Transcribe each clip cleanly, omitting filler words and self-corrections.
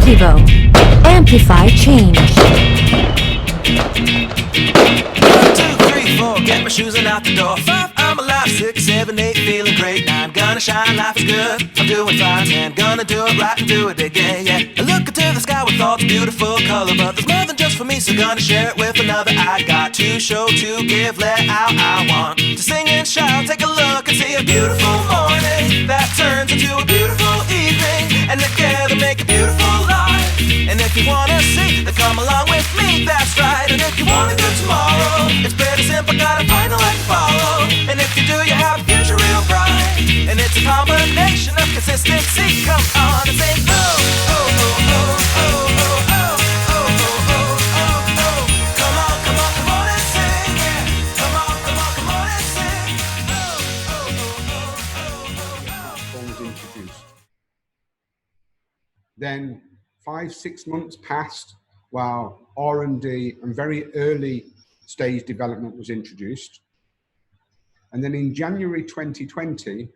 Amplivo. Amplify change. 1, 2, 3, 4, get my shoes and out the door. 5, I'm alive. 6, 7, 8, feeling great. 9, gonna shine, life is good. I'm doing fine. 10, gonna do it right and do it again, yeah. I look into the sky with all the beautiful color, but there's more than just for me, so gonna share it with another. I got to show, to give, let out. I want to sing and shout. Take a look and see a beautiful morning that turns into a beautiful evening, and together make a beautiful life. And if you wanna see, then come along with me, that's right. And if you want a good tomorrow, it's pretty simple, gotta find a light to follow. And if you do, you have a future real bright. And it's a combination of consistency. Come on and say, oh, oh, oh, oh, oh, oh, oh, oh, oh, oh, oh. Come on, come on, come on and sing, yeah. Come on, come on, come on and sing. Oh, oh, oh, oh, oh, oh. Platform was introduced. Then 5-6 months passed while R&D and very early stage development was introduced. And then in January 2020,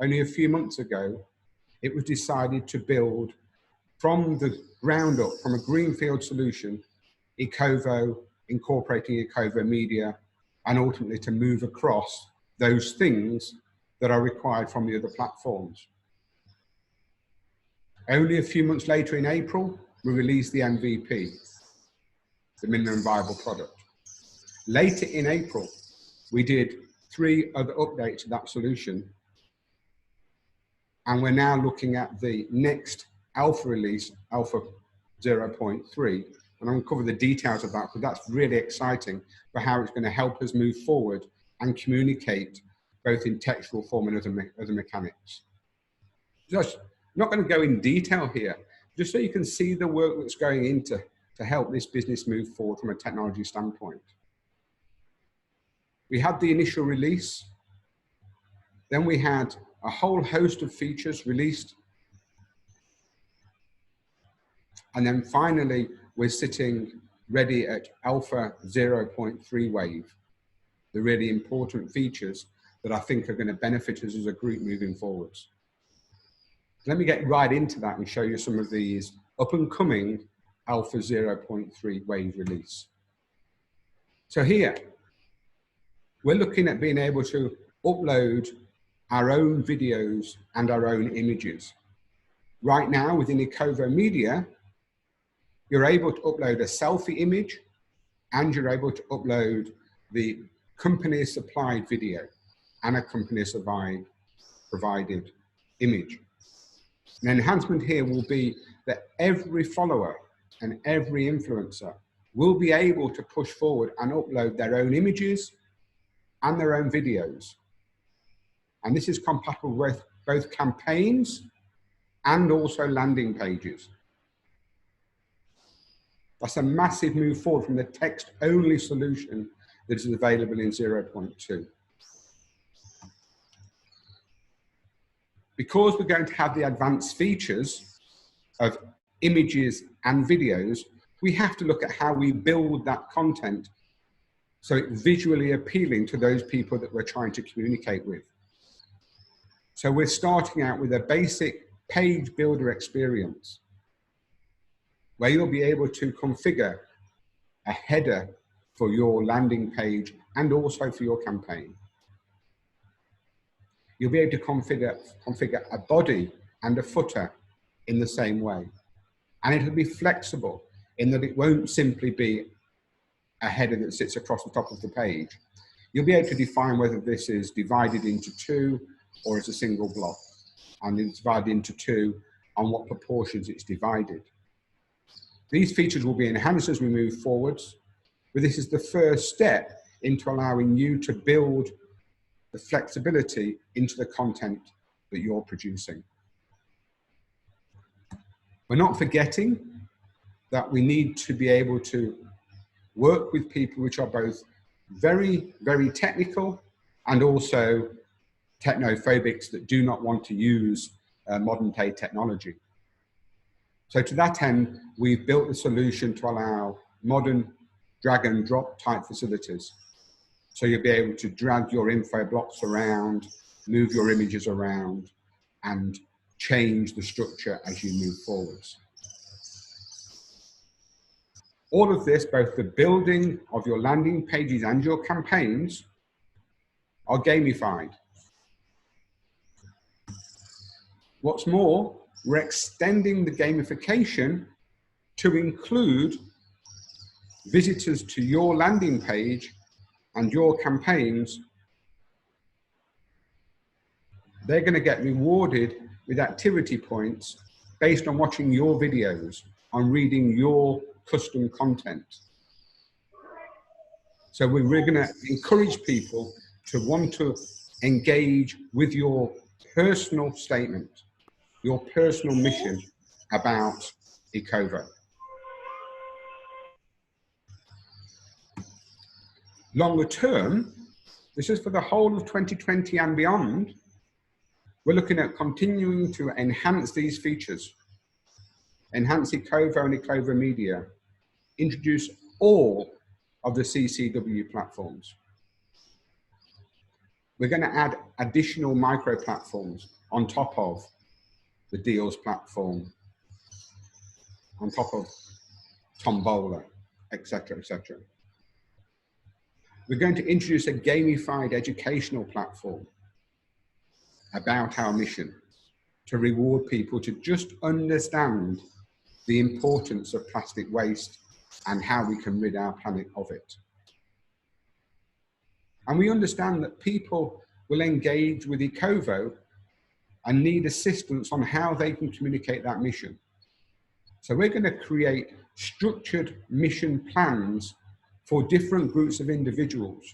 only a few months ago, it was decided to build from the ground up, from a greenfield solution, Ecovo, incorporating Ecovo media, and ultimately to move across those things that are required from the other platforms. Only a few months later in April, we released the MVP, the minimum viable product. Later in April, we did 3 other updates to that solution. And we're now looking at the next alpha release, Alpha 0.3. And I'm going to cover the details of that because that's really exciting for how it's going to help us move forward and communicate both in textual form and other mechanics. Just not going to go in detail here, just so you can see the work that's going into to help this business move forward from a technology standpoint. We had the initial release, then we had a whole host of features released, and then finally we're sitting ready at Alpha 0.3 wave, the really important features that I think are going to benefit us as a group moving forwards. Let me get right into that and show you some of these up and coming Alpha 0.3 wave release. So here, we're looking at being able to upload our own videos and our own images. Right now within Ecovo Media, you're able to upload a selfie image and you're able to upload the company supplied video and a company provided image. An enhancement here will be that every follower and every influencer will be able to push forward and upload their own images and their own videos. And this is compatible with both campaigns and also landing pages. That's a massive move forward from the text-only solution that is available in 0.2. Because we're going to have the advanced features of images and videos, we have to look at how we build that content so it's visually appealing to those people that we're trying to communicate with. So we're starting out with a basic page builder experience where you'll be able to configure a header for your landing page and also for your campaign. You'll be able to configure a body and a footer in the same way. And it'll be flexible in that it won't simply be a header that sits across the top of the page. You'll be able to define whether this is divided into 2 or as a single block, and it's divided into 2 on what proportions it's divided. These features will be enhanced as we move forwards, but this is the first step into allowing you to build the flexibility into the content that you're producing. We're not forgetting that we need to be able to work with people which are both very, very technical and also technophobics that do not want to use modern day technology. So to that end, we've built a solution to allow modern drag and drop type facilities. So you'll be able to drag your info blocks around, move your images around, and change the structure as you move forwards. All of this, both the building of your landing pages and your campaigns, are gamified. What's more, we're extending the gamification to include visitors to your landing page and your campaigns. They're going to get rewarded with activity points based on watching your videos, on reading your custom content. So we're going to encourage people to want to engage with your personal statement, your personal mission about Ecovo. Longer term, this is for the whole of 2020 and beyond, we're looking at continuing to enhance these features, enhance Ecovo and Ecovo Media, introduce all of the CCW platforms. We're going to add additional micro platforms on top of the Deals platform, on top of Tombola, etc., etc. We're going to introduce a gamified educational platform about our mission to reward people to just understand the importance of plastic waste and how we can rid our planet of it. And we understand that people will engage with Ecovo and need assistance on how they can communicate that mission. So we're going to create structured mission plans for different groups of individuals.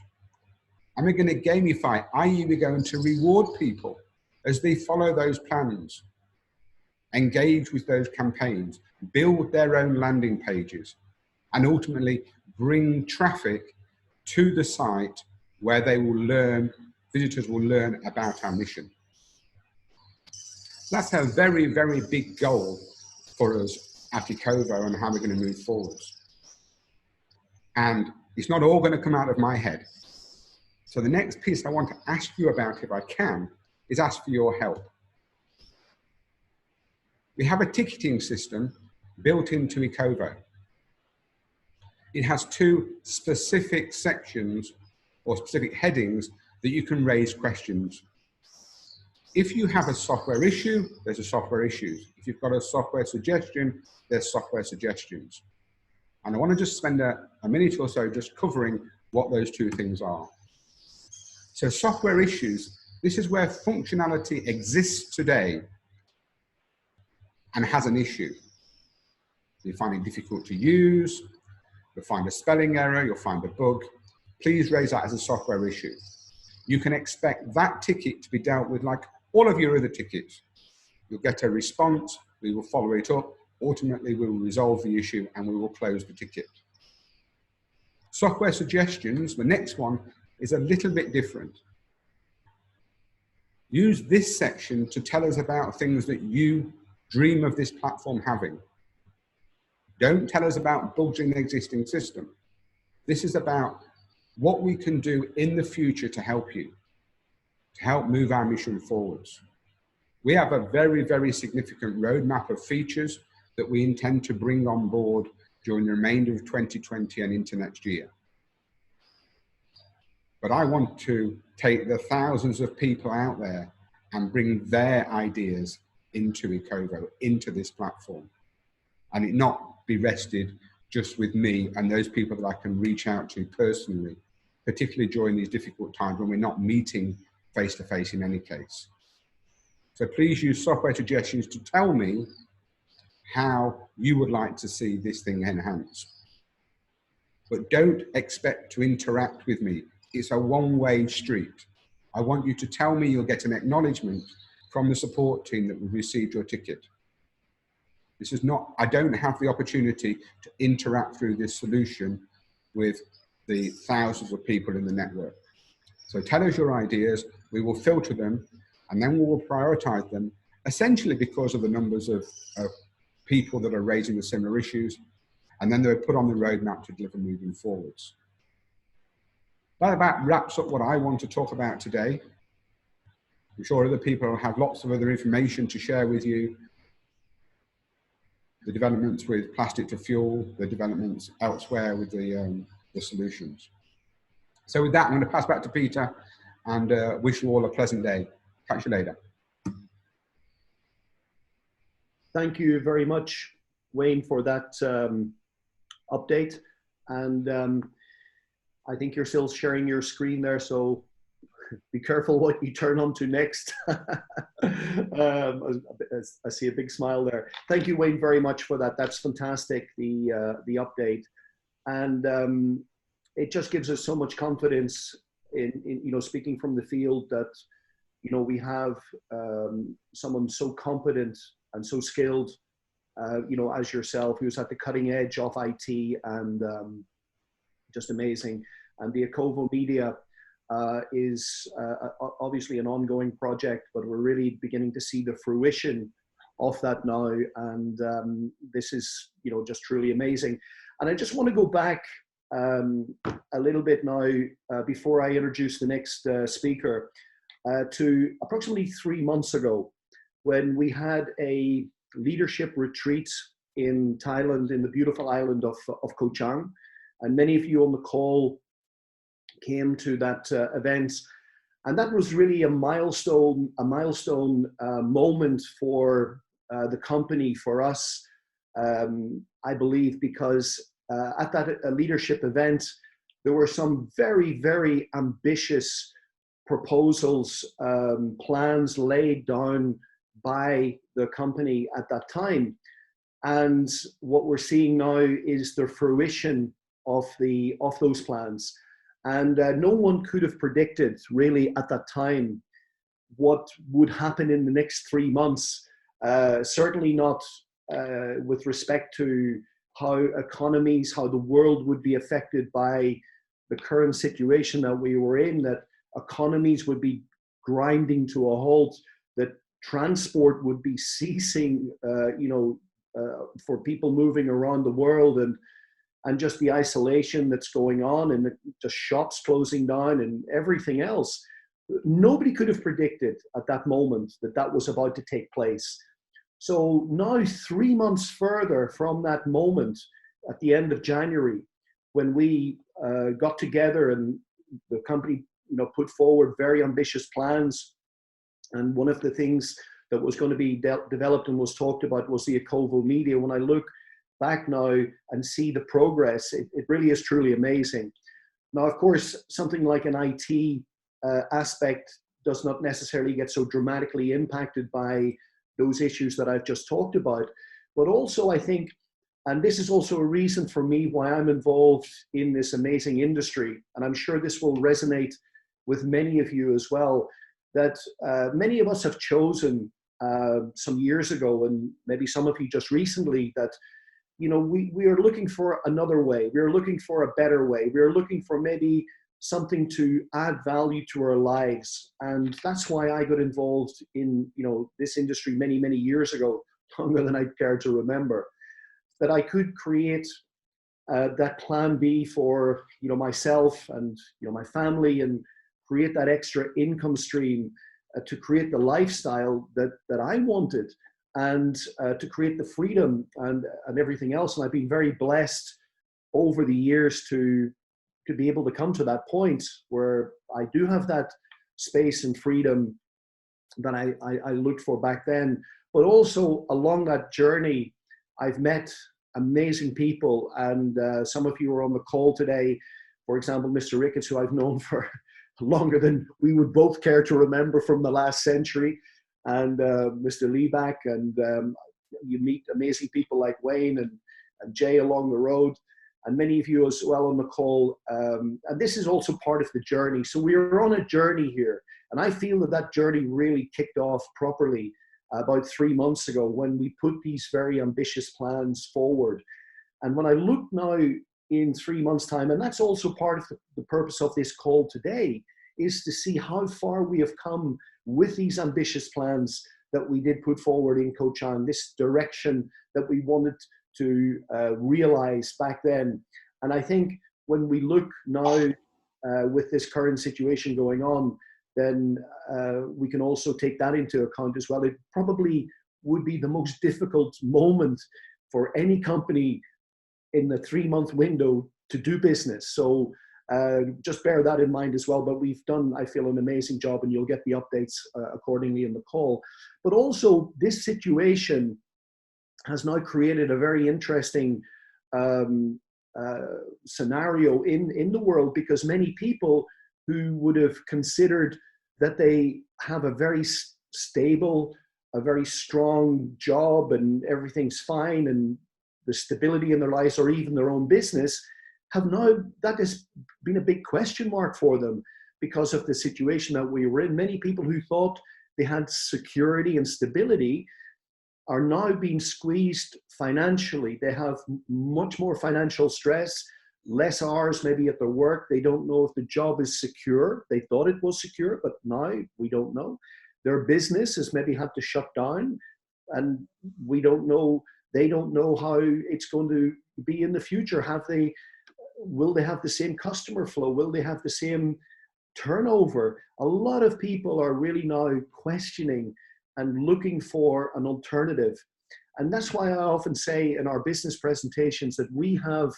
And we're going to gamify, i.e. we're going to reward people as they follow those plans, engage with those campaigns, build their own landing pages, and ultimately bring traffic to the site where they will learn, visitors will learn about our mission. That's a very, very big goal for us at Ecovo and how we're going to move forwards. And it's not all going to come out of my head. So the next piece I want to ask you about, if I can, is ask for your help. We have a ticketing system built into Ecovo. It has two specific sections or specific headings that you can raise questions. If you have a software issue, there's a software issues. If you've got a software suggestion, there's software suggestions. And I want to just spend a minute or so just covering what those two things are. So software issues, this is where functionality exists today and has an issue. You find it difficult to use, you'll find a spelling error, you'll find a bug. Please raise that as a software issue. You can expect that ticket to be dealt with like all of your other tickets. You'll get a response, we will follow it up, ultimately we will resolve the issue and we will close the ticket. Software suggestions, the next one, is a little bit different. Use this section to tell us about things that you dream of this platform having. Don't tell us about bugs in the existing system. This is about what we can do in the future to help you, to help move our mission forwards. We have a very, very significant roadmap of features that we intend to bring on board during the remainder of 2020 and into next year. But I want to take the thousands of people out there and bring their ideas into Ecovo, into this platform, and it not be rested just with me and those people that I can reach out to personally, particularly during these difficult times when we're not meeting face-to-face in any case. So please use software suggestions to tell me how you would like to see this thing enhanced. But don't expect to interact with me. It's a one-way street. I want you to tell me you'll get an acknowledgement from the support team that we've received your ticket. This is not, I don't have the opportunity to interact through this solution with the thousands of people in the network. So tell us your ideas, we will filter them, and then we will prioritize them, essentially because of the numbers of people that are raising the similar issues, and then they're put on the roadmap to deliver moving forwards. That about wraps up what I want to talk about today. I'm sure other people have lots of other information to share with you. the developments with plastic to fuel, the developments elsewhere with the solutions. So with that, I'm going to pass back to Peter and wish you all a pleasant day. Catch you later. Thank you very much, Wayne, for that update. And I think you're still sharing your screen there, so be careful what you turn on to next. I see a big smile there. Thank you, Wayne, very much for that. That's fantastic, the update. And it just gives us so much confidence in you know, speaking from the field, that, you know, we have someone so competent and so skilled, you know, as yourself, who's at the cutting edge of IT, and just amazing. And the Acovo Media is obviously an ongoing project, but we're really beginning to see the fruition of that now. And this is, you know, just truly amazing. And I just want to go back a little bit now, before I introduce the next speaker, to approximately 3 months ago, when we had a leadership retreat in Thailand, in the beautiful island of Koh Chang. And many of you on the call came to that event. And that was really a milestone moment for the company, for us, I believe, because at that leadership event, there were some very, very ambitious proposals, plans laid down by the company at that time. And what we're seeing now is the fruition of those plans. And no one could have predicted really at that time what would happen in the next 3 months. Certainly not with respect to how economies, how the world would be affected by the current situation that we were in, that economies would be grinding to a halt, that transport would be ceasing, you know, for people moving around the world, and just the isolation that's going on, and the shops closing down and everything else. Nobody could have predicted at that moment that that was about to take place. So now, 3 months further from that moment, at the end of January, when we got together and the company, you know, put forward very ambitious plans, and one of the things that was going to be developed and was talked about was the Acovo Media. When I look back now and see the progress, it really is truly amazing. Now, of course, something like an IT aspect does not necessarily get so dramatically impacted by those issues that I've just talked about. But also, I think, and this is also a reason for me why I'm involved in this amazing industry, and I'm sure this will resonate with many of you as well, that many of us have chosen some years ago, and maybe some of you just recently, that, you know, we are looking for another way. We are looking for a better way. We are looking for maybe something to add value to our lives. And that's why I got involved in, you know, this industry many, many years ago, longer than I care to remember, that I could create that plan B for, you know, myself and, you know, my family, and create that extra income stream to create the lifestyle that I wanted, and to create the freedom and everything else. And I've been very blessed over the years to be able to come to that point where I do have that space and freedom that I looked for back then. But also along that journey, I've met amazing people, and some of you are on the call today. For example, Mr. Ricketts, who I've known for longer than we would both care to remember from the last century, and Mr. Liback, and you meet amazing people like Wayne and Jay along the road, and many of you as well on the call. And this is also part of the journey. So we are on a journey here, and I feel that that journey really kicked off properly about 3 months ago, when we put these very ambitious plans forward. And when I look now in 3 months' time, and that's also part of the purpose of this call today, is to see how far we have come with these ambitious plans that we did put forward in Koh Chang, this direction that we wanted to realize back then. And I think when we look now with this current situation going on, then we can also take that into account as well. It probably would be the most difficult moment for any company in the 3-month window to do business. So just bear that in mind as well. But we've done, I feel, an amazing job, and you'll get the updates accordingly in the call. But also, this situation has now created a very interesting scenario in the world, because many people who would have considered that they have a very stable, a very strong job and everything's fine and the stability in their lives or even their own business, have now, that has been a big question mark for them because of the situation that we were in. Many people who thought they had security and stability are now being squeezed financially. They have much more financial stress, less hours maybe at their work. They don't know if the job is secure. They thought it was secure, but now we don't know. Their business has maybe had to shut down, and we don't know. They don't know how it's going to be in the future. Will they have the same customer flow? Will they have the same turnover? A lot of people are really now questioning and looking for an alternative. And that's why I often say in our business presentations that we have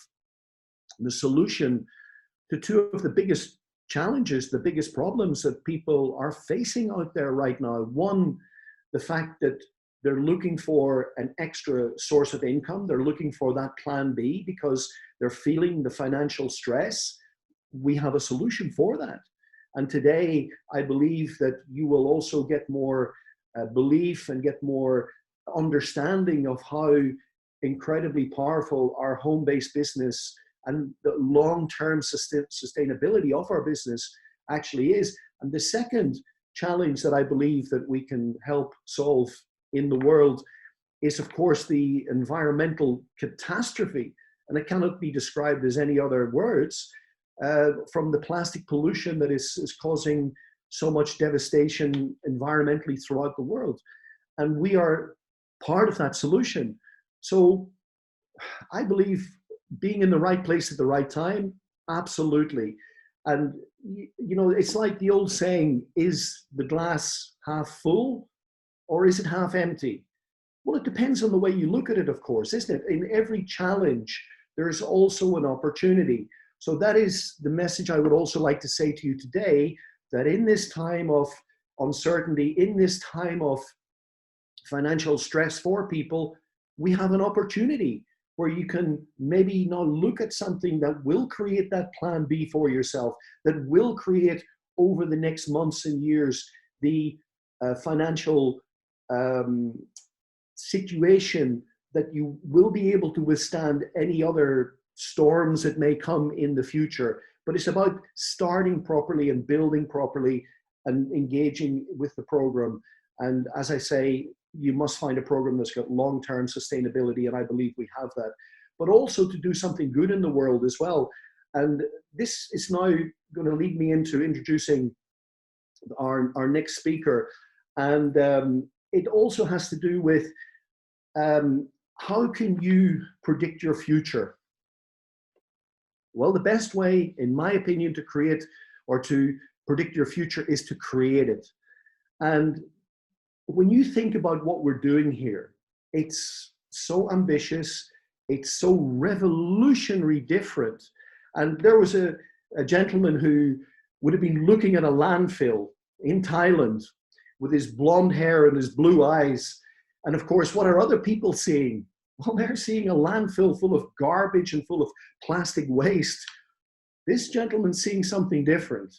the solution to two of the biggest challenges, the biggest problems that people are facing out there right now. One, the fact that they're looking for an extra source of income. They're looking for that plan B because they're feeling the financial stress. We have a solution for that. And today, I believe that you will also get more belief and get more understanding of how incredibly powerful our home-based business and the long-term sustainability of our business actually is. And the second challenge that I believe that we can help solve in the world is, of course, the environmental catastrophe. And it cannot be described as any other words, from the plastic pollution that is causing so much devastation environmentally throughout the world. And we are part of that solution. So I believe being in the right place at the right time, absolutely. And, you know, it's like the old saying, is the glass half full or is it half empty? Well, it depends on the way you look at it, of course, isn't it? In every challenge, there's also an opportunity. So that is the message I would also like to say to you today, that in this time of uncertainty, in this time of financial stress for people, we have an opportunity where you can maybe now look at something that will create that plan B for yourself, that will create over the next months and years the financial situation that you will be able to withstand any other storms that may come in the future. But it's about starting properly and building properly and engaging with the program. And as I say, you must find a program that's got long-term sustainability, and I believe we have that. But also to do something good in the world as well. And this is now going to lead me into introducing our next speaker. And it also has to do with how can you predict your future? Well, the best way, in my opinion, to create or to predict your future is to create it. And when you think about what we're doing here, it's so ambitious, it's so revolutionary different. And there was a gentleman who would have been looking at a landfill in Thailand with his blonde hair and his blue eyes. And of course, what are other people seeing? Well, they're seeing a landfill full of garbage and full of plastic waste. This gentleman's seeing something different.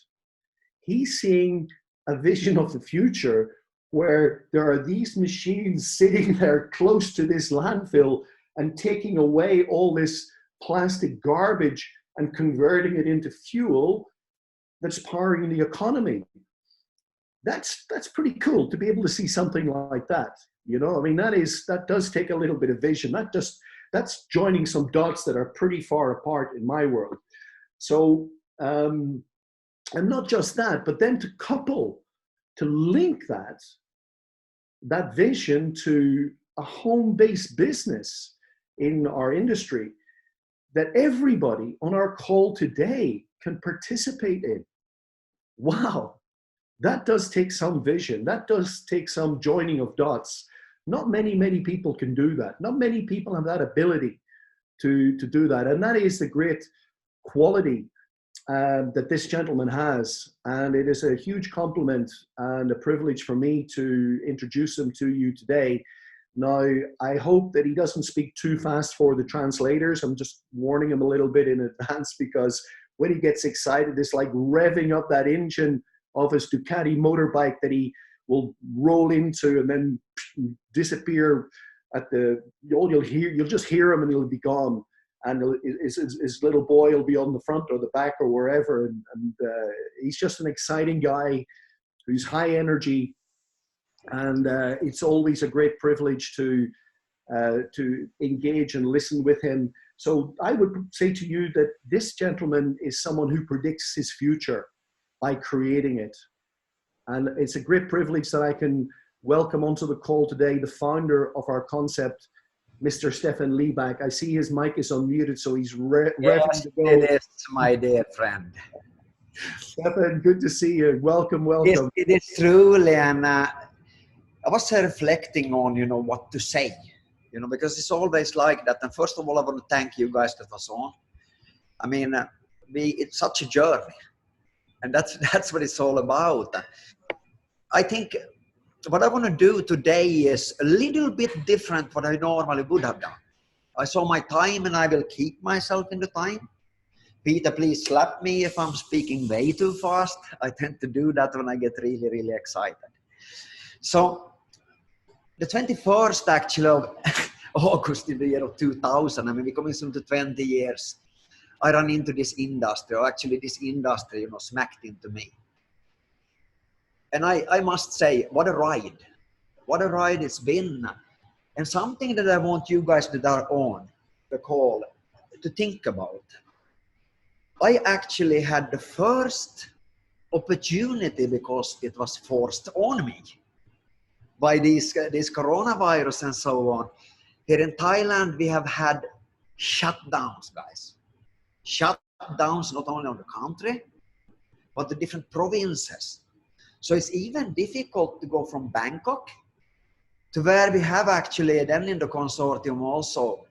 He's seeing a vision of the future where there are these machines sitting there close to this landfill and taking away all this plastic garbage and converting it into fuel that's powering the economy. That's pretty cool to be able to see something like that. You know, I mean, that does take a little bit of vision. That's joining some dots that are pretty far apart in my world. So, and not just that, but then to link that vision to a home-based business in our industry that everybody on our call today can participate in. Wow, that does take some vision. That does take some joining of dots. Not many people can do that. Not many people have that ability to do that. And that is the great quality that this gentleman has. And it is a huge compliment and a privilege for me to introduce him to you today. Now, I hope that he doesn't speak too fast for the translators. I'm just warning him a little bit in advance, because when he gets excited, it's like revving up that engine of his Ducati motorbike that he will roll into and then disappear at you'll just hear him and he'll be gone. And his little boy will be on the front or the back or wherever. And he's just an exciting guy who's high energy. And it's always a great privilege to engage and listen with him. So I would say to you that this gentleman is someone who predicts his future by creating it. And it's a great privilege that I can welcome onto the call today the founder of our concept, Mr. Staffan Liback. I see his mic is unmuted, so he's ready to go. It is, my dear friend. Staffan, good to see you. Welcome. It is truly, and I was reflecting on, what to say, because it's always like that. And first of all, I want to thank you guys that was on. I mean, it's such a journey, and that's what it's all about. I think what I want to do today is a little bit different what I normally would have done. I saw my time and I will keep myself in the time. Peter, please slap me if I'm speaking way too fast. I tend to do that when I get really, really excited. So the 21st actually of August in the year of 2000, I mean, we're coming soon to 20 years. I ran into this industry, or actually this industry, smacked into me. And I must say, what a ride. What a ride it's been. And something that I want you guys that are on the call to think about. I actually had the first opportunity, because it was forced on me by this coronavirus and so on. Here in Thailand, we have had shutdowns, guys. Shutdowns not only on the country, but the different provinces. So it's even difficult to go from Bangkok to where we have actually then in the consortium also,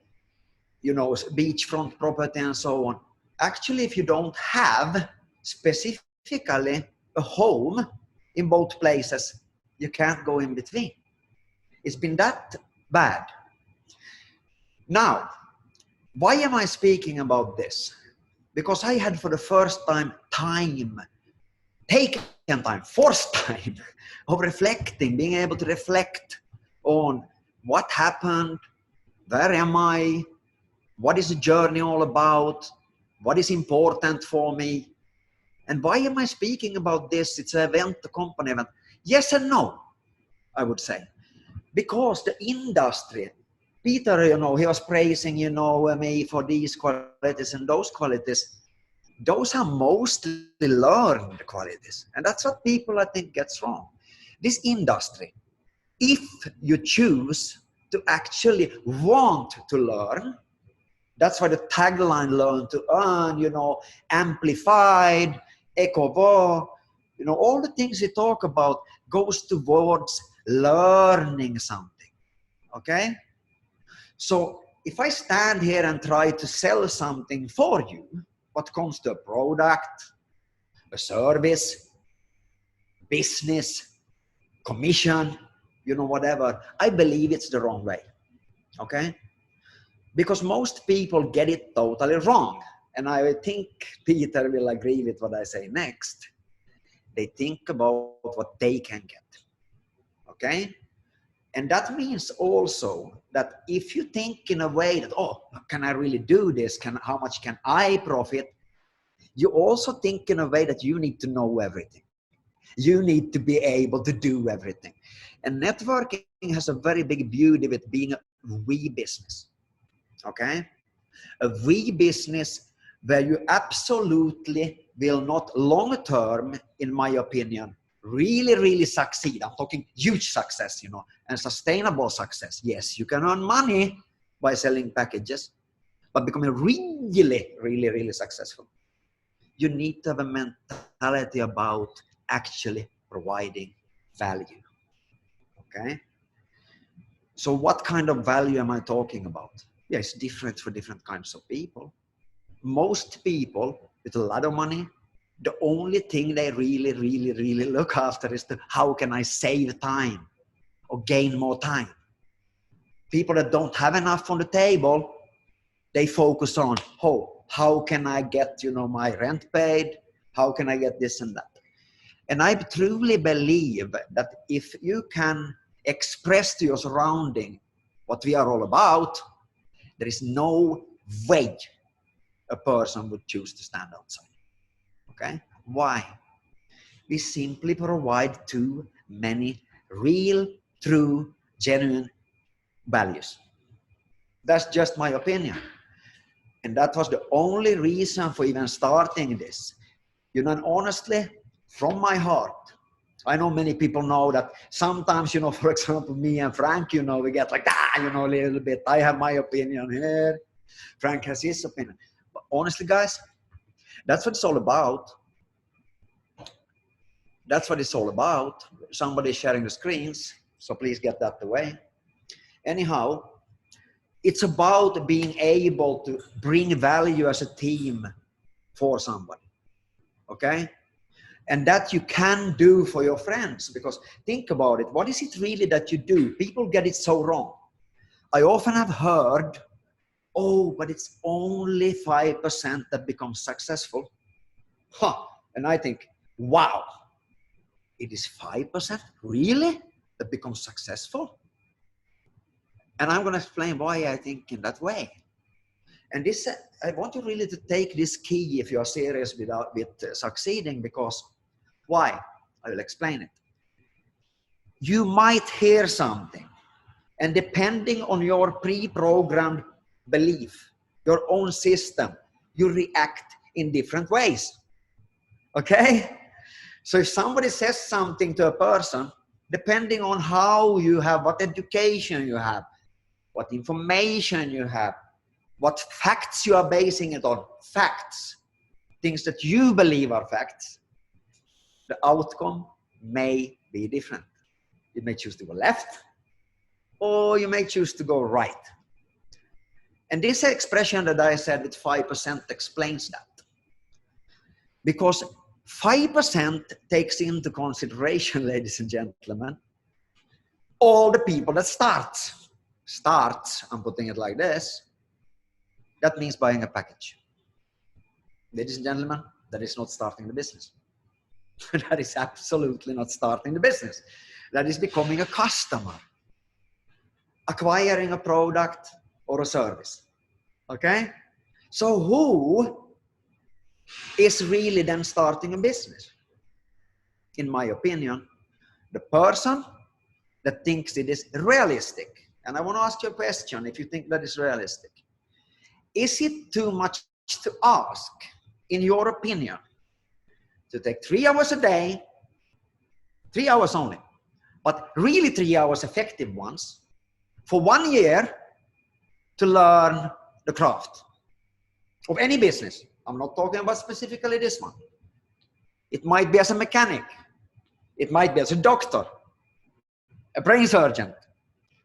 beachfront property and so on. Actually, if you don't have specifically a home in both places, you can't go in between. It's been that bad. Now, why am I speaking about this? Because I had for the first time forced time of reflecting, being able to reflect on what happened, where am I, what is the journey all about, what is important for me, and why am I speaking about this? It's an event, a company event. Yes and no, I would say. Because the industry, Peter, he was praising, me for these qualities and those qualities. Those are mostly learned qualities. And that's what people, I think, gets wrong. This industry, if you choose to actually want to learn, that's why the tagline learn to earn, amplified, ecovo, all the things we talk about goes towards learning something, okay? So if I stand here and try to sell something for you, what comes to a product, a service, business, commission, whatever, I believe it's the wrong way, okay? Because most people get it totally wrong. And I think Peter will agree with what I say next. They think about what they can get, okay? And that means also that if you think in a way that, can I really do this? How much can I profit? You also think in a way that you need to know everything. You need to be able to do everything. And networking has a very big beauty with being a we business, okay? A we business where you absolutely will not long term, in my opinion, really succeed. I'm talking huge success, and sustainable success. Yes, you can earn money by selling packages, but becoming really successful, you need to have a mentality about actually providing value, okay? So what kind of value am I talking about? Yeah, it's different for different kinds of people. Most people with a lot of money, the only thing they really look after is how can I save time or gain more time. People that don't have enough on the table, they focus on, oh, how can I get, my rent paid? How can I get this and that? And I truly believe that if you can express to your surrounding what we are all about, there is no way a person would choose to stand outside. Okay? Why? We simply provide too many real, true, genuine values. That's just my opinion. And that was the only reason for even starting this. And honestly, from my heart, I know many people know that sometimes, for example, me and Frank, we get like, a little bit. I have my opinion here. Frank has his opinion. But honestly, guys, that's what it's all about. That's what it's all about. Somebody's sharing the screens, so please get that away. Anyhow, it's about being able to bring value as a team for somebody. Okay? And that you can do for your friends, because think about it. What is it really that you do? People get it so wrong. I often have heard, oh, but it's only 5% that becomes successful. And I think, wow, it is 5% really that becomes successful? And I'm going to explain why I think in that way. And this, I want you really to take this key if you are serious with succeeding, because why? I will explain it. You might hear something, and depending on your pre-programmed belief, your own system, you react in different ways. Okay? So if somebody says something to a person, depending on how you have, what education you have, what information you have, what facts you are basing it on, facts, things that you believe are facts, the outcome may be different. You may choose to go left, or you may choose to go right. And this expression that I said with 5% explains that. Because 5% takes into consideration, ladies and gentlemen, all the people that starts, I'm putting it like this, that means buying a package. Ladies and gentlemen, that is not starting the business. That is absolutely not starting the business. That is becoming a customer, acquiring a product or a service. Okay? So who is really then starting a business? In my opinion, the person that thinks it is realistic. And I want to ask you a question if you think that is realistic. Is it too much to ask, in your opinion, to take 3 hours a day, 3 hours only, but really 3 hours effective ones, for 1 year to learn the craft of any business? I'm not talking about specifically this one. It might be as a mechanic. It might be as a doctor, a brain surgeon.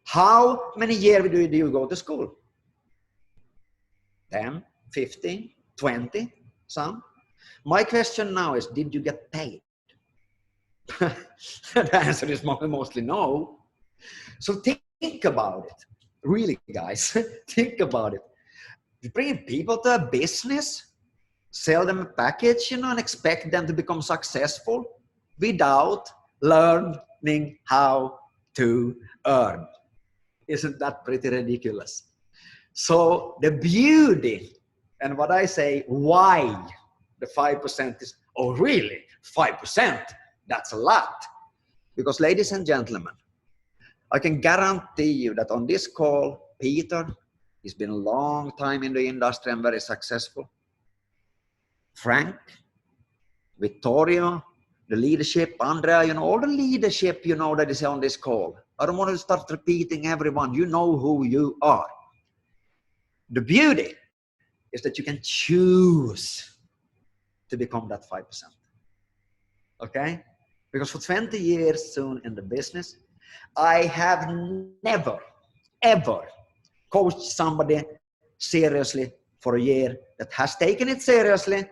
How many years do you go to school? 10, 15, 20, some? My question now is, did you get paid? The answer is mostly no. So think about it. Really, guys, think about it. You bring people to a business, sell them a package, and expect them to become successful without learning how to earn. Isn't that pretty ridiculous? So the beauty, and what I say, why the 5% is, oh really, 5%? That's a lot. Because ladies and gentlemen, I can guarantee you that on this call, Peter, he's been a long time in the industry and very successful. Frank, Vittorio, the leadership, Andrea, all the leadership, that is on this call. I don't want to start repeating everyone. You know who you are. The beauty is that you can choose to become that 5%. Okay? Because for 20 years soon in the business, I have never ever coached somebody seriously for a year that has taken it seriously,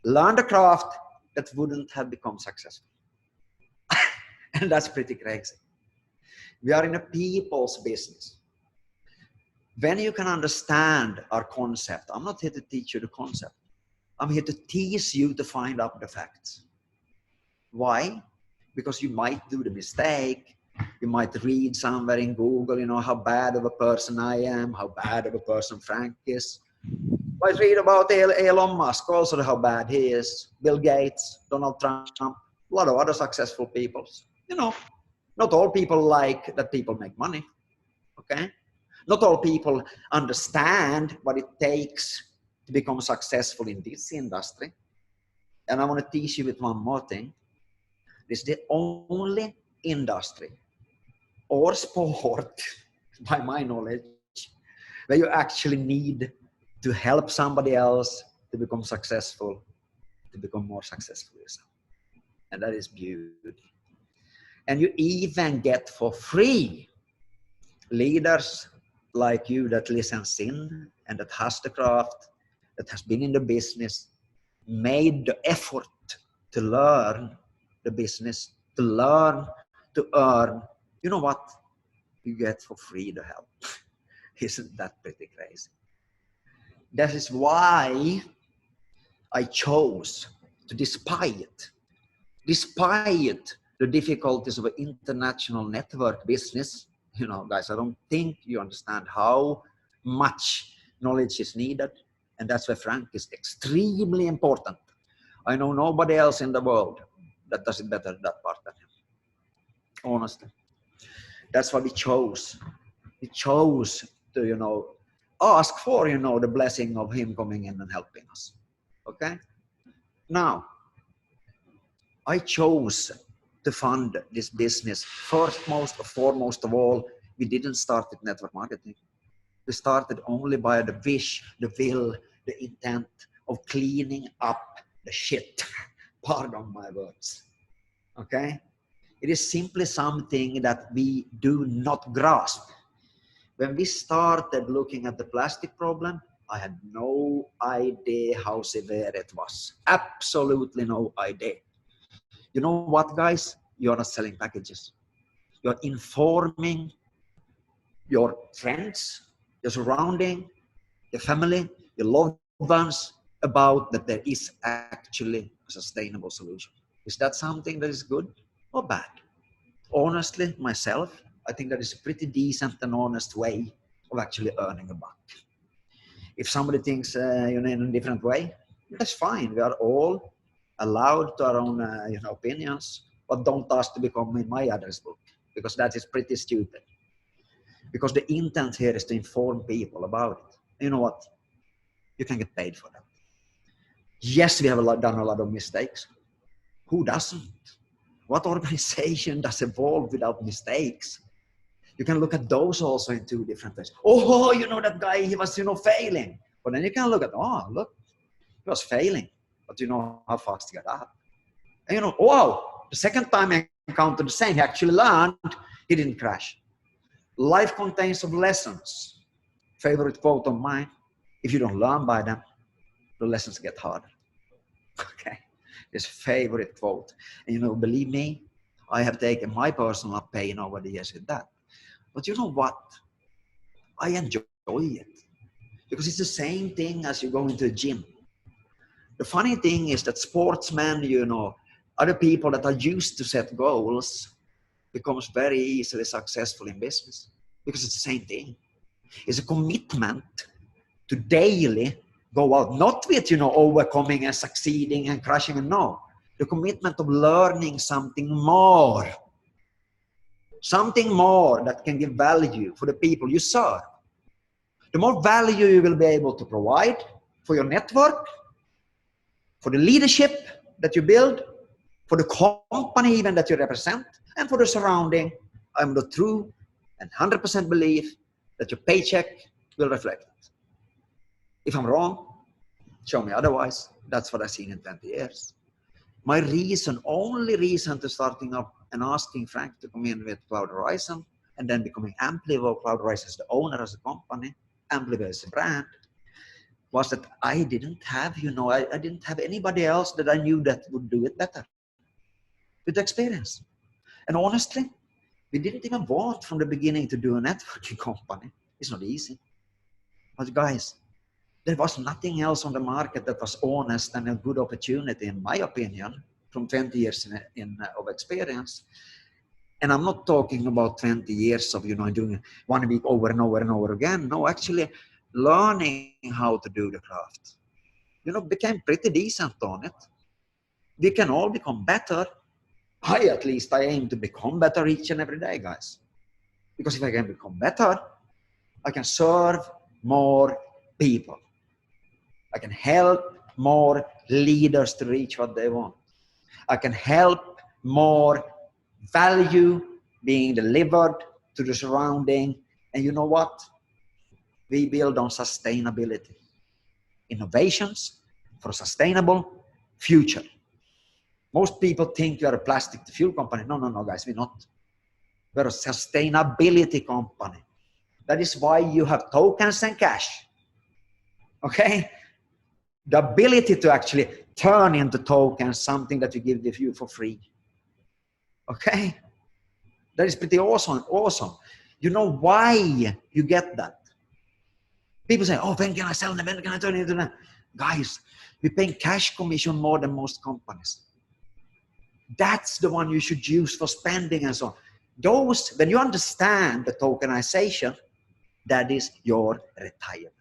learned a craft that wouldn't have become successful. And that's pretty crazy. We are in a people's business. When you can understand our concept, I'm not here to teach you the concept. I'm here to tease you to find out the facts. Why? Because you might do the mistake. You might read somewhere in Google, you know, how bad of a person I am, how bad of a person Frank is. You might read about Elon Musk, also how bad he is, Bill Gates, Donald Trump, a lot of other successful people. You know, not all people like that people make money, okay? Not all people understand what it takes to become successful in this industry. And I want to tease you with one more thing. This is the only industry or sport, by my knowledge, where you actually need to help somebody else to become successful, to become more successful yourself. And that is beauty. And you even get for free leaders like you that listens in and that has the craft, that has been in the business, made the effort to learn the business, to learn, to earn. You know what? You get for free the help. Isn't that pretty crazy? That is why I chose to, despite the difficulties of an international network business, you know, guys, I don't think you understand how much knowledge is needed. And that's why Frank is extremely important. I know nobody else in the world that does it better that part than him. Honestly. That's why we chose. We chose to, you know, ask for, you know, the blessing of him coming in and helping us. Okay? Now, I chose to fund this business foremost of all. We didn't start with network marketing. We started only by the wish, the will, the intent of cleaning up the shit. Pardon my words. Okay? It is simply something that we do not grasp. When we started looking at the plastic problem, I had no idea how severe it was. Absolutely no idea. You know what, guys? You're not selling packages. You're informing your friends, your surrounding, your family, your loved ones about that there is actually a sustainable solution. Is that something that is good or bad? Honestly, myself, I think that is a pretty decent and honest way of actually earning a buck. If somebody thinks you know, in a different way, that's fine. We are all allowed to our own opinions, but don't ask to become in my address book, because that is pretty stupid. Because the intent here is to inform people about it. And you know what? You can get paid for that. Yes, we have done a lot of mistakes. Who doesn't? What organization does evolve without mistakes? You can look at those also in two different ways. Oh, you know, that guy, he was, you know, failing. But then you can look at, oh, look, he was failing. But you know how fast he got up. And you know, wow, the second time I encountered the same, he actually learned, he didn't crash. Life contains of lessons. Favorite quote of mine, if you don't learn by them, the lessons get harder. Okay, this favorite quote. And you know, believe me, I have taken my personal pain over the years with that. But you know what? I enjoy it. Because it's the same thing as you go into a gym. The funny thing is that sportsmen, you know, other people that are used to set goals becomes very easily successful in business. Because it's the same thing. It's a commitment to daily go out, not with, you know, overcoming and succeeding and crushing, and no. The commitment of learning something more. Something more that can give value for the people you serve. The more value you will be able to provide for your network, for the leadership that you build, for the company even that you represent, and for the surrounding, I'm the true and 100% believe that your paycheck will reflect it. If I'm wrong, show me otherwise. That's what I've seen in 20 years. My only reason to starting up and asking Frank to come in with Cloud Horizon and then becoming Amplivo, CloudRise as the owner as a company, Amplivo as a brand, was that I didn't have, I didn't have anybody else that I knew that would do it better with experience. And honestly, we didn't even want from the beginning to do a networking company. It's not easy. But guys, there was nothing else on the market that was honest and a good opportunity, in my opinion, from 20 years of experience. And I'm not talking about 20 years of, doing 1 week over and over and over again. No, actually learning how to do the craft. Became pretty decent on it. We can all become better. At least I aim to become better each and every day, guys. Because if I can become better, I can serve more people. I can help more leaders to reach what they want. I can help more value being delivered to the surrounding. And you know what? We build on sustainability. Innovations for a sustainable future. Most people think you're a plastic to fuel company. No, guys, we're not. We're a sustainability company. That is why you have tokens and cash. Okay? The ability to actually turn into tokens something that we give you for free. Okay? That is pretty awesome. You know why you get that? People say, oh, when can I sell them? When can I turn it into that? Guys, we're paying cash commission more than most companies. That's the one you should use for spending and so on. Those, when you understand the tokenization, that is your retirement.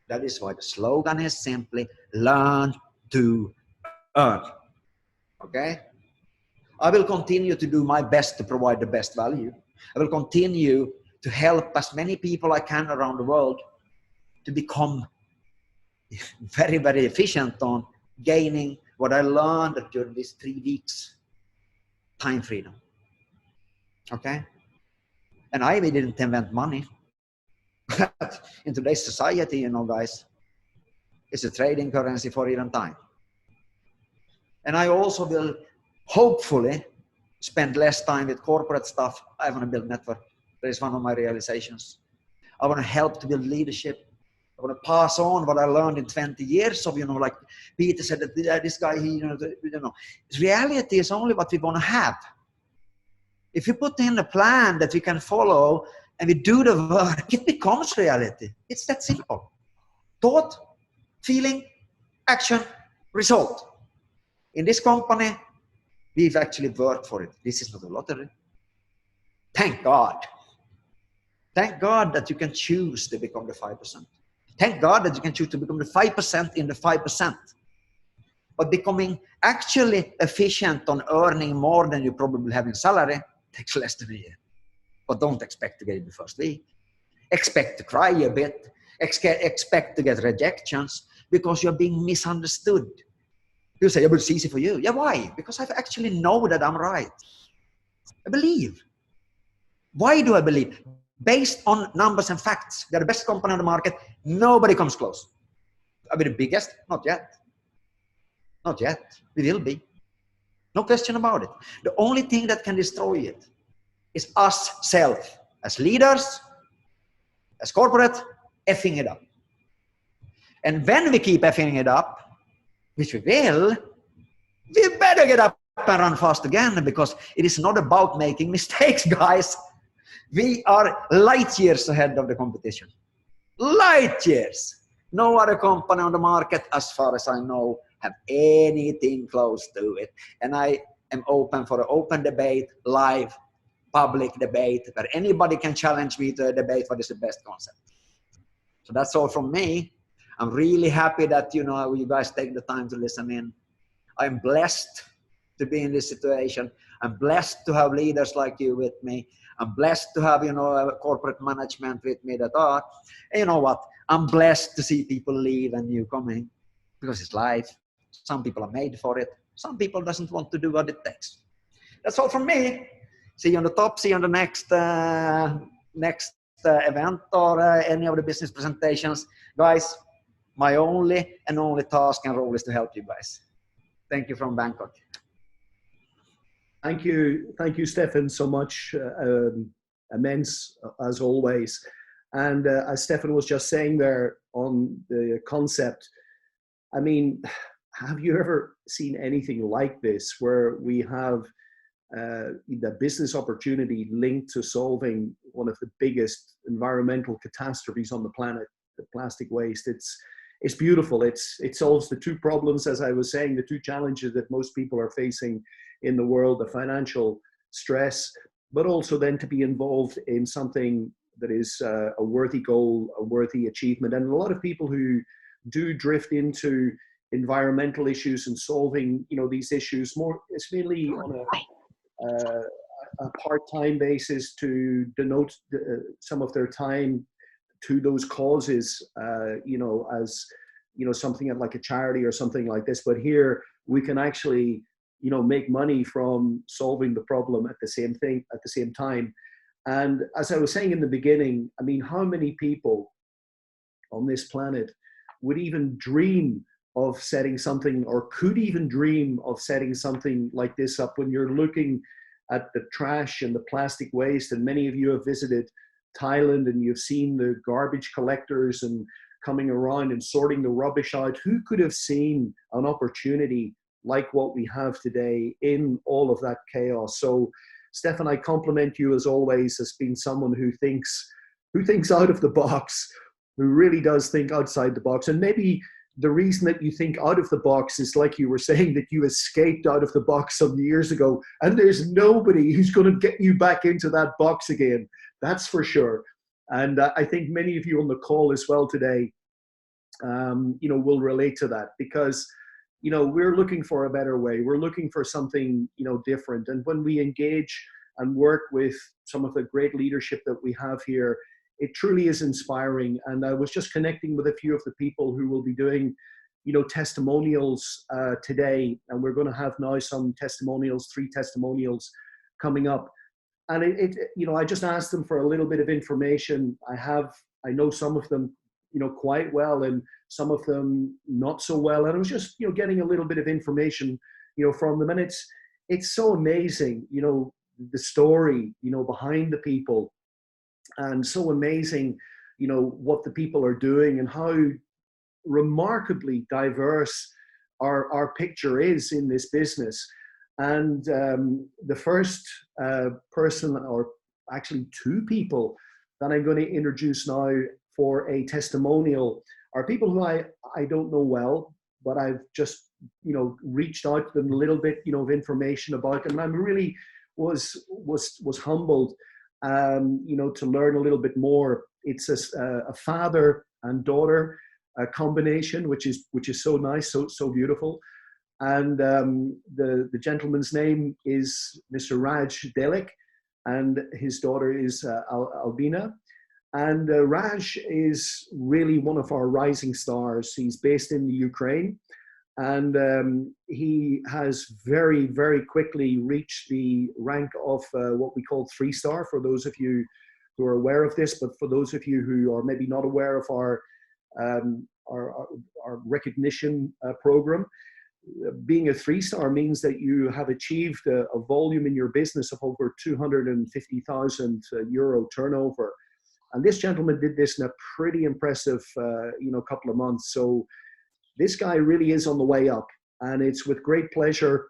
That is why the slogan is simply learn to earn. Okay? I will continue to do my best to provide the best value. I will continue to help as many people I can around the world to become very, very efficient on gaining what I learned during these 3 weeks. Time freedom. Okay? And I didn't invent money. In today's society, guys, it's a trading currency for even time. And I also will hopefully spend less time with corporate stuff. I want to build network. That is one of my realizations. I want to help to build leadership. I want to pass on what I learned in 20 years of, like Peter said, that this guy, reality is only what we want to have. If you put in a plan that we can follow and we do the work, it becomes reality. It's that simple. Thought, feeling, action, result. In this company, we've actually worked for it. This is not a lottery. Thank God. Thank God that you can choose to become the 5%. Thank God that you can choose to become the 5% in the 5%. But becoming actually efficient on earning more than you probably have in salary takes less than a year. But don't expect to get it the first week. Expect to cry a bit. Expect to get rejections because you're being misunderstood. People say, yeah, but it's easy for you. Yeah, why? Because I actually know that I'm right. I believe. Why do I believe? Based on numbers and facts. They're the best company on the market. Nobody comes close. Are we the biggest? Not yet. Not yet. We will be. No question about it. The only thing that can destroy it is us self. As leaders, as corporate, effing it up. And when we keep effing it up, which we will, we better get up and run fast again, because it is not about making mistakes, guys. We are light years ahead of the competition. Light years. No other company on the market, as far as I know, have anything close to it. And I am open for an open debate, live, public debate, where anybody can challenge me to a debate what is the best concept. So that's all from me. I'm really happy that, you guys take the time to listen in. I'm blessed to be in this situation. I'm blessed to have leaders like you with me. I'm blessed to have, corporate management with me that are. And you know what? I'm blessed to see people leave and new coming, because it's life. Some people are made for it. Some people doesn't want to do what it takes. That's all from me. See you on the top. See you on the next event or any of the business presentations. Guys, my only task and role is to help you guys. Thank you from Bangkok. Thank you, Staffan, so much. immense as always. And as Stefan was just saying there on the concept, I mean, have you ever seen anything like this where we have the business opportunity linked to solving one of the biggest environmental catastrophes on the planet, the plastic waste? It's beautiful. It solves the two problems, as I was saying, the two challenges that most people are facing in the world, the financial stress, but also then to be involved in something that is a worthy goal, a worthy achievement. And a lot of people who do drift into environmental issues and solving, these issues more, it's mainly on a part-time basis to denote some of their time to those causes, as something like a charity or something like this. But here we can actually, make money from solving the problem at the same time. And as I was saying in the beginning, I mean, how many people on this planet would even dream of setting something, or could even dream of setting something like this up? When you're looking at the trash and the plastic waste, and many of you have visited Thailand and you've seen the garbage collectors and coming around and sorting the rubbish out, who could have seen an opportunity like what we have today in all of that chaos? So Stefan, I compliment you as always as being someone who thinks out of the box, who really does think outside the box. And maybe the reason that you think out of the box is, like you were saying, that you escaped out of the box some years ago, and there's nobody who's going to get you back into that box again. That's for sure. And I think many of you on the call as well today, will relate to that, because, we're looking for a better way. We're looking for something, different. And when we engage and work with some of the great leadership that we have here, it truly is inspiring. And I was just connecting with a few of the people who will be doing, testimonials today. And we're going to have now some testimonials, 3 testimonials coming up. And I just asked them for a little bit of information. I know some of them, quite well, and some of them not so well. And I was just, getting a little bit of information, from them. And it's so amazing, the story, behind the people, and so amazing, what the people are doing and how remarkably diverse our picture is in this business. And the first person, or actually 2 people that I'm going to introduce now for a testimonial, are people who I don't know well, but I've just, reached out to them a little bit, of information about them. And I really was humbled, to learn a little bit more. It's a father and daughter combination, which is so nice, so beautiful. And the gentleman's name is Mr. Raj Delik, and his daughter is Albina. And Raj is really one of our rising stars. He's based in the Ukraine, and he has very, very quickly reached the rank of what we call 3-star, for those of you who are aware of this. But for those of you who are maybe not aware of our recognition program, being a 3-star means that you have achieved a volume in your business of over 250,000 euro turnover. And this gentleman did this in a pretty impressive, couple of months. So this guy really is on the way up, and it's with great pleasure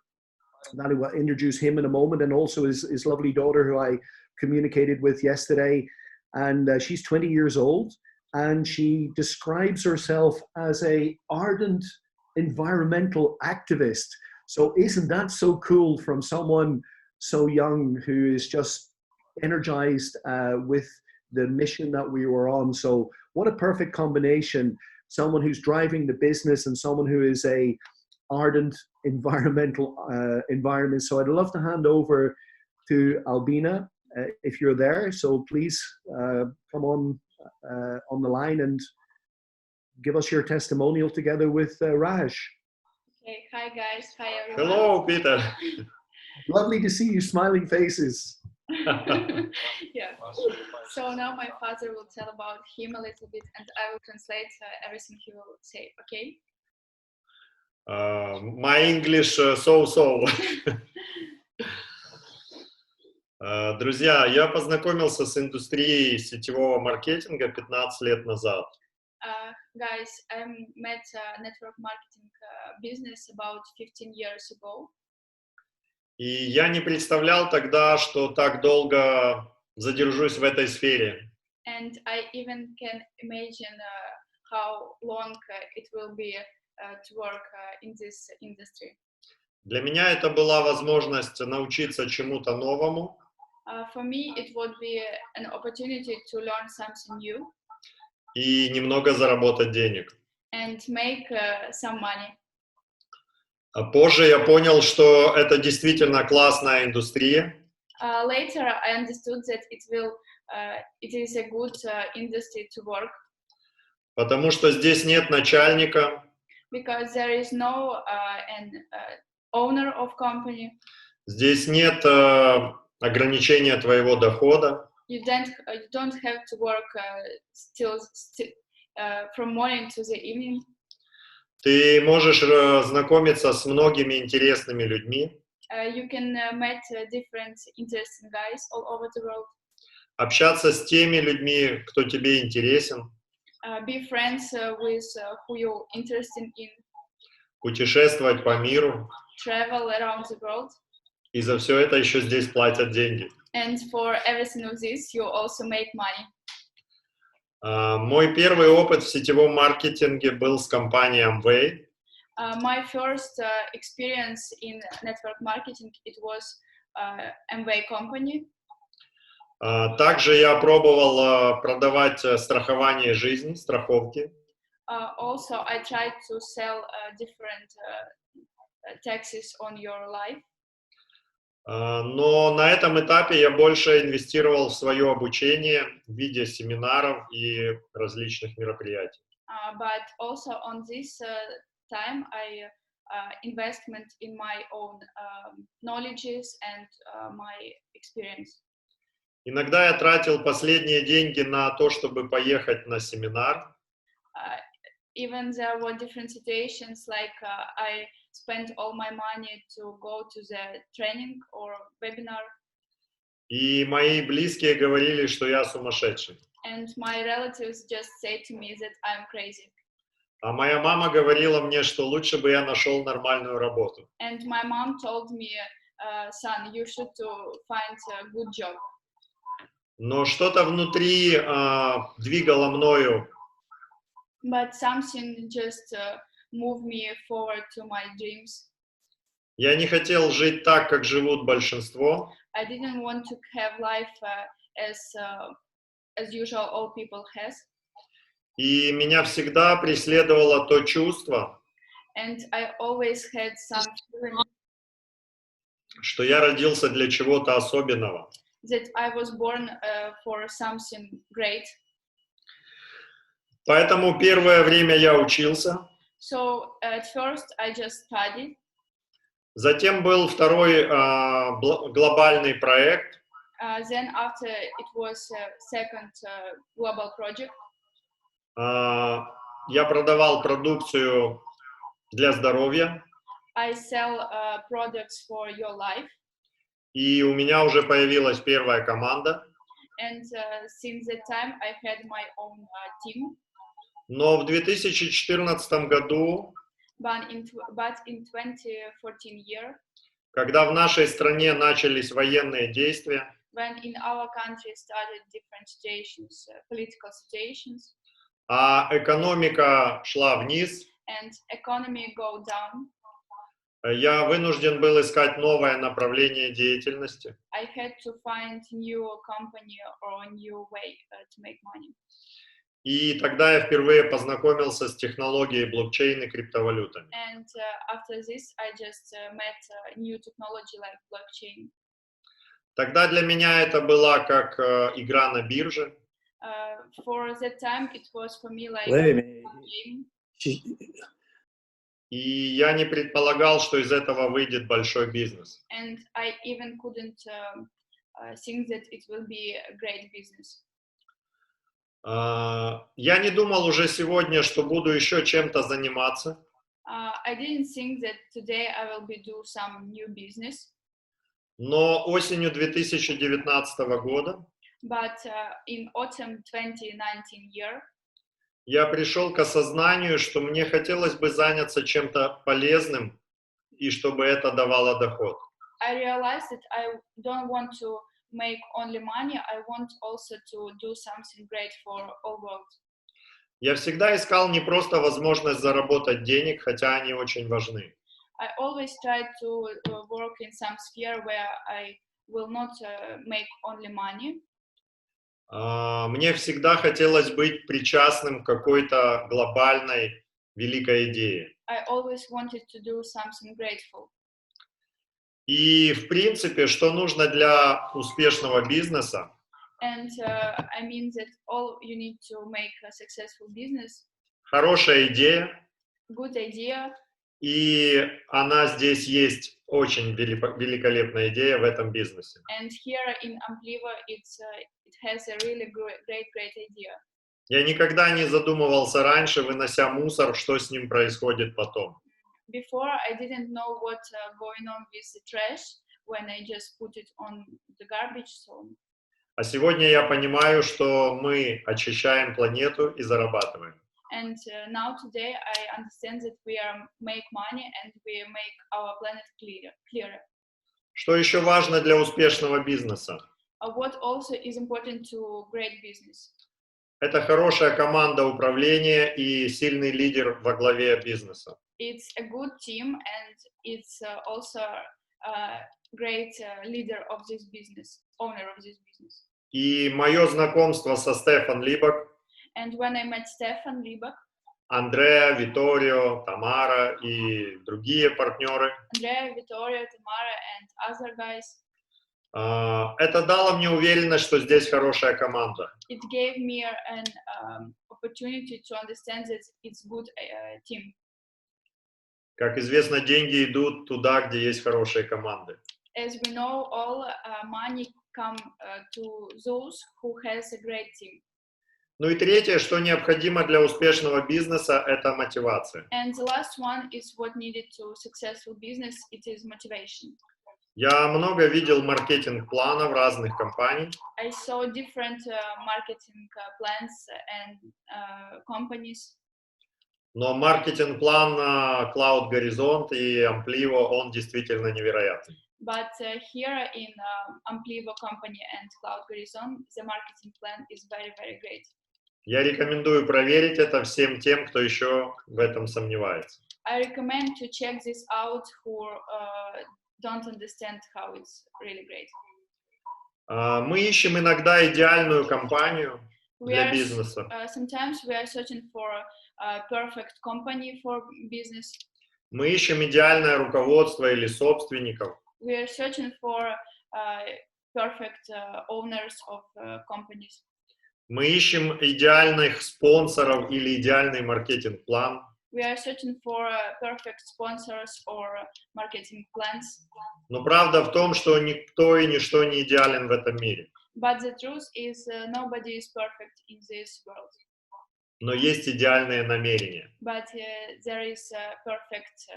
that I will introduce him in a moment, and also his lovely daughter, who I communicated with yesterday. And she's 20 years old, and she describes herself as a ardent environmental activist. So isn't that so cool from someone so young who is just energized with the mission that we were on? So what a perfect combination. Someone who's driving the business and someone who is a ardent environmental environment. So I'd love to hand over to Albina if you're there. So please come on the line and give us your testimonial together with Raj. Okay, hi guys, hi everyone. Hello, Peter. Lovely to see you, smiling faces. Yeah. So now my father will tell about him a little bit, and I will translate everything he will say. Okay. My English so-so. Друзья, я познакомился с индустрией сетевого маркетинга 15 лет назад. Guys, I met network marketing business about 15 years ago. И я не представлял тогда, что так долго задержусь в этой сфере. And I even can imagine how long it will be to work in this industry. Для меня это была возможность научиться чему-то новому. For me, it would be an opportunity to learn something new. И немного заработать денег. And make some money. А позже я понял, что это действительно классная индустрия. Later, I understood that it is a good industry to work. Потому что здесь нет начальника. Because there is no an owner of company. Здесь нет ограничения твоего дохода. You don't have to work from morning to the evening. Ты можешь знакомиться с многими интересными людьми. You can meet different interesting guys all over the world. Общаться с теми людьми, кто тебе интересен. Be friends with who you're interested in. Путешествовать по миру. Travel around the world. И за все это еще здесь платят деньги. And for everything of this, you also make money. Мой первый опыт в сетевом маркетинге был с компанией Amway. My first experience in network marketing, it was Amway company. Также я пробовал продавать страхование жизни, страховки. Also, I tried to sell different taxes on your life. Но на этом этапе я больше инвестировал в свое обучение в виде семинаров и различных мероприятий. But also on this time, I investment in my own knowledges and my experience. Иногда я тратил последние деньги на то, чтобы поехать на семинар. Even there were different situations, like I spent all my money to go to the training or webinar. И мои близкие говорили, что я сумасшедший. And my relatives just say to me that I'm crazy. А моя мама говорила мне, что лучше бы я нашел нормальную работу. And my mom told me, son, you should to find a good job. Но что-то внутри двигало мною. But something just moved me forward to my dreams. Я не хотел жить так, как живут большинство. I didn't want to have life as usual all people has. И меня всегда преследовало то чувство, And I always had some feeling что я родился для чего-то особенного. that I was born for something great. Поэтому первое время я учился. So at first I just studied. Затем был второй глобальный проект. Then after it was a second global project. Я продавал продукцию для здоровья. I sell products for your life. И у меня уже появилась первая команда. And since that time I had my own team. Но в 2014 году, But in 2014 year, когда в нашей стране начались военные действия, when in our country started different situations, political situations, а экономика шла вниз, and economy go down, я вынужден был искать новое направление деятельности. I had to find new company or a new way to make money. И тогда я впервые познакомился с технологией блокчейн и криптовалютами. And after this, I just met a new technology like blockchain. Тогда для меня это была как игра на бирже. For that time, it was for me like a game. И я не предполагал, что из этого выйдет большой бизнес. And I even couldn't think that it will be a great business. Я не думал уже сегодня, что буду еще чем-то заниматься. I didn't think that today I will be do some new business. Но осенью 2019 года But in autumn 2019 year, я пришел к осознанию, что мне хотелось бы заняться чем-то полезным и чтобы это давало доход. I realized that I don't want to make only money. I want also to do something great for all world. Я всегда искал не просто возможность заработать денег, хотя они очень важны. I always try to work in some sphere where I will not make only money. Мне всегда хотелось быть причастным к какой-то глобальной великой идее. I always wanted to do something grateful. И, в принципе, что нужно для успешного бизнеса? And I mean that all you need to make a successful business, Хорошая идея, good idea, и она здесь есть очень великолепная идея в этом бизнесе. and here in Amplivo it has a really great idea. Я никогда не задумывался раньше, вынося мусор, что с ним происходит потом. Before I didn't know what going on with the trash when I just put it on the garbage. So. А сегодня я понимаю, что мы очищаем планету и зарабатываем. And now today I understand that we make money and we make our planet clearer. Что еще важно для успешного бизнеса? What also is important to great business? Это хорошая команда управления и сильный лидер во главе бизнеса. It's a good team and it's also a great leader of this business, owner of this business. И мое знакомство со Staffan Liback, And when I met Staffan Liback, Андреа, Виторио, Тамара и другие партнеры, Andrea, Vittorio, Tamara and other guys, это дало мне уверенность, что здесь хорошая команда. it gave me an opportunity to understand that it's good team. Как известно, деньги идут туда, где есть хорошие команды. As we know, all money come to those who has a great team. Ну и третье, что необходимо для успешного бизнеса, это мотивация. And the last one is what needed to successful business. It is motivation. Я много видел маркетинг-планов разных компаний, I saw different marketing plans and companies. но маркетинг-план Cloud Horizon и Amplivo, он действительно невероятный. But here in Amplivo company and Cloud Horizon, the marketing plan is very, very great. Я рекомендую проверить это всем тем, кто еще в этом сомневается. I recommend to check this out who don't understand how it's really great. Мы ищем иногда идеальную компанию для бизнеса. Sometimes we are searching for a perfect company for business. Мы ищем идеальное руководство или собственников. We are searching for perfect owners of companies. Мы ищем идеальных спонсоров или идеальный маркетинг-план. We are searching for perfect sponsors or marketing plans. Но правда в том, что никто и ничто не идеален в этом мире. But the truth is nobody is perfect in this world. Но есть идеальные намерения. But there is perfect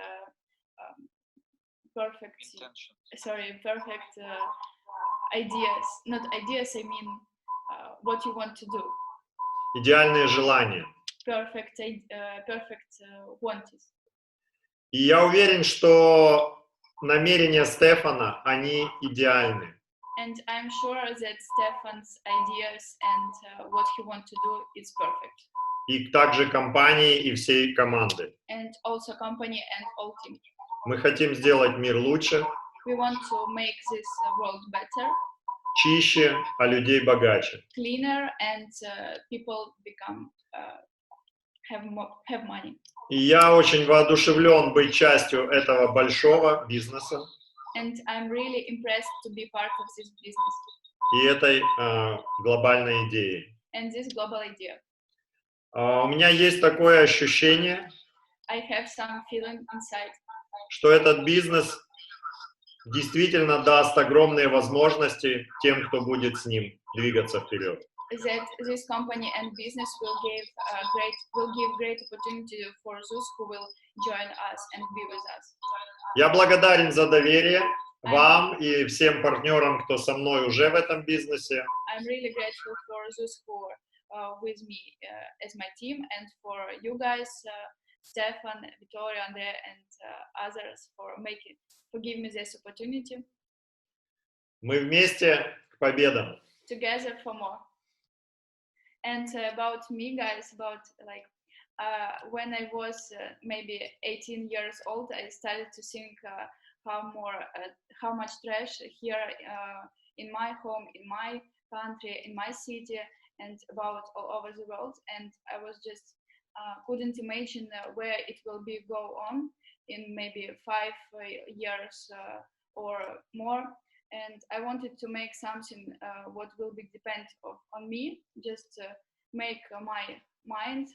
ideas. Not ideas, I mean what you want to do. Идеальные желания. Perfect wanted. И я уверен, что намерения Стефана, они идеальны. And I'm sure that Stefan's ideas and what he wants to do is perfect. И также компании и всей команды. And also company and all team. Мы хотим сделать мир лучше, We want to make this world better, чище, а людей богаче. cleaner, and people become have money. И я очень воодушевлен быть частью этого большого бизнеса And I'm really impressed to be part of this business и этой глобальной идеи. and this global idea. У меня есть такое ощущение, I have some feeling inside что этот бизнес действительно даст огромные возможности тем, кто будет с ним двигаться вперед. that this company and business will give great opportunity for those who will join us and be with us. Я благодарен за доверие. вам и всем партнерам, кто со мной уже в этом бизнесе. I'm really grateful for those who are with me as my team, and for you guys, Stefan, Vittorio, Andrea, and others for giving me this opportunity. Мы вместе к победам. Together for more. And about me, guys, about like when I was maybe 18 years old, I started to think how much trash here in my home, in my country, in my city, and about all over the world. And I was just couldn't imagine where it will be go on in maybe 5 years or more. And I wanted to make something what will be depend on me, just make my mind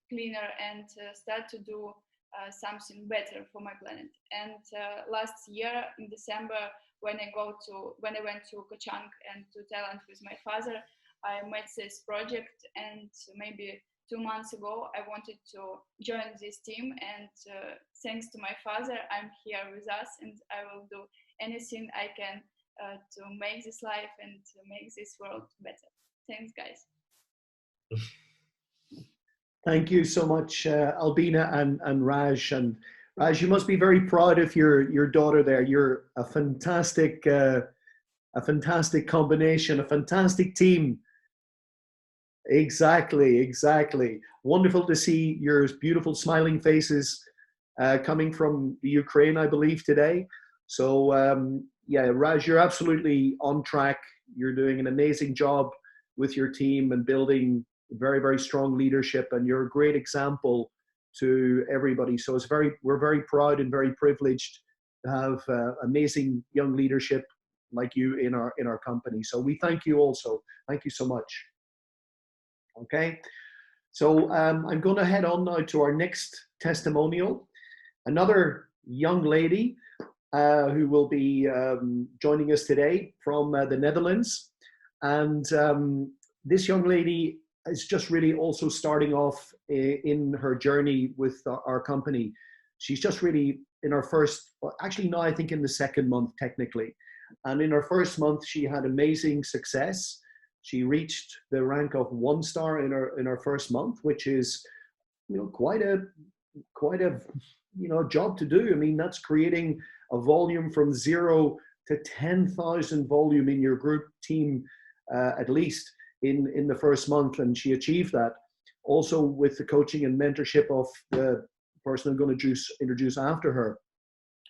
cleaner and start to do something better for my planet. And last year in December, when I went to Kochang and to Thailand with my father, I met this project, and maybe 2 months ago I wanted to join this team, and thanks to my father, I'm here with us, and I will do anything I can to make this life and to make this world better. Thanks, guys. Thank you so much, Albina and Raj. And Raj, you must be very proud of your daughter there. You're a fantastic combination, a fantastic team. Exactly. Wonderful to see your beautiful smiling faces coming from the Ukraine, I believe, today. So yeah, Raj, you're absolutely on track. You're doing an amazing job with your team and building very, very strong leadership, and you're a great example to everybody. So we're very proud and very privileged to have amazing young leadership like you in our company. So we thank you also. Thank you so much. Okay, so I'm going to head on now to our next testimonial. Another young lady who will be joining us today from the Netherlands. And this young lady is just really also starting off in her journey with our company. She's just really in her first, well, actually now I think in the second month technically. And in her first month, she had amazing success. She reached the rank of 1 star in her first month, which is, you know, quite a job to do. I mean, that's creating a volume from 0 to 10,000 volume in your group team, at least in the first month, and she achieved that. Also with the coaching and mentorship of the person I'm going to introduce after her.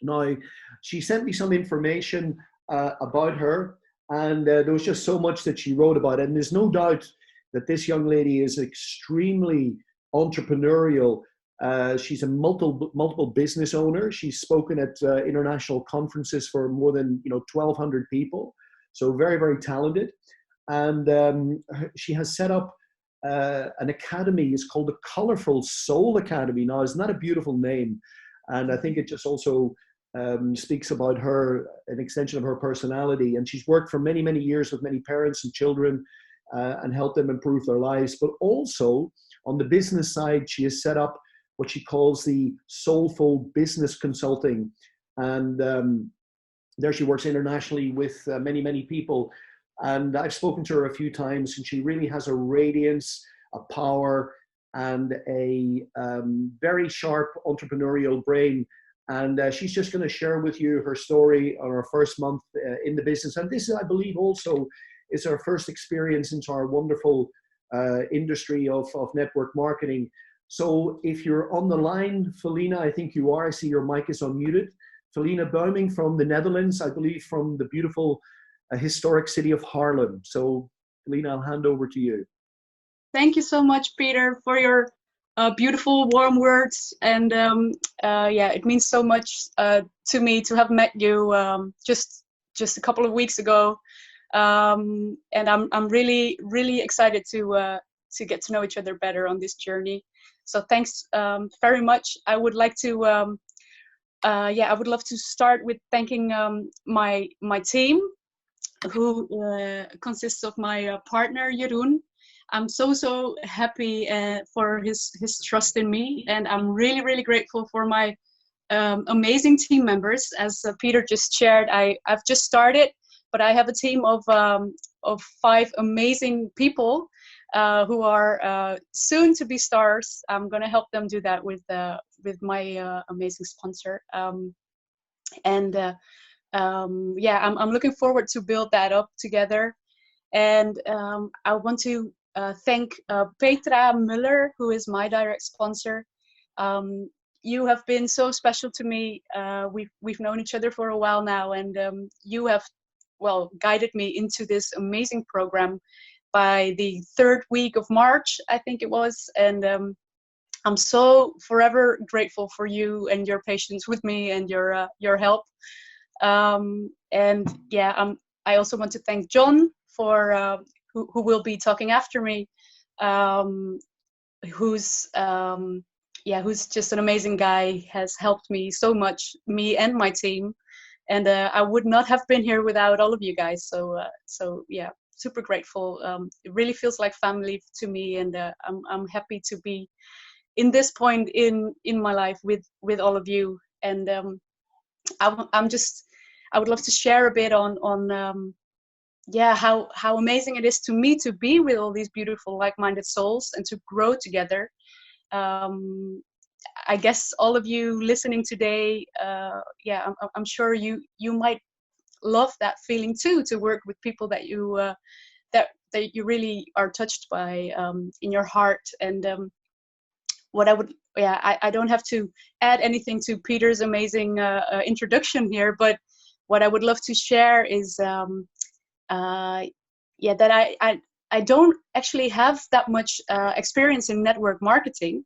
Now, she sent me some information about her, and there was just so much that she wrote about it. And there's no doubt that this young lady is extremely entrepreneurial. She's a multiple business owner. She's spoken at international conferences for more than 1,200 people. So very, very talented. And she has set up an academy. It's called the Colorful Soul Academy. Now, isn't that a beautiful name? And I think it just also speaks about her, an extension of her personality. And she's worked for many, many years with many parents and children and helped them improve their lives. But also on the business side, she has set up what she calls the Soulful Business Consulting. And there she works internationally with many, many people. And I've spoken to her a few times, and she really has a radiance, a power, and a very sharp entrepreneurial brain. And she's just going to share with you her story on her first month in the business. And this, I believe, also is her first experience into our wonderful industry of network marketing. So if you're on the line, Felina, I think you are. I see your mic is unmuted. Felina Bouming from the Netherlands, I believe from the beautiful historic city of Haarlem. So Felina, I'll hand over to you. Thank you so much, Peter, for your beautiful, warm words. And yeah, it means so much to me to have met you just a couple of weeks ago. And I'm really, really excited to get to know each other better on this journey. So thanks very much. I would like to, I would love to start with thanking my team, who consists of my partner Jeroen. I'm so happy for his trust in me, and I'm really, really grateful for my amazing team members. As Peter just shared, I've just started, but I have a team of 5 amazing people who are soon to be stars. I'm going to help them do that with my amazing sponsor. Yeah, I'm looking forward to build that up together. And I want to thank Petra Muller, who is my direct sponsor. You have been so special to me. We've known each other for a while now, and you have, well, guided me into this amazing program by the 3rd week of March, I think it was. And I'm so forever grateful for you and your patience with me and your help. And yeah, I also want to thank John for who will be talking after me, who's just an amazing guy, has helped me so much, me and my team, and I would not have been here without all of you guys. So yeah, super grateful. It really feels like family to me, and I'm happy to be in this point in my life with all of you. And I would love to share a bit on how amazing it is to me to be with all these beautiful like-minded souls and to grow together. I guess all of you listening today, I'm sure you might love that feeling too, to work with people that you that you really are touched by in your heart. And what I would, I don't have to add anything to Peter's amazing introduction here, but what I would love to share is that I don't actually have that much experience in network marketing.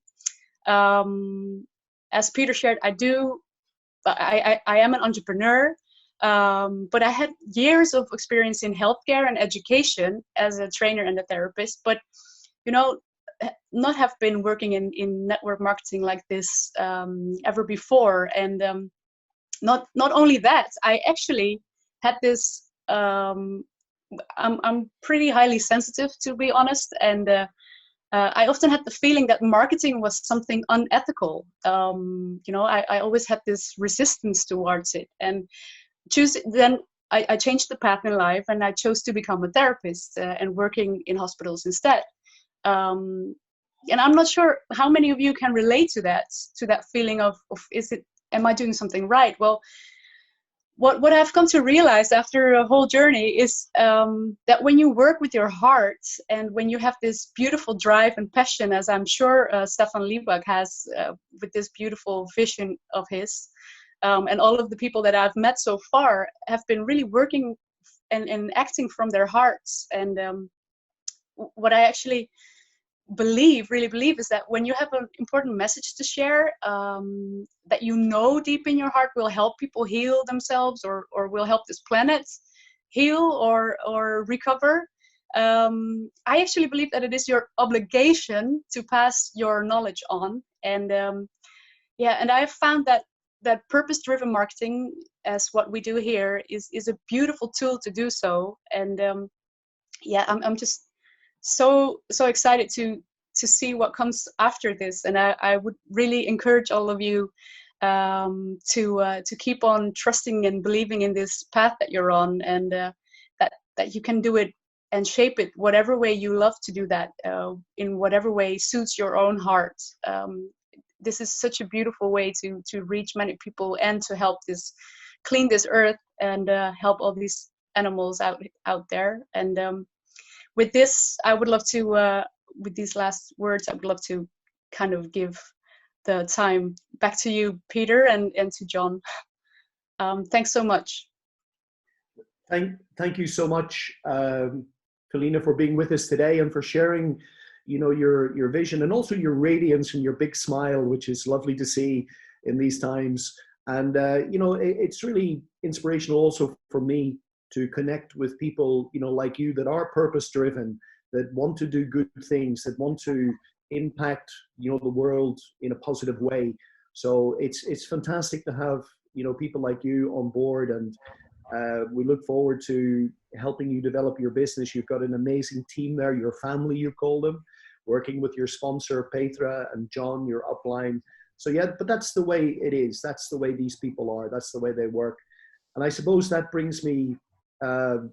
As Peter shared, I am an entrepreneur, but I had years of experience in healthcare and education as a trainer and a therapist, but not have been working in network marketing like this ever before. And not only that, I actually had this, I'm pretty highly sensitive, to be honest, and I often had the feeling that marketing was something unethical. I always had this resistance towards it, and then I changed the path in life, and I chose to become a therapist and working in hospitals instead. And I'm not sure how many of you can relate to that feeling of am I doing something right? Well, what I've come to realize after a whole journey is that when you work with your heart and when you have this beautiful drive and passion, as I'm sure Staffan Liback has with this beautiful vision of his, and all of the people that I've met so far have been really working and acting from their hearts. And what I actually really believe is that when you have an important message to share that deep in your heart will help people heal themselves or will help this planet heal or recover, I actually believe that it is your obligation to pass your knowledge on. And and I have found that purpose-driven marketing, as what we do here, is a beautiful tool to do so. And I'm just so excited to see what comes after this, and I would really encourage all of you to keep on trusting and believing in this path that you're on, and that you can do it and shape it whatever way you love to do that, in whatever way suits your own heart. This is such a beautiful way to reach many people and to help clean this earth and help all these animals out there. And with this, I would love to, with these last words, I would love to kind of give the time back to you, Peter, and to John. Thanks so much. Thank you so much, Kalina, for being with us today and for sharing, your vision and also your radiance and your big smile, which is lovely to see in these times. And it's really inspirational also for me to connect with people, like you, that are purpose-driven, that want to do good things, that want to impact, the world in a positive way. So it's fantastic to have, people like you on board, and we look forward to helping you develop your business. You've got an amazing team there, your family, you call them, working with your sponsor, Petra, and John, your upline. So yeah, but that's the way it is. That's the way these people are. That's the way they work. And I suppose that brings me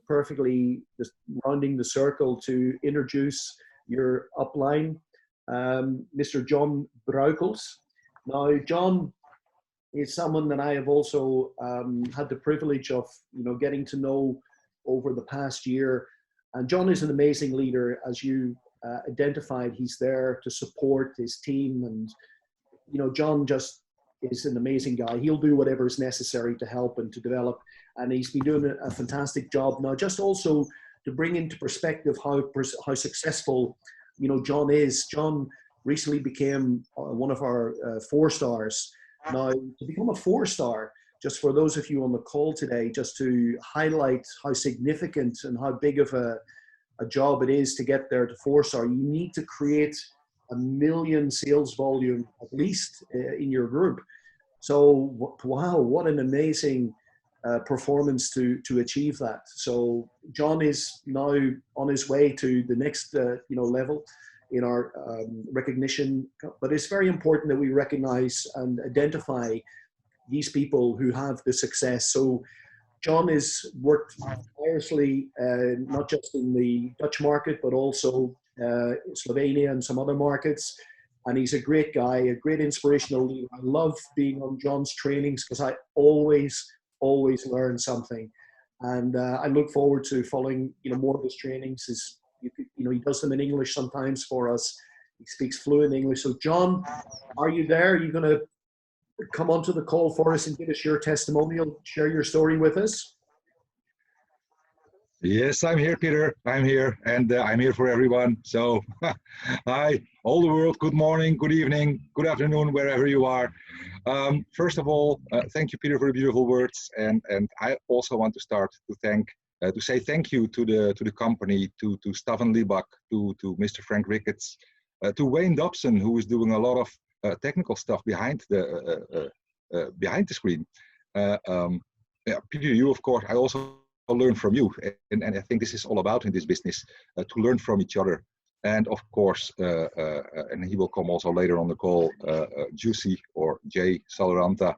perfectly just rounding the circle to introduce your upline, Mr. John Broukels. Now, John is someone that I have also had the privilege of, getting to know over the past year. And John is an amazing leader, as you identified. He's there to support his team, and John just is an amazing guy. He'll do whatever is necessary to help and to develop, and he's been doing a fantastic job. Now, just also to bring into perspective how successful John is. John recently became one of our 4-stars. Now, to become a 4-star, just for those of you on the call today, just to highlight how significant and how big of a job it is to get there to 4-star, you need to create 1 million sales volume at least in your group. So wow, what an amazing performance to achieve that. So John is now on his way to the next level in our recognition, but it's very important that we recognize and identify these people who have the success. So John has worked tirelessly, not just in the Dutch market, but also Slovenia and some other markets. And he's a great guy, a great inspirational leader. I love being on John's trainings because I always learn something. And I look forward to following, more of his trainings. He does them in English sometimes for us. He speaks fluent English. So John, are you there? Are you going to come onto the call for us and give us your testimonial, share your story with us? Yes, I'm here, Peter. I'm here, and I'm here for everyone. So, hi, all the world. Good morning, good evening, good afternoon, wherever you are. First of all, thank you, Peter, for the beautiful words, and I also want to start to say thank you to the company, to Staffan Liback, to Mr. Frank Ricketts, to Wayne Dobson, who is doing a lot of technical stuff behind the screen. Peter, you, of course, I also learn from you, and I think this is all about in this business, to learn from each other. And of course, and he will come also later on the call, Juicy or Jay Saloranta,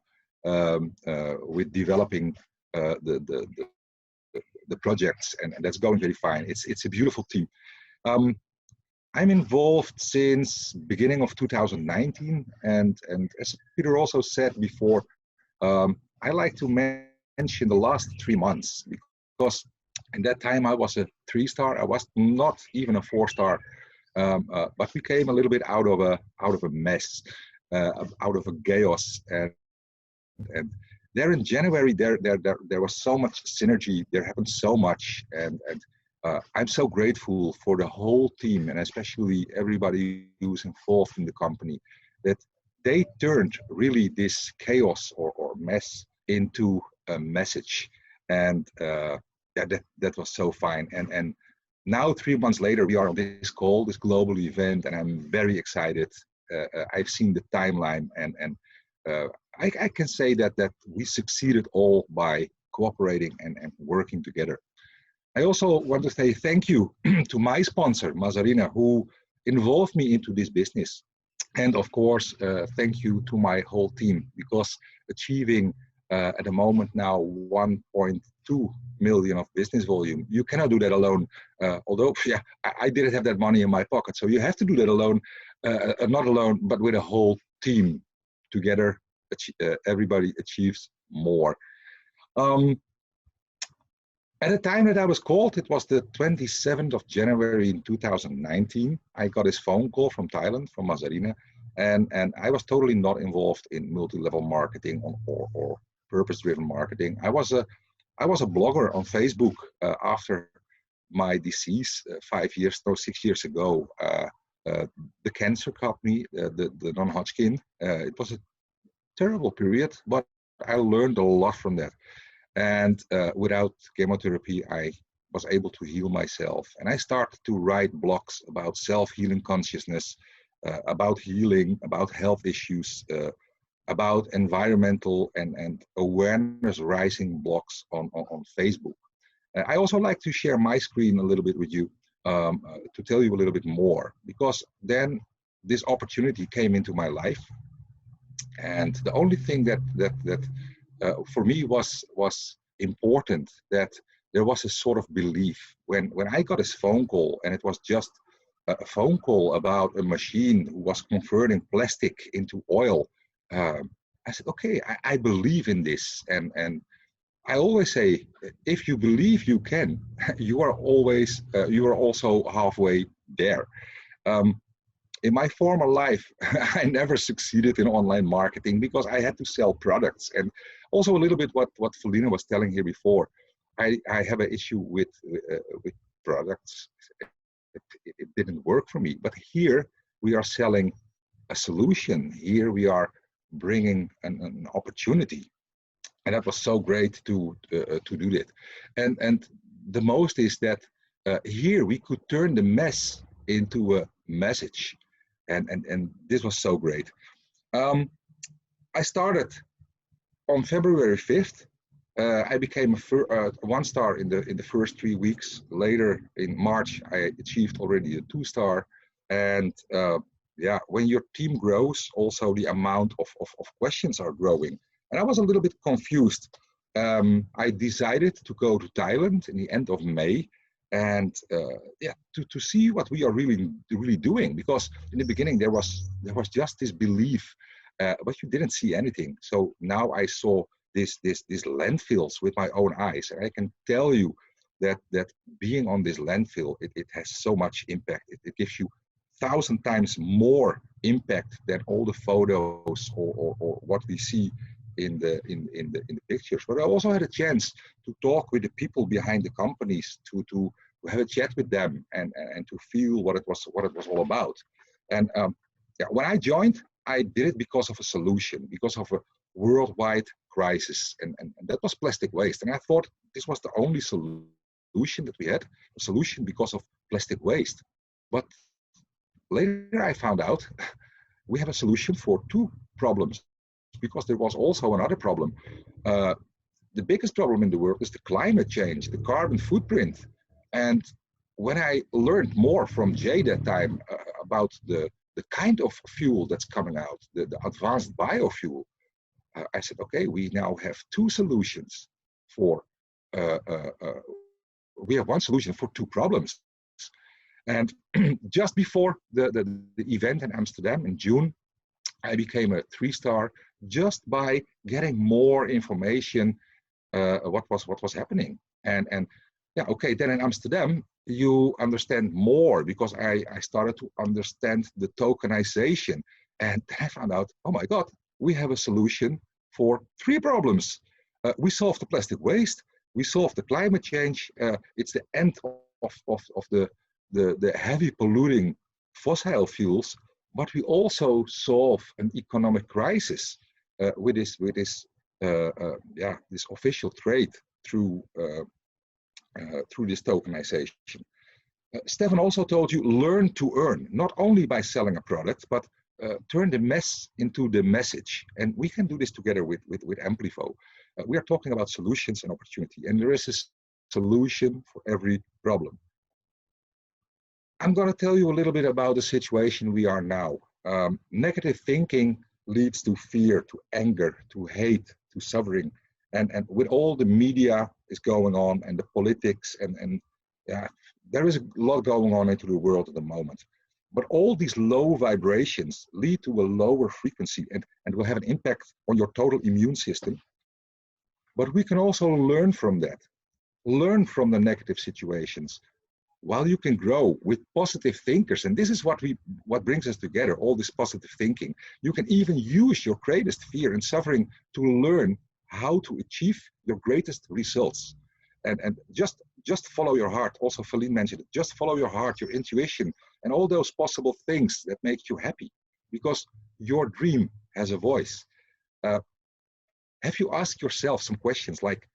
with developing the projects, and that's going very fine. It's a beautiful team. I'm involved since beginning of 2019, and as Peter also said before, I like to mention the last 3 months, because in that time I was a 3-star. I was not even a 4-star, but we came a little bit out of a mess, out of a chaos, and there in January there was so much synergy. There happened so much, and I'm so grateful for the whole team, and especially everybody who's involved in the company, that they turned really this chaos or mess into a message, and that was so fine. And now 3 months later, we are on this call, this global event, and I'm very excited. I've seen the timeline, and I can say that we succeeded all by cooperating and working together. I also want to say thank you to my sponsor, Mazarina, who involved me into this business. And of course, thank you to my whole team, because achieving at the moment now 1.2 million of business volume, you cannot do that alone. Although, yeah, I didn't have that money in my pocket. So you have to do that alone, not alone, but with a whole team. Together, everybody achieves more. At the time that I was called, it was the 27th of January in 2019. I got this phone call from Thailand, from Mazarina, and I was totally not involved in multi-level marketing or purpose-driven marketing. I was a blogger on Facebook after my disease 6 years ago. The cancer caught me, the non-Hodgkin. It was a terrible period, but I learned a lot from that. And without chemotherapy, I was able to heal myself. And I started to write blogs about self-healing consciousness, about healing, about health issues, about environmental and awareness rising blogs on Facebook. I also like to share my screen a little bit with you to tell you a little bit more, because then this opportunity came into my life. And the only thing that for me was important, that there was a sort of belief when I got this phone call, and it was just a phone call about a machine who was converting plastic into oil. I said, okay, I believe in this, and I always say, if you believe you can, you are also halfway there. In my former life, I never succeeded in online marketing because I had to sell products. And also a little bit what Felina was telling here before, I have an issue with products. It didn't work for me. But here we are selling a solution. Here we are bringing an opportunity. And that was so great to do that. And the most is that here we could turn the mess into a message. And this was so great. I started on February 5th. I became a 1-star in the first 3 weeks. Later in March, I achieved already a 2-star. And yeah, when your team grows, also the amount of questions are growing. And I was a little bit confused. I decided to go to Thailand in the end of May, and yeah, to see what we are really doing, because in the beginning there was just this belief, but you didn't see anything. So now I saw these landfills with my own eyes, and I can tell you that being on this landfill, it has so much impact. It gives you 1,000 times more impact than all the photos or what we see in the pictures. But I also had a chance to talk with the people behind the companies, to have a chat with them and to feel what it was all about. And yeah, when I joined, I did it because of a solution, because of a worldwide crisis, and that was plastic waste. And I thought this was the only solution that we had, a solution because of plastic waste. But later I found out we have a solution for 2 problems, because there was also another problem. The biggest problem in the world is the climate change, the carbon footprint. And when I learned more from Jay that time about the kind of fuel that's coming out, the advanced biofuel, I said, okay, we now have 2 solutions for, we have 1 solution for 2 problems. And just before the event in Amsterdam in June, I became a 3-star just by getting more information what was happening. And yeah, okay, then in Amsterdam you understand more, because I started to understand the tokenization, and then I found out, oh my God, we have a solution for 3 problems. We solved the plastic waste, we solved the climate change, it's the end of the heavy polluting fossil fuels, but we also solve an economic crisis with this official trade through this tokenization. Staffan also told you, learn to earn, not only by selling a product, but turn the mess into the message. And we can do this together with Amplivo. We are talking about solutions and opportunity, and there is a solution for every problem. I'm going to tell you a little bit about the situation we are now. Negative thinking leads to fear, to anger, to hate, to suffering. And with all the media is going on, and the politics, and yeah, there is a lot going on into the world at the moment. But all these low vibrations lead to a lower frequency, and will have an impact on your total immune system. But we can also learn from that, learn from the negative situations, while you can grow with positive thinkers. And this is what brings us together, all this positive thinking. You can even use your greatest fear and suffering to learn how to achieve your greatest results. And just follow your heart. Also, Feline mentioned it. Just follow your heart, your intuition, and all those possible things that make you happy, because your dream has a voice. Have you asked yourself some questions like,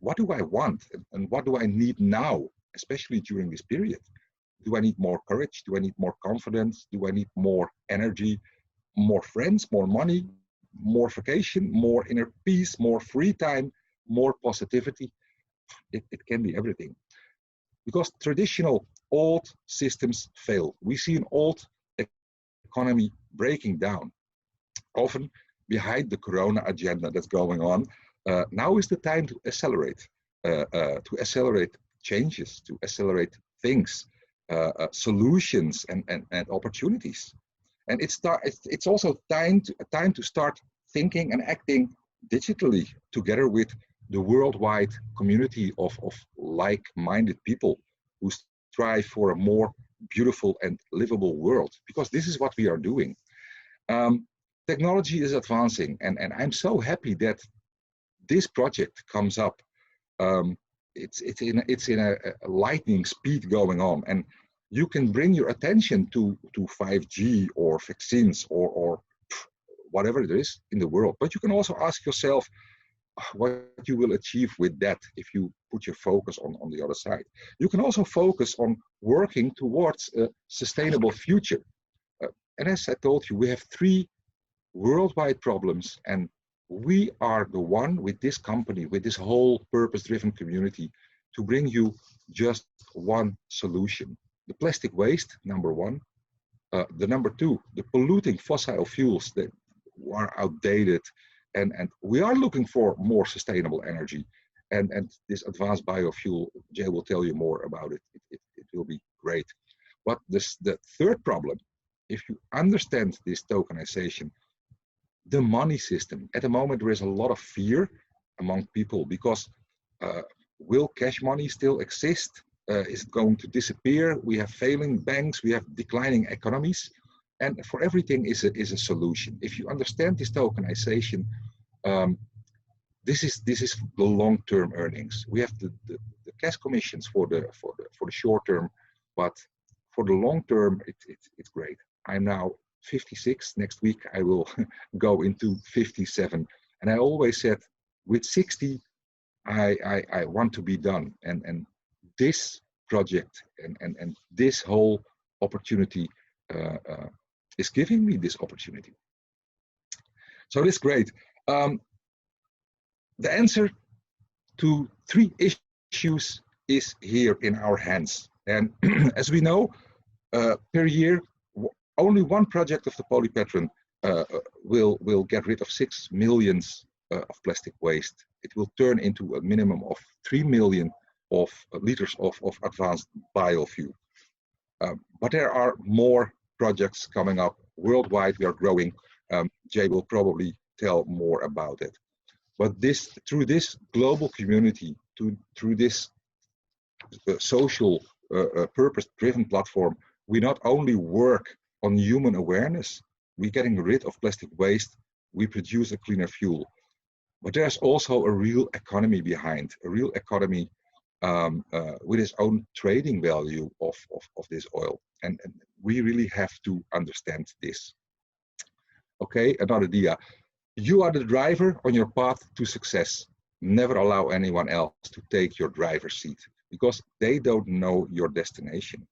what do I want, and what do I need now, especially during this period? Do I need more courage? Do I need more confidence? Do I need more energy, more friends, more money, more vacation, more inner peace, more free time, more positivity? It can be everything. Because traditional old systems fail. We see an old economy breaking down. Often behind the Corona agenda that's going on. Now is the time to accelerate changes, to accelerate things, solutions, and opportunities. And it's also time to start thinking and acting digitally together with the worldwide community of like-minded people who strive for a more beautiful and livable world, because this is what we are doing. Technology is advancing, and I'm so happy that this project comes up. It's in a lightning speed going on, and you can bring your attention to 5G or vaccines or whatever it is in the world. But you can also ask yourself what you will achieve with that if you put your focus on the other side. You can also focus on working towards a sustainable future. And as I told you, we have 3 worldwide problems, and we are the one with this company, with this whole purpose-driven community, to bring you just one solution. The plastic waste, number 1. The number 2, the polluting fossil fuels that are outdated, and we are looking for more sustainable energy. And this advanced biofuel, Jay will tell you more about it. It will be great. But the third problem, if you understand this tokenization, the money system. At the moment, there is a lot of fear among people because will cash money still exist? Is it going to disappear? We have failing banks, we have declining economies, and for everything is a solution. If you understand this tokenization, this is the long-term earnings. We have the cash commissions for the short term, but for the long term, it's great. I'm now 56. Next week I will go into 57, and I always said with 60 I want to be done, and this project and this whole opportunity is giving me this opportunity. So it's great. The answer to 3 issues is here in our hands, and as we know, per year only one project of the polypatron will get rid of 6 million of plastic waste. It will turn into a minimum of 3 million of liters of advanced biofuel. But there are more projects coming up worldwide. We are growing. Jay will probably tell more about it. But through this global community, through this social purpose-driven platform, we not only work on human awareness, we're getting rid of plastic waste, we produce a cleaner fuel. But there's also a real economy behind, a real economy with its own trading value of this oil. And we really have to understand this. Okay, another dia. You are the driver on your path to success. Never allow anyone else to take your driver's seat because they don't know your destination.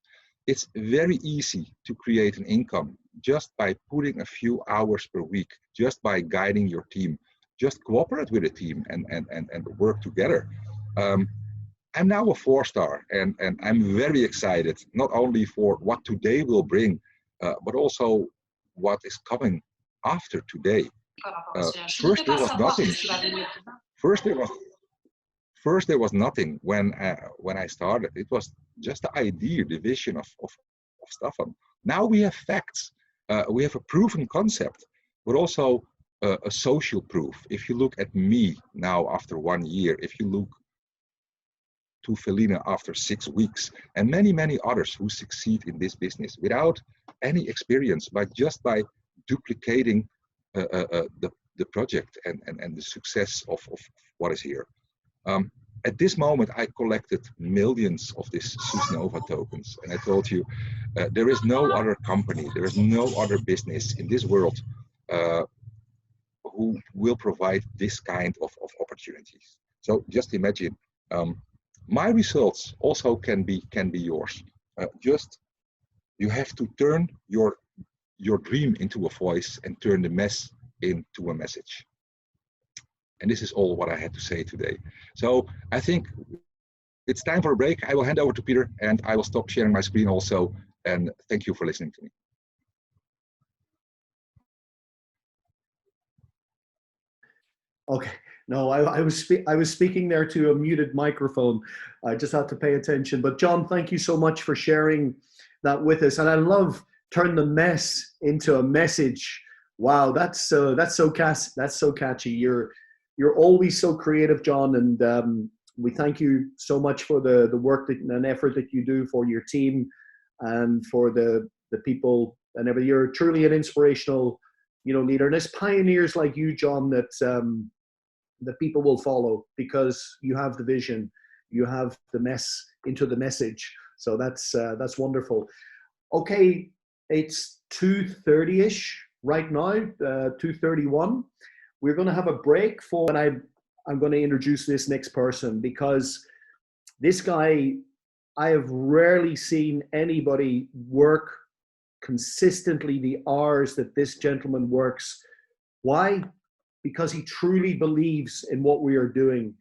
It's very easy to create an income just by putting a few hours per week, just by guiding your team. Just cooperate with the team and work together. I'm now a 4-star, and I'm very excited, not only for what today will bring, but also what is coming after today. First there was nothing. First there was nothing when I started. It was just the idea, the vision of Staffan. Now we have facts. We have a proven concept, but also a social proof. If you look at me now after 1 year, if you look to Felina after 6 weeks, and many others who succeed in this business without any experience, but just by duplicating the project and the success of what is here. At this moment, I collected millions of these SUSNOVA tokens, and I told you there is no other company, there is no other business in this world who will provide this kind of opportunities. So just imagine, my results also can be yours. Just you have to turn your dream into a voice and turn the mess into a message. And this is all what I had to say today. So I think it's time for a break. I will hand over to Peter, and I will stop sharing my screen also. And thank you for listening to me. Okay. No, I was speaking there to a muted microphone. I just had to pay attention. But John, thank you so much for sharing that with us. And I love turn the mess into a message. Wow, that's so catchy. You're always so creative, John, and we thank you so much for the work and effort that you do for your team and for the people and everything. You're truly an inspirational, leader. And it's pioneers like you, John, that people will follow because you have the vision, you have the mess into the message. So that's wonderful. Okay, it's 2:30-ish right now, 2:31. We're going to have a break and I'm going to introduce this next person because this guy, I have rarely seen anybody work consistently the hours that this gentleman works. Why? Because he truly believes in what we are doing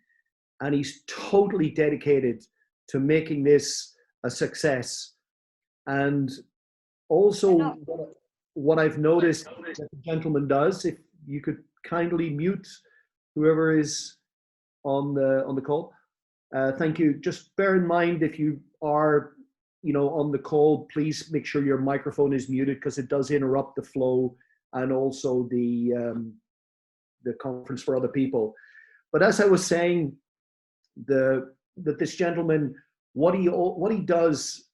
and he's totally dedicated to making this a success. And also what I've noticed that the gentleman does, if you could kindly mute whoever is on the call. Thank you. Just bear in mind if you are on the call, please make sure your microphone is muted because it does interrupt the flow and also the conference for other people. But as I was saying, that this gentleman, what he does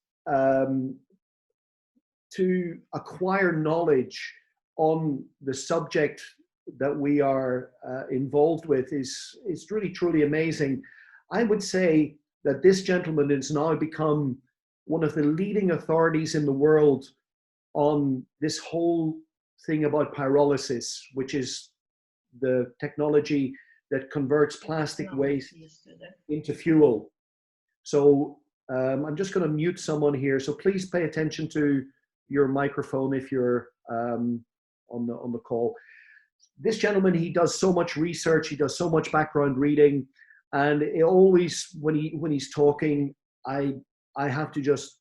to acquire knowledge on the subject that we are involved with is really truly amazing. I would say that this gentleman has now become one of the leading authorities in the world on this whole thing about pyrolysis, which is the technology that converts plastic waste into fuel. So I'm just going to mute someone here. So please pay attention to your microphone if you're on the call. This gentleman, he does so much research, he does so much background reading, and it always, when he's talking, I have to just,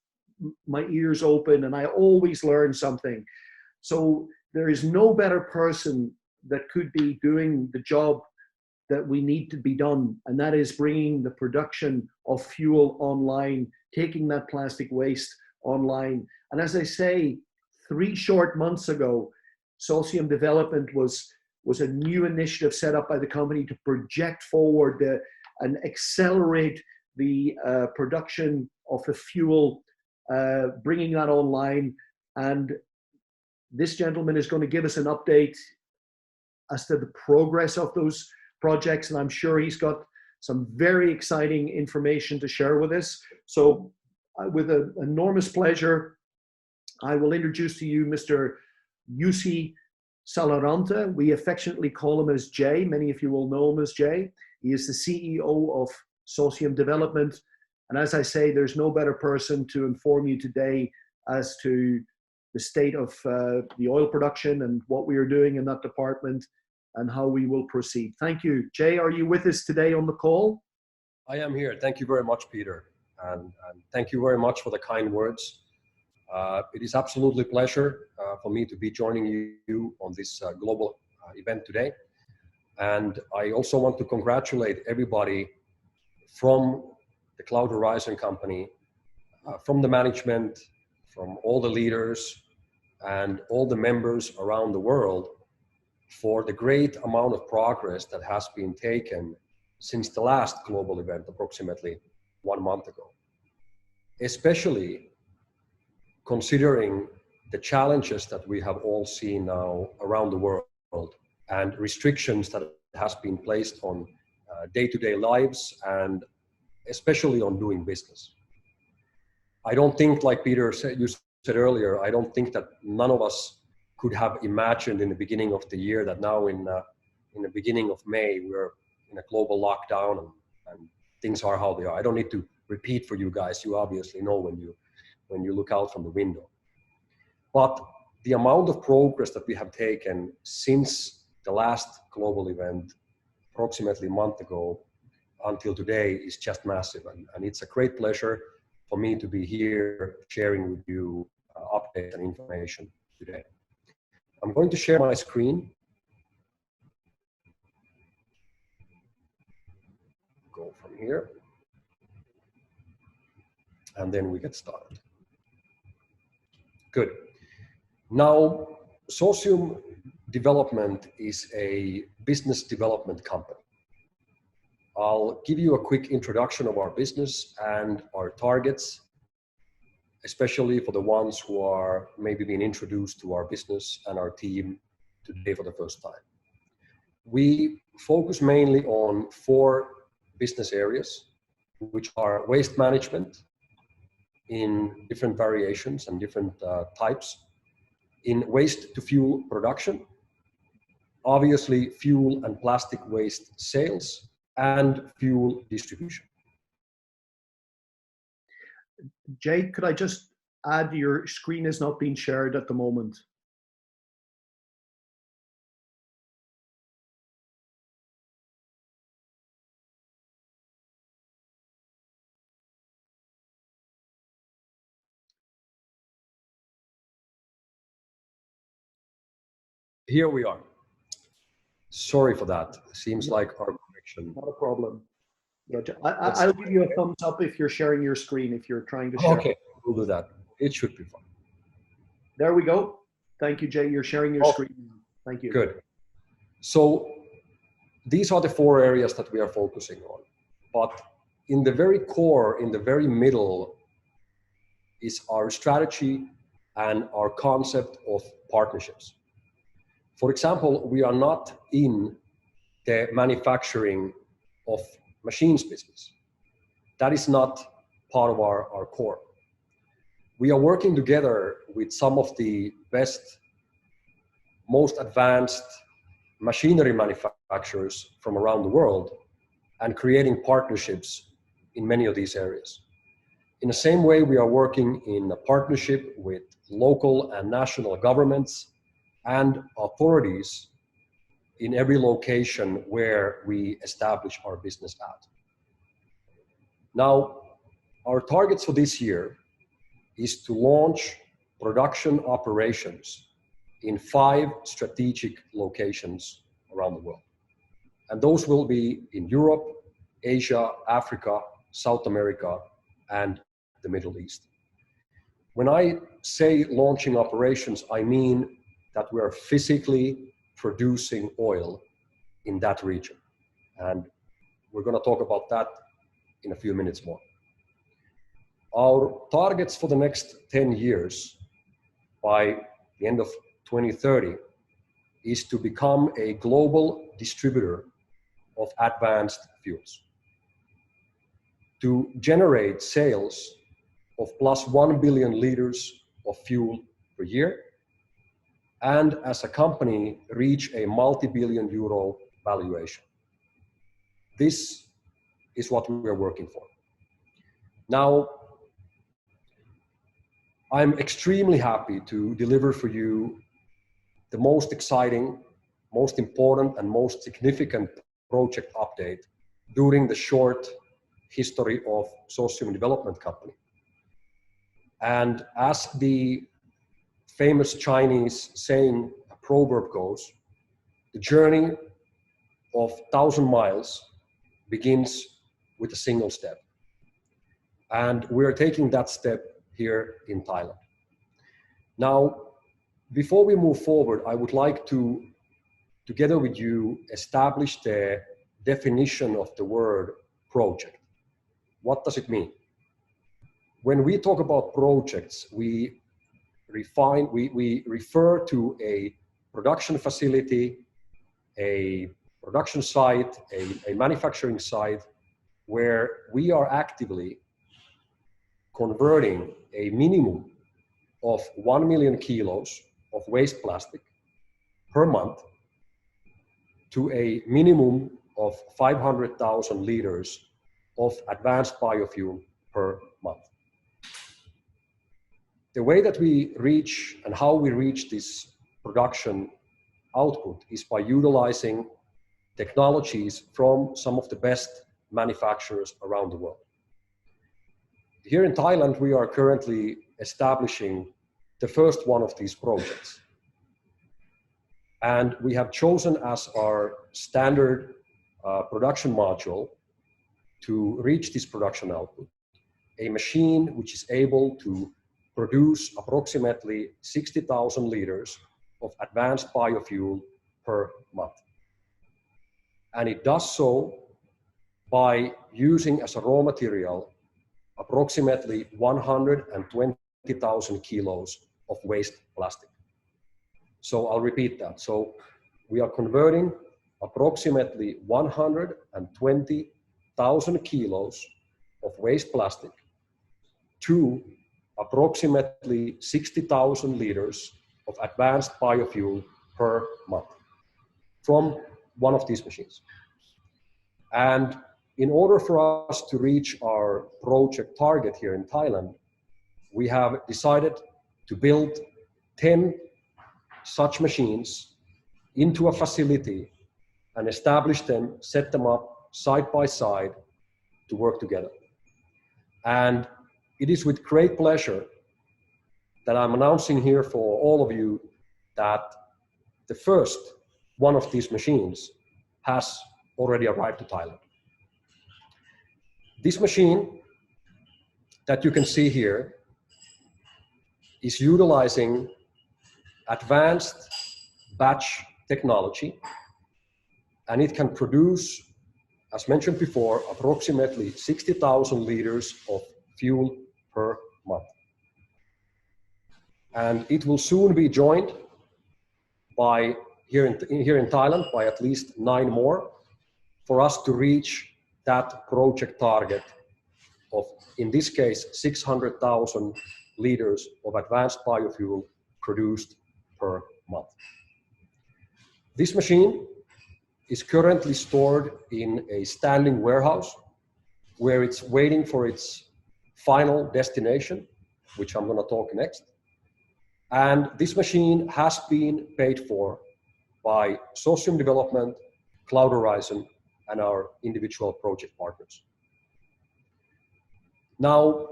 my ears open, and I always learn something. So there is no better person that could be doing the job that we need to be done, and that is bringing the production of fuel online, taking that plastic waste online. And as I say, 3 short months ago, Socium Development was a new initiative set up by the company to project forward and accelerate the production of the fuel, bringing that online. And this gentleman is going to give us an update as to the progress of those projects, and I'm sure he's got some very exciting information to share with us. So with an enormous pleasure, I will introduce to you Mr. Jussi Salaranta. We affectionately call him as Jay. Many of you will know him as Jay. He is the CEO of Socium Development. And as I say, there's no better person to inform you today as to the state of the oil production and what we are doing in that department and how we will proceed. Thank you. Jay, are you with us today on the call? I am here. Thank you very much, Peter. And thank you very much for the kind words. It is absolutely a pleasure for me to be joining you on this global event today. And I also want to congratulate everybody from the Cloud Horizon company, from the management, from all the leaders and all the members around the world for the great amount of progress that has been taken since the last global event approximately 1 month ago. Especially considering the challenges that we have all seen now around the world and restrictions that has been placed on day-to-day lives and especially on doing business. I don't think, like Peter said, you said earlier, I don't think that none of us could have imagined in the beginning of the year that now in the beginning of May, we're in a global lockdown and things are how they are. I don't need to repeat for you guys. You obviously know when you look out from the window. But the amount of progress that we have taken since the last global event, approximately a month ago until today, is just massive. And it's a great pleasure for me to be here sharing with you updates and information today. I'm going to share my screen. go from here. And then we get started. Good. Now, Socium Development is a business development company. I'll give you a quick introduction of our business and our targets, especially for the ones who are maybe being introduced to our business and our team today for the first time. We focus mainly on 4 business areas, which are waste management in different variations and different types, in waste to fuel production, obviously fuel and plastic waste sales, and fuel distribution. Jay, could I just add, your screen is not being shared at the moment. Here we are. Sorry for that. Seems like our connection. Not a problem. Yeah, I'll give you a thumbs up if you're sharing your screen, if you're trying to share. Okay, we'll do that. It should be fine. There we go. Thank you, Jay. You're sharing your screen. Thank you. Good. So these are the 4 areas that we are focusing on. But in the very core, in the very middle, is our strategy and our concept of partnerships. For example, we are not in the manufacturing of machines business. That is not part of our core. We are working together with some of the best, most advanced machinery manufacturers from around the world and creating partnerships in many of these areas. In the same way, we are working in a partnership with local and national governments and authorities in every location where we establish our business at. Now, our targets for this year is to launch production operations in 5 strategic locations around the world. And those will be in Europe, Asia, Africa, South America, and the Middle East. When I say launching operations, I mean that we are physically producing oil in that region. And we're going to talk about that in a few minutes more. Our targets for the next 10 years, by the end of 2030, is to become a global distributor of advanced fuels, to generate sales of plus 1 billion liters of fuel per year, and as a company reach a multi-billion euro valuation. This is what we are working for. Now, I'm extremely happy to deliver for you the most exciting, most important, and most significant project update during the short history of Socium Development Company. And as the famous Chinese saying, a proverb goes, the journey of 1,000 miles begins with a single step. And we're taking that step here in Thailand. Now, before we move forward, I would like to, together with you, establish the definition of the word project. What does it mean? When we talk about projects, we refer to a production facility, a production site, a manufacturing site, where we are actively converting a minimum of 1 million kilos of waste plastic per month to a minimum of 500,000 liters of advanced biofuel per month. The way that we reach and how we reach this production output is by utilizing technologies from some of the best manufacturers around the world. Here in Thailand, we are currently establishing the first one of these projects. And we have chosen as our standard production module to reach this production output. A machine which is able to produce approximately 60,000 liters of advanced biofuel per month. And it does so by using as a raw material approximately 120,000 kilos of waste plastic. So I'll repeat that. So we are converting approximately 120,000 kilos of waste plastic to approximately 60,000 liters of advanced biofuel per month from one of these machines. And in order for us to reach our project target here in Thailand, we have decided to build 10 such machines into a facility and establish them, set them up side by side to work together. And it is with great pleasure that I'm announcing here for all of you that the first one of these machines has already arrived to Thailand. This machine that you can see here is utilizing advanced batch technology, and it can produce, as mentioned before, approximately 60,000 liters of fuel per month. And it will soon be joined by, here in Thailand, by at least 9 more for us to reach that project target of, in this case, 600,000 liters of advanced biofuel produced per month. This machine is currently stored in a standing warehouse where it's waiting for its final destination, which I'm going to talk next. And this machine has been paid for by Socium Development, Cloud Horizon, and our individual project partners. Now,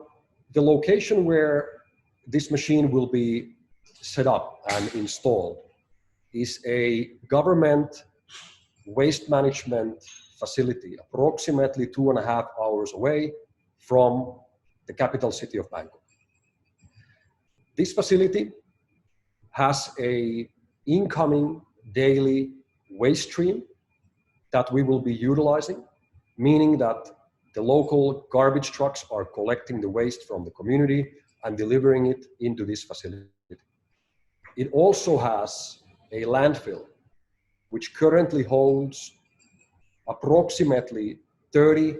the location where this machine will be set up and installed is a government waste management facility, approximately 2.5 hours away from the capital city of Bangkok. This facility has an incoming daily waste stream that we will be utilizing, meaning that the local garbage trucks are collecting the waste from the community and delivering it into this facility. It also has a landfill, which currently holds approximately 30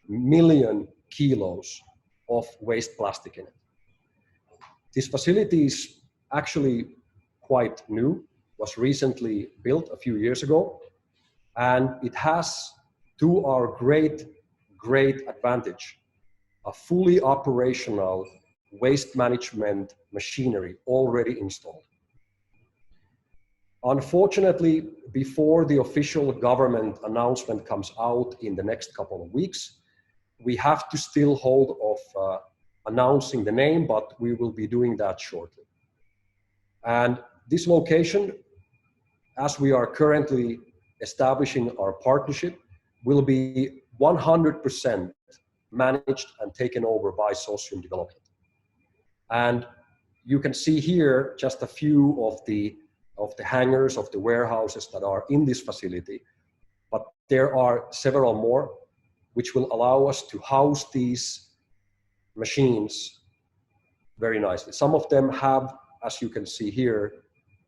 million kilos of waste plastic in it. This facility is actually quite new, was recently built a few years ago, and it has, to our great advantage, a fully operational waste management machinery already installed. Unfortunately, before the official government announcement comes out in the next couple of weeks, we have to still hold off announcing the name, but we will be doing that shortly. And this location, as we are currently establishing our partnership, will be 100% managed and taken over by Socium Development. And you can see here just a few of the hangars of the warehouses that are in this facility, but there are several more which will allow us to house these machines very nicely. Some of them have, as you can see here,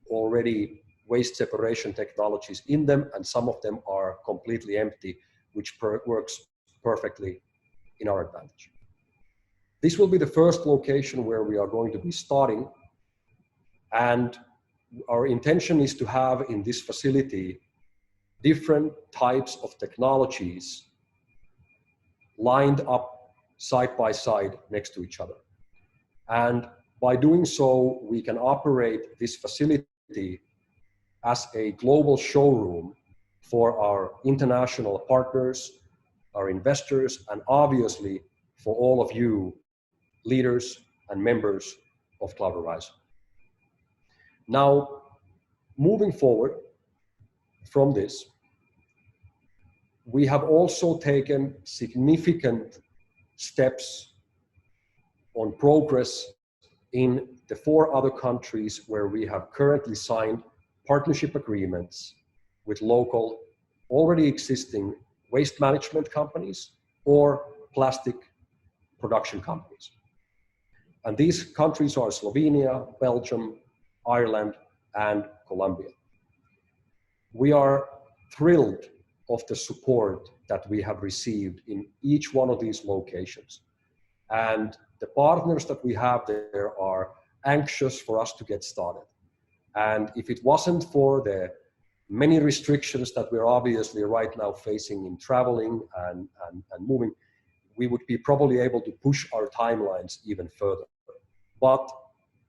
already waste separation technologies in them, and some of them are completely empty, which works perfectly in our advantage. This will be the first location where we are going to be starting, and our intention is to have in this facility different types of technologies lined up side by side next to each other. And by doing so, we can operate this facility as a global showroom for our international partners, our investors, and obviously for all of you leaders and members of Cloud Horizon. Now, moving forward from this, We have also taken significant steps on progress in the 4 other countries where we have currently signed partnership agreements with local, already existing waste management companies or plastic production companies. And these countries are Slovenia, Belgium, Ireland, and Colombia. We are thrilled of the support that we have received in each one of these locations. And the partners that we have there are anxious for us to get started. And if it wasn't for the many restrictions that we're obviously right now facing in traveling and moving, we would be probably able to push our timelines even further. But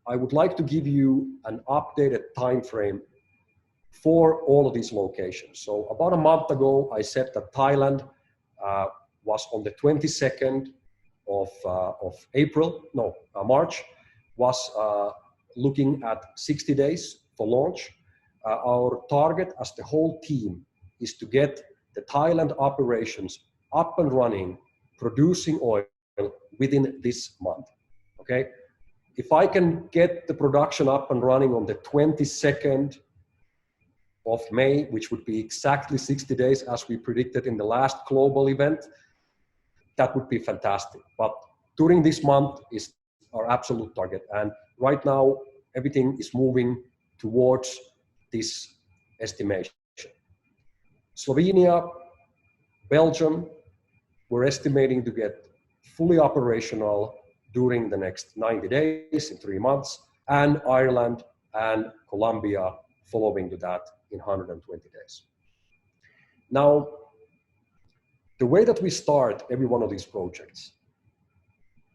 I would like to give you an updated time frame for all of these locations. So about a month ago, I said that Thailand was on the 22nd of March, was looking at 60 days for launch. Our target as the whole team is to get the Thailand operations up and running, producing oil within this month, okay? If I can get the production up and running on the 22nd of May, which would be exactly 60 days as we predicted in the last global event, that would be fantastic. But during this month is our absolute target. And right now, everything is moving towards this estimation. Slovenia, Belgium, we're estimating to get fully operational during the next 90 days, in 3 months, and Ireland and Colombia following to that in 120 days. Now, the way that we start every one of these projects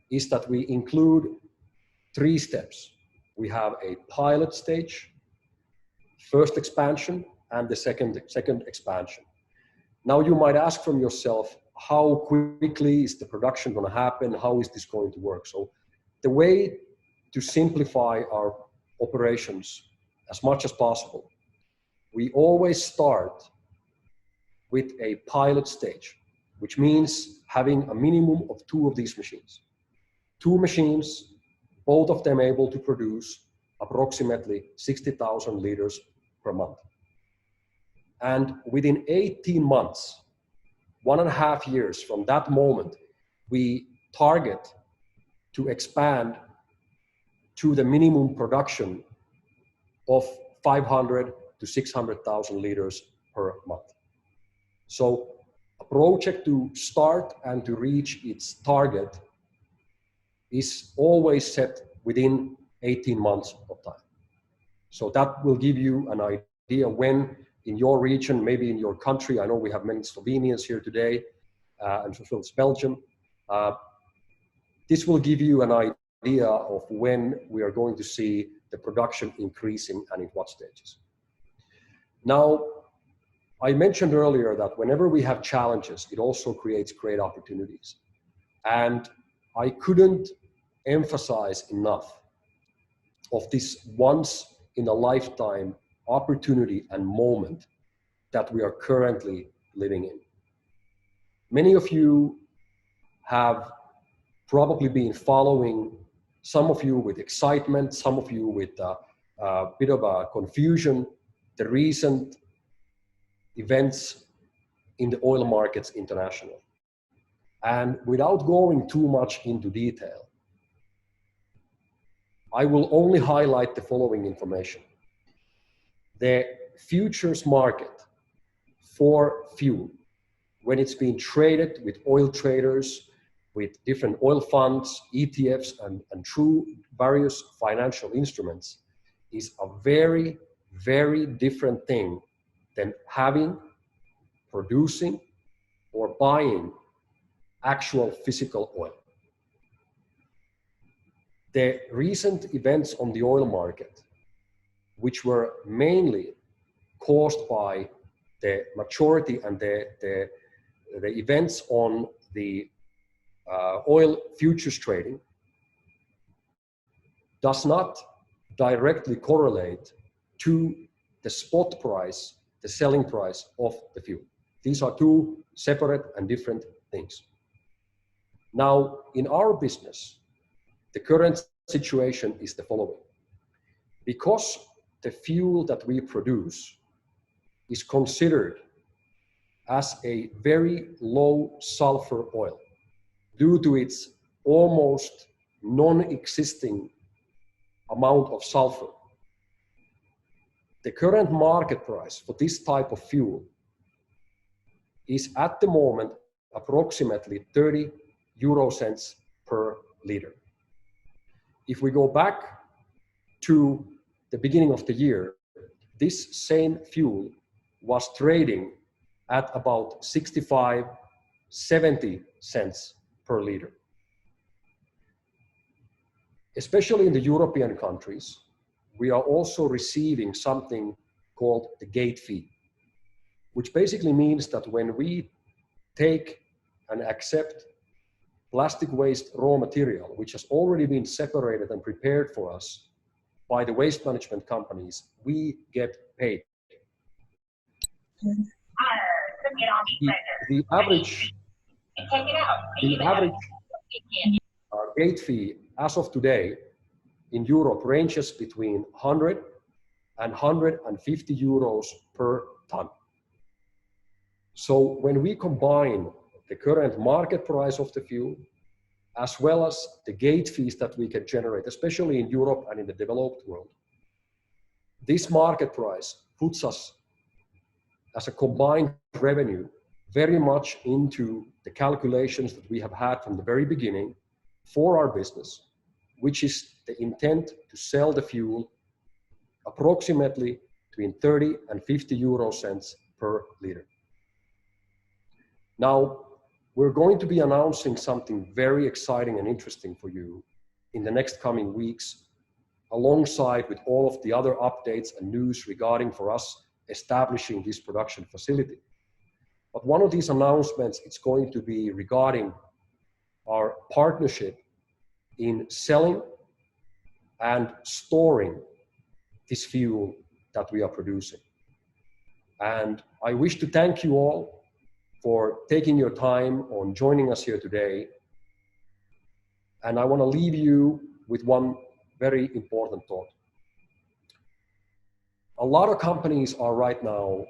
is that we include 3 steps. We have a pilot stage, first expansion, and the second expansion. Now you might ask from yourself, how quickly is the production going to happen? How is this going to work? So the way to simplify our operations as much as possible, we always start with a pilot stage, which means having a minimum of 2 of these machines. 2 machines, both of them able to produce approximately 60,000 liters per month. And within 18 months, 1.5 years from that moment, we target to expand to the minimum production of 500 to 600,000 liters per month. So a project to start and to reach its target is always set within 18 months of time. So that will give you an idea when in your region, maybe in your country, I know we have many Slovenians here today, and as well as Belgium. This will give you an idea of when we are going to see the production increasing and in what stages. Now, I mentioned earlier that whenever we have challenges, it also creates great opportunities. And I couldn't emphasize enough of this once in a lifetime opportunity and moment that we are currently living in. Many of you have probably been following, some of you with excitement, some of you with a bit of a confusion, the recent events in the oil markets internationally. And without going too much into detail, I will only highlight the following information. The futures market for fuel, when it's being traded with oil traders, with different oil funds, ETFs, and through various financial instruments, is a very, very different thing than having, producing, or buying actual physical oil. The recent events on the oil market, which were mainly caused by the maturity and the events on the oil futures trading, does not directly correlate to the spot price, the selling price of the fuel. These are two separate and different things. Now, in our business, the current situation is the following. Because the fuel that we produce is considered as a very low sulfur oil due to its almost non-existing amount of sulfur, the current market price for this type of fuel is at the moment approximately 30 euro cents per liter. If we go back to the beginning of the year, this same fuel was trading at about 65, 70 cents per liter. Especially in the European countries, we are also receiving something called the gate fee, which basically means that when we take and accept plastic waste raw material, which has already been separated and prepared for us by the waste management companies, we get paid. The average gate fee as of today in Europe ranges between 100 and 150 euros per ton. So when we combine the current market price of the fuel, as well as the gate fees that we can generate, especially in Europe and in the developed world, this market price puts us as a combined revenue very much into the calculations that we have had from the very beginning for our business, which is the intent to sell the fuel approximately between 30 and 50 euro cents per liter. Now, we're going to be announcing something very exciting and interesting for you in the next coming weeks, alongside with all of the other updates and news regarding for us establishing this production facility. But one of these announcements, it's going to be regarding our partnership in selling and storing this fuel that we are producing. And I wish to thank you all for taking your time on joining us here today. And I want to leave you with one very important thought. A lot of companies are right now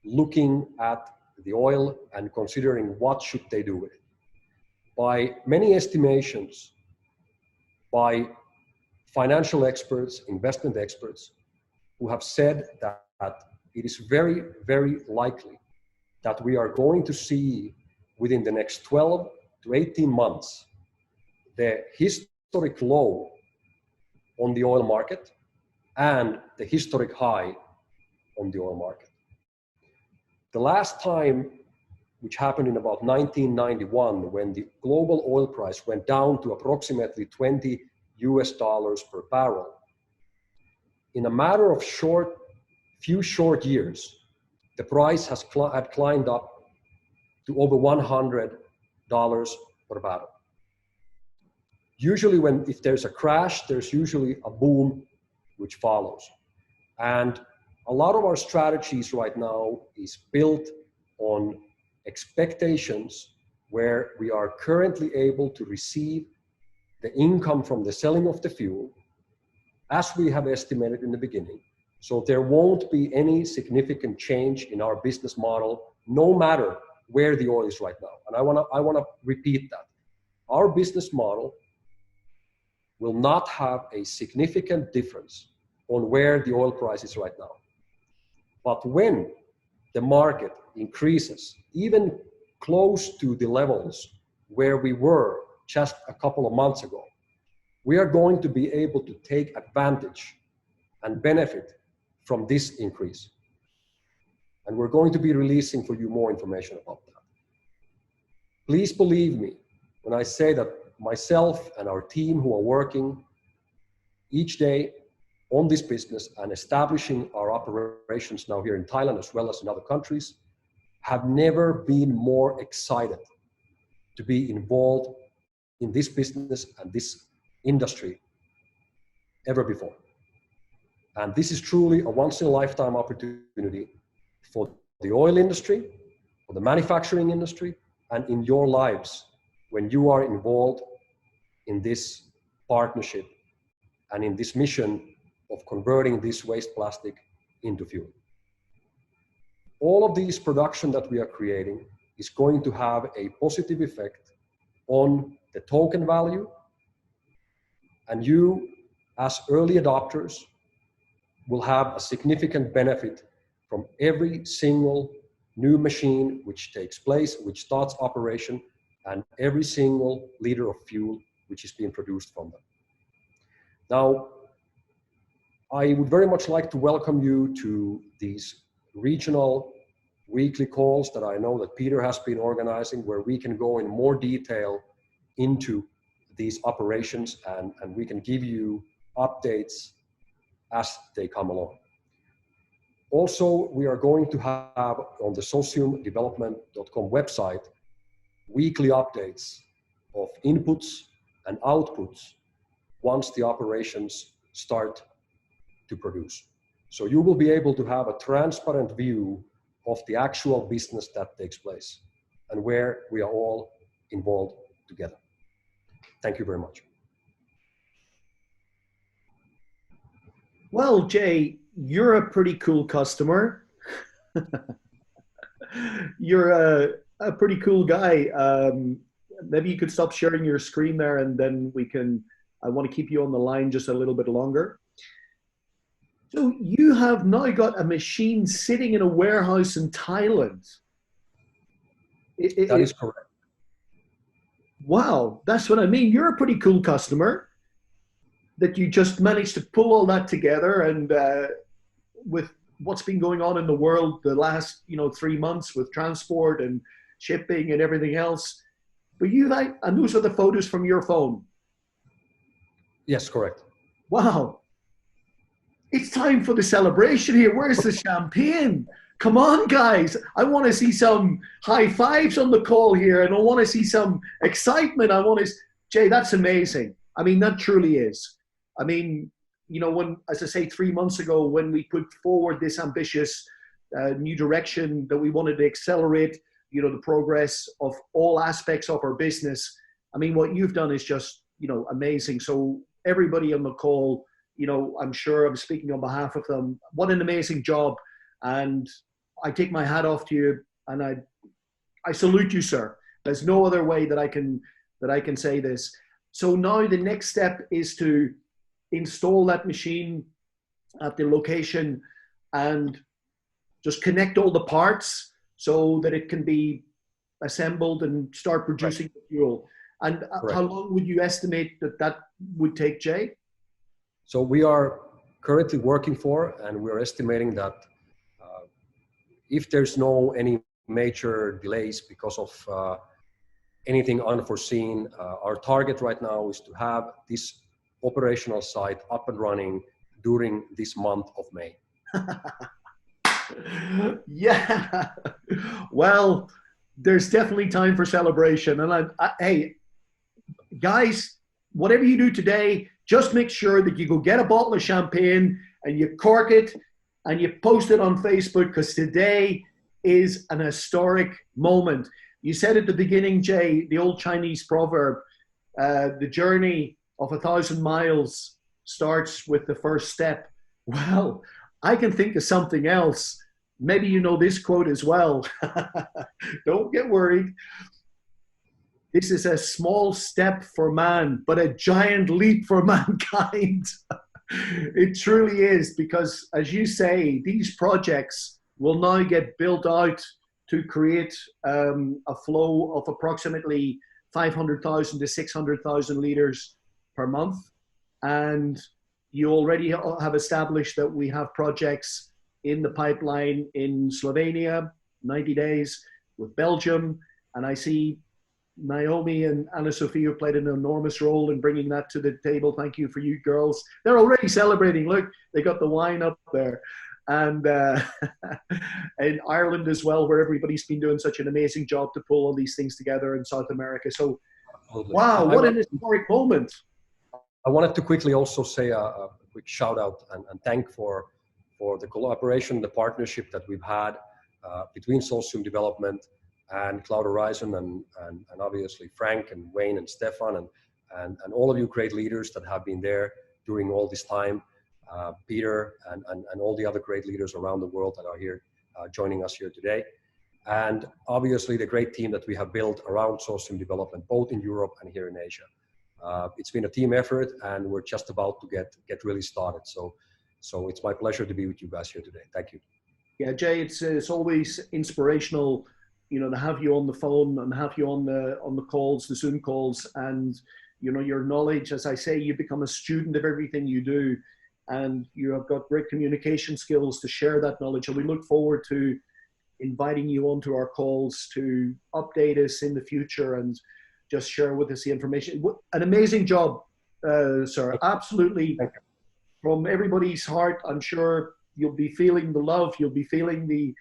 looking at the oil and considering what should they do with it. By many estimations, by financial experts, investment experts, who have said that it is very, very likely that we are going to see within the next 12 to 18 months the historic low on the oil market and the historic high on the oil market. The last time, which happened in about 1991, when the global oil price went down to approximately $20 per barrel, in a matter of few short years, the price had climbed up to over $100 per barrel. Usually if there's a crash, there's usually a boom which follows. And a lot of our strategies right now is built on expectations where we are currently able to receive the income from the selling of the fuel as we have estimated in the beginning. So there won't be any significant change in our business model, no matter where the oil is right now. And I want to repeat that. Our business model will not have a significant difference on where the oil price is right now. But when the market increases, even close to the levels where we were just a couple of months ago, we are going to be able to take advantage and benefit from this increase. And we're going to be releasing for you more information about that. Please believe me when I say that myself and our team who are working each day on this business and establishing our operations now here in Thailand as well as in other countries have never been more excited to be involved in this business and this industry ever before. And this is truly a once-in-a-lifetime opportunity for the oil industry the manufacturing industry, and in your lives when you are involved in this partnership and in this mission of converting this waste plastic into fuel. All of these production that we are creating is going to have a positive effect on the token value, and you as early adopters will have a significant benefit from every single new machine which takes place, which starts operation, and every single liter of fuel which is being produced from them. Now, I would very much like to welcome you to these regional weekly calls that I know that Peter has been organizing, where we can go in more detail into these operations and we can give you updates as they come along. Also, we are going to have on the sociumdevelopment.com website weekly updates of inputs and outputs once the operations start to produce. So you will be able to have a transparent view of the actual business that takes place and where we are all involved together. Thank you very much. Well, Jay, you're a pretty cool customer. You're a pretty cool guy. Maybe you could stop sharing your screen there and then I want to keep you on the line just a little bit longer. So you have now got a machine sitting in a warehouse in Thailand. That is correct. Wow, that's what I mean. You're a pretty cool customer that you just managed to pull all that together, and with what's been going on in the world the last 3 months with transport and shipping and everything else. But and those are the photos from your phone. Yes, correct. Wow. It's time for the celebration here. Where's the champagne? Come on, guys. I want to see some high fives on the call here, and I want to see some excitement. Jay, that's amazing. I mean, that truly is. I mean, when, as I say, 3 months ago, when we put forward this ambitious new direction that we wanted to accelerate, the progress of all aspects of our business, I mean, what you've done is just, amazing. So everybody on the call, I'm sure I'm speaking on behalf of them. What an amazing job. And I take my hat off to you, and I salute you, sir. There's no other way that I can say this. So now the next step is to install that machine at the location and just connect all the parts so that it can be assembled and start producing the fuel. And how long would you estimate that would take, Jay? So we are currently working for, and we're estimating that if there's any major delays because of anything unforeseen, our target right now is to have this operational site up and running during this month of May. Yeah. Well, there's definitely time for celebration. And hey, guys, whatever you do today, just make sure that you go get a bottle of champagne and you cork it and you post it on Facebook, because today is an historic moment. You said at the beginning, Jay, the old Chinese proverb, the journey of 1,000 miles starts with the first step. Well, I can think of something else. Maybe you know this quote as well. Don't get worried. This is a small step for man, but a giant leap for mankind. It truly is, because as you say, these projects will now get built out to create a flow of approximately 500,000 to 600,000 liters per month. And you already have established that we have projects in the pipeline in Slovenia, 90 days, with Belgium. And I see Naomi and Anna Sophia played an enormous role in bringing that to the table. Thank you for you girls. They're already celebrating. Look, they got the wine up there. And in Ireland as well, where everybody's been doing such an amazing job to pull all these things together in South America. So, wow, what an historic moment. I wanted to quickly also say a quick shout out and thank for the collaboration, the partnership that we've had between Socium Development and Cloud Horizon, and obviously Frank and Wayne and Staffan and all of you great leaders that have been there during all this time, Peter and all the other great leaders around the world that are here joining us here today. And obviously the great team that we have built around source stream development, both in Europe and here in Asia. It's been a team effort, and we're just about to get really started. So it's my pleasure to be with you guys here today. Thank you. Yeah, Jay, it's always inspirational, you know, to have you on the phone and have you on the calls, the Zoom calls, and you know, your knowledge. As I say, you become a student of everything you do, and you have got great communication skills to share that knowledge. And we look forward to inviting you onto our calls to update us in the future and just share with us the information. An amazing job, sir. Absolutely. From everybody's heart, I'm sure you'll be feeling the love. You'll be feeling the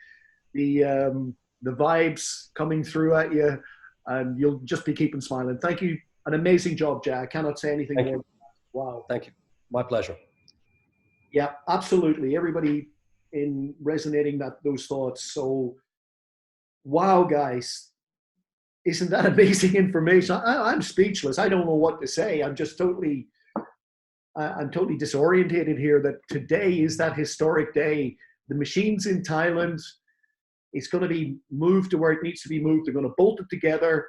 vibes coming through at you, and you'll just be keeping smiling. Thank you. An amazing job, Jay. I cannot say anything more. Wow. Thank you. My pleasure. Yeah, absolutely. Everybody in resonating those thoughts. So, wow, guys, isn't that amazing information? I'm speechless. I don't know what to say. I'm just totally disorientated here that today is that historic day. The machine's in Thailand. It's going to be moved to where it needs to be moved. They're going to bolt it together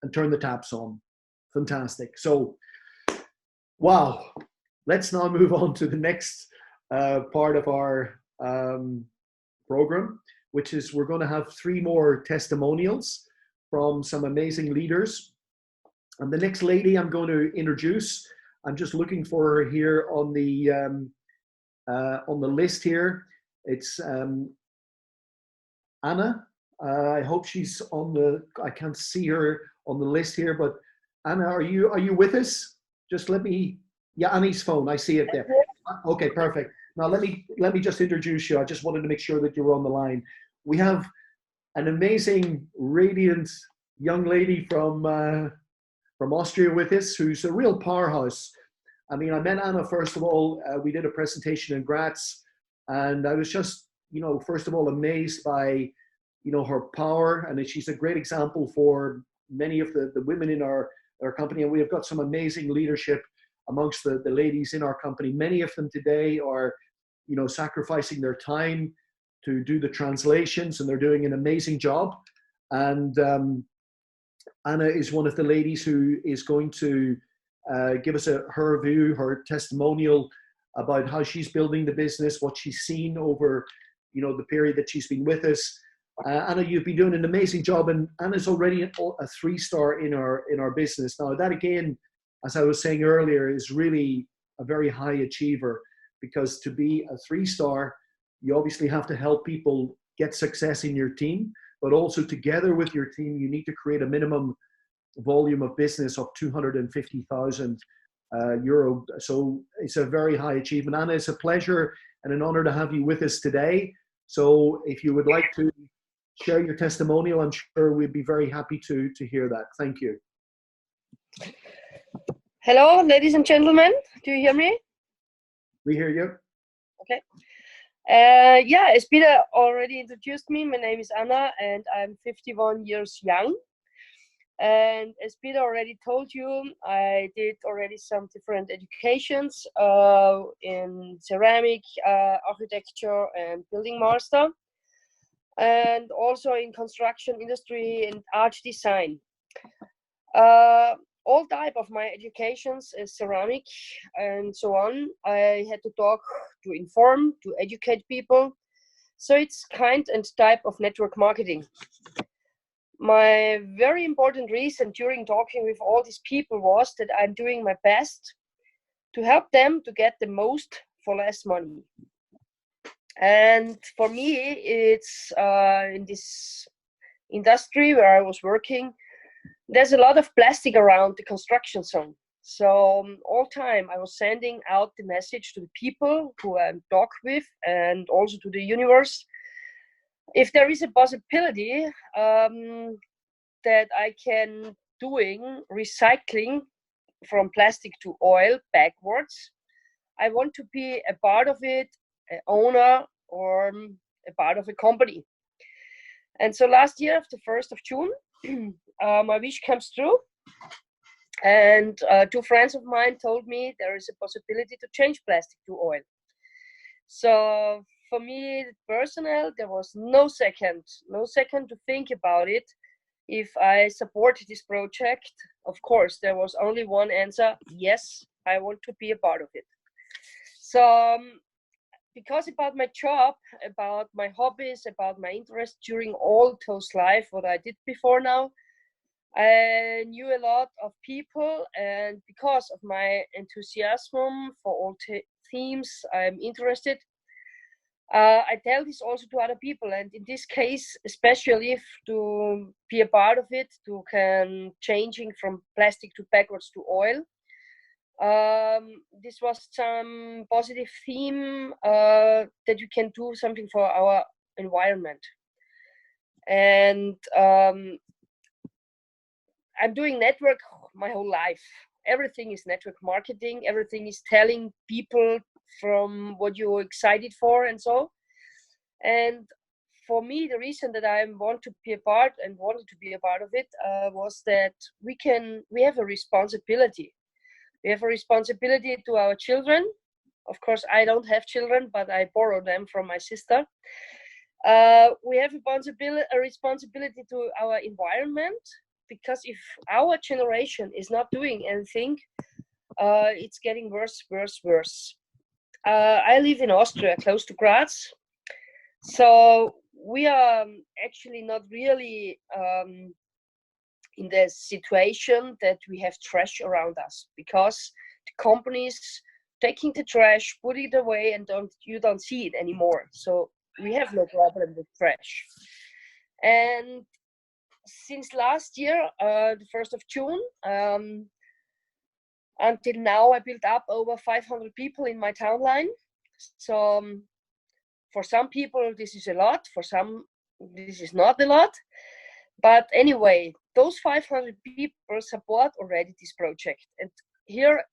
and turn the taps on. Fantastic. So, wow. Let's now move on to the next part of our program, which is we're going to have 3 more testimonials from some amazing leaders. And the next lady I'm going to introduce, I'm just looking for her here on the list here. It's Anna. I hope she's on the. I can't see her on the list here, but Anna, are you with us? Just let me. Yeah, Annie's phone. I see it there. Okay, perfect. Now let me just introduce you. I just wanted to make sure that you were on the line. We have an amazing, radiant young lady from Austria with us, who's a real powerhouse. I mean, I met Anna first of all. We did a presentation in Graz, and I was just, you know, first of all amazed by, you know, her power, and she's a great example for many of the women in our company. And we have got some amazing leadership amongst the ladies in our company. Many of them today are, you know, sacrificing their time to do the translations, and they're doing an amazing job. And Anna is one of the ladies who is going to give us her view, her testimonial about how she's building the business, what she's seen over, you know, the period that she's been with us. Anna, you've been doing an amazing job, and Anna's already a 3-star in our business. Now that, again, as I was saying earlier, is really a very high achiever, because to be a 3-star, you obviously have to help people get success in your team, but also together with your team, you need to create a minimum volume of business of 250,000 euro. So it's a very high achievement. Anna, it's a pleasure and an honor to have you with us today. So if you would like to share your testimonial, I'm sure we'd be very happy to hear that. Thank you. Hello, ladies and gentlemen. Do you hear me? We hear you. Okay. Yeah, as Peter already introduced me, my name is Anna, and I'm 51 years young. And as Peter already told you, I did already some different educations in ceramic, architecture, and building master, and also in construction industry and art design. All type of my educations is ceramic and so on. I had to talk, to inform, to educate people. So it's kind and type of network marketing. My very important reason during talking with all these people was that I'm doing my best to help them to get the most for less money. And for me, it's in this industry where I was working, there's a lot of plastic around the construction zone. So all time I was sending out the message to the people who I talk with, and also to the universe. If there is a possibility that I can doing recycling from plastic to oil backwards, I want to be a part of it, an owner or a part of a company. And so last year, after 1st of June, my wish comes true. And 2 friends of mine told me there is a possibility to change plastic to oil. So for me, personal, there was no second to think about it. If I supported this project, of course, there was only one answer: yes, I want to be a part of it. So because about my job, about my hobbies, about my interests during all those life, what I did before now, I knew a lot of people, and because of my enthusiasm for all themes I'm interested, I tell this also to other people, and in this case, especially if to be a part of it, to can changing from plastic to backwards to oil. This was some positive theme that you can do something for our environment. And I'm doing network my whole life. Everything is network marketing. Everything is telling people from what you're excited for and so. And for me, the reason that I wanted to be a part of it was that we have a responsibility. We have a responsibility to our children. Of course, I don't have children, but I borrow them from my sister. We have a responsibility to our environment, because if our generation is not doing anything, it's getting worse. I live in Austria, close to Graz. So we are actually not really in the situation that we have trash around us, because the companies taking the trash, put it away, and you don't see it anymore. So we have no problem with trash. And since last year, the 1st of June, until now, I built up over 500 people in my townline. So for some people, this is a lot. For some, this is not a lot. But anyway, those 500 people support already this project. And here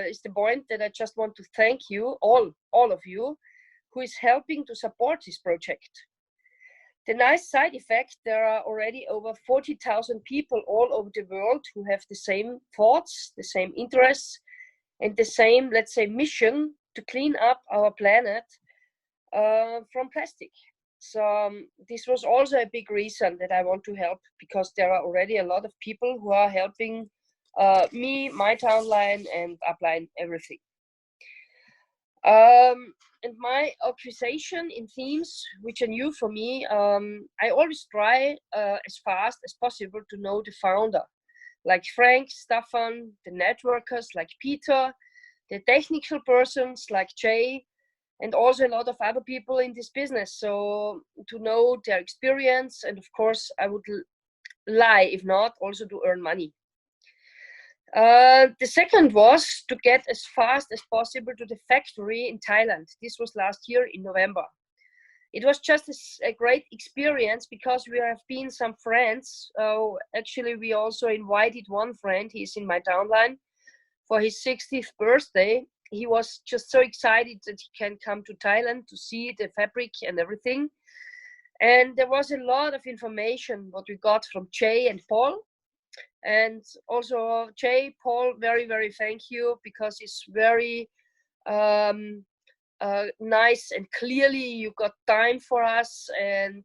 is the point that I just want to thank you, all of you, who is helping to support this project. The nice side effect, there are already over 40,000 people all over the world who have the same thoughts, the same interests, and the same, let's say, mission to clean up our planet from plastic. So this was also a big reason that I want to help, because there are already a lot of people who are helping me, my townline, and upline, everything. And my accusation in themes which are new for me, I always try as fast as possible to know the founder, like Frank, Staffan, the networkers like Peter, the technical persons like Jay, and also a lot of other people in this business. So to know their experience, and of course I would lie if not, also to earn money. The second was to get as fast as possible to the factory in Thailand. This was last year in November. It was just a great experience, because we have been some friends. Actually, we also invited one friend. He's in my downline for his 60th birthday. He was just so excited that he can come to Thailand to see the fabric and everything. And there was a lot of information what we got from Jay and Paul. And also Jay, Paul, very, very thank you, because it's very nice and clearly you got time for us, and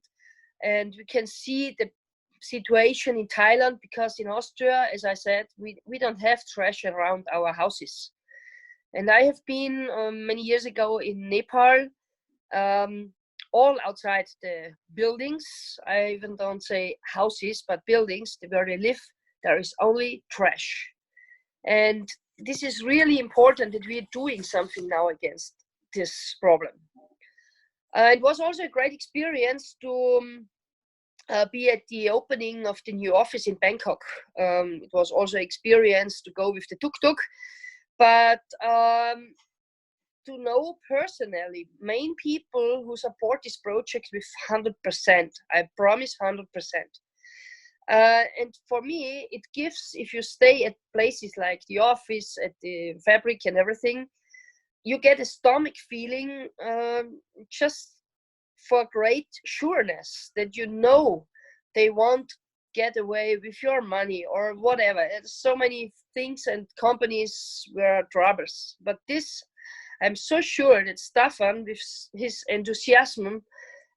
we can see the situation in Thailand, because in Austria, as I said, we don't have trash around our houses. And I have been many years ago in Nepal, all outside the buildings. I even don't say houses, but buildings where they live. There is only trash. And this is really important that we are doing something now against this problem. It was also a great experience to be at the opening of the new office in Bangkok. It was also an experience to go with the tuk-tuk, but to know personally main people who support this project with 100%. I promise 100%. And for me, it gives, if you stay at places like the office, at the fabric and everything, you get a stomach feeling, just for great sureness that you know they won't get away with your money or whatever. There's so many things and companies were robbers. But this, I'm so sure that Staffan, with his enthusiasm,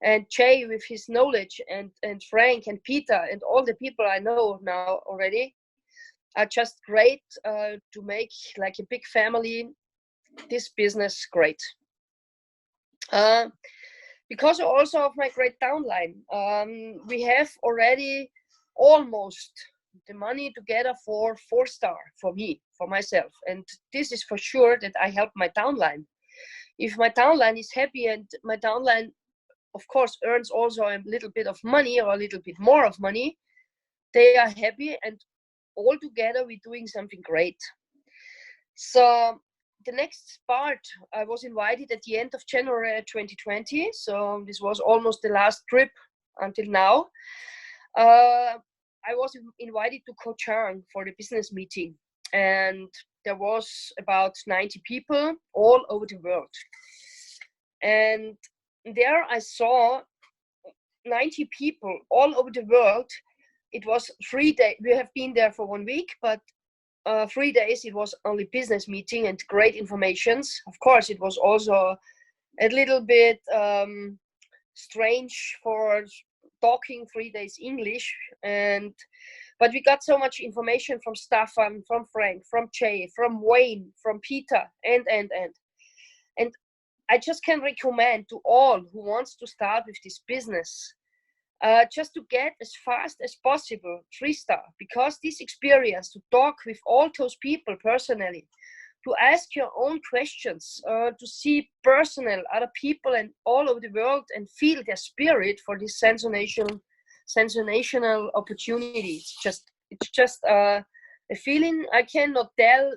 and Jay with his knowledge, and Frank and Peter and all the people I know now already are just great to make like a big family this business great. Because also of my great downline, we have already almost the money together for 4-star for me, for myself. And this is for sure that I help my downline. If my downline is happy and my downline, of course, earns also a little bit of money or a little bit more of money, they are happy, and all together we're doing something great. So the next part, I was invited at the end of January 2020. So this was almost the last trip until now. I was invited to Koh Chang for the business meeting, and there was about 90 people all over the world. And there I saw 90 people all over the world. It was 3 days. We have been there for 1 week, but 3 days it was only business meeting and great informations. Of course, it was also a little bit strange for talking 3 days English, but we got so much information from Staffan, from Frank, from Jay, from Wayne, from Peter, and I just can recommend to all who wants to start with this business, just to get as fast as possible 3-star, because this experience to talk with all those people personally, to ask your own questions, to see personal other people and all over the world and feel their spirit for this sensational opportunity. It's just a feeling I cannot tell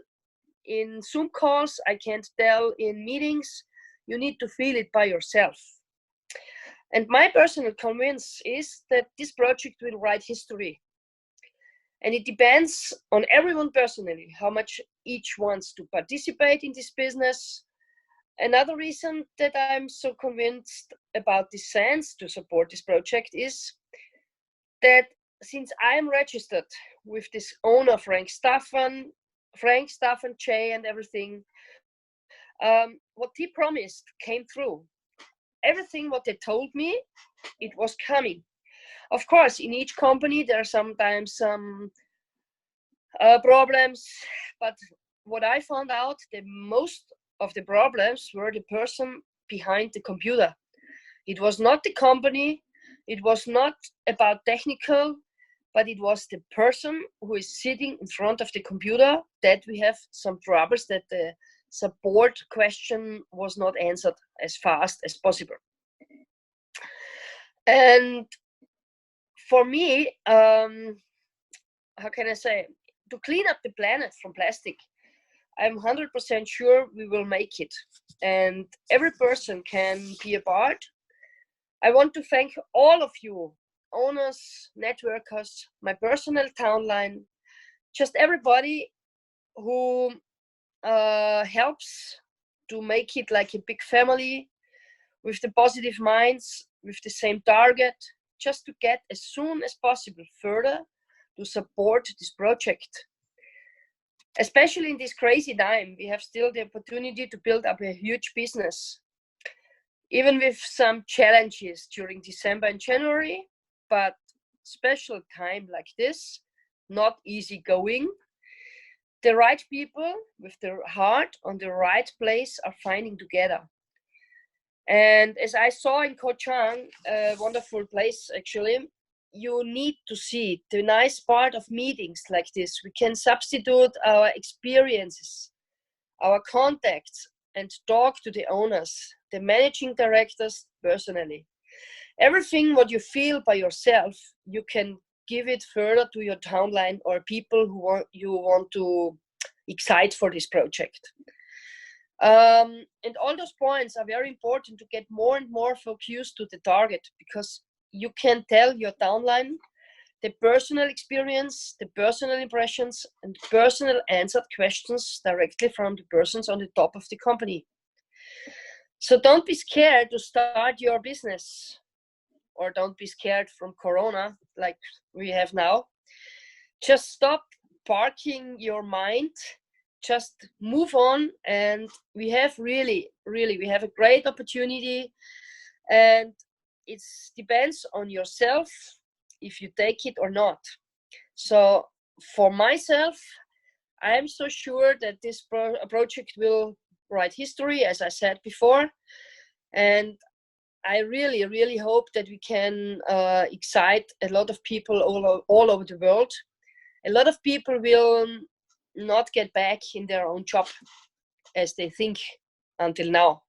in Zoom calls. I can't tell in meetings. You need to feel it by yourself. And my personal conviction is that this project will write history. And it depends on everyone personally, how much each wants to participate in this business. Another reason that I'm so convinced about the sense to support this project is that since I'm registered with this owner, Frank Staffan, Jay, and everything, what he promised came through. Everything what they told me, it was coming. Of course, in each company, there are sometimes some problems, but what I found out, that most of the problems were the person behind the computer. It was not the company, it was not about technical, but it was the person who is sitting in front of the computer that we have some troubles, that the support question was not answered as fast as possible. And for me, how can I say, to clean up the planet from plastic, I'm 100% sure we will make it, and every person can be a part. I want to thank all of you, owners, networkers, my personal downline, just everybody who helps to make it like a big family with the positive minds, with the same target, just to get as soon as possible further to support this project. Especially in this crazy time, we have still the opportunity to build up a huge business, even with some challenges during December and January, but special time like this, not easy going. The right people with their heart on the right place are finding together. And as I saw in Koh Chang, a wonderful place actually, you need to see the nice part of meetings like this. We can substitute our experiences, our contacts, and talk to the owners, the managing directors personally. Everything what you feel by yourself, you can give it further to your downline or people who you want to excite for this project. And all those points are very important to get more and more focused to the target, because you can tell your downline the personal experience, the personal impressions, and personal answered questions directly from the persons on the top of the company. So don't be scared to start your business, or don't be scared from Corona like we have now. Just stop parking your mind, just move on, and we have we have a great opportunity, and it depends on yourself if you take it or not. So for myself, I am so sure that this project will write history, as I said before, and I really hope that we can excite a lot of people all over the world. A lot of people will not get back in their own job as they think until now,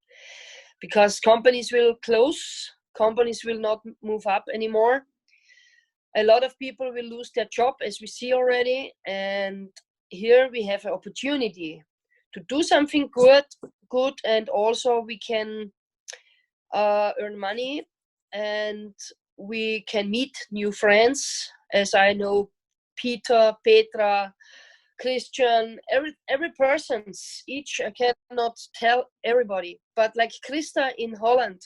because companies will close, companies will not move up anymore. A lot of people will lose their job, as we see already, and here we have an opportunity to do something good, and also we can earn money, and we can meet new friends, as I know Peter, Petra, Christian, every person's each. I cannot tell everybody, but like Christa in Holland.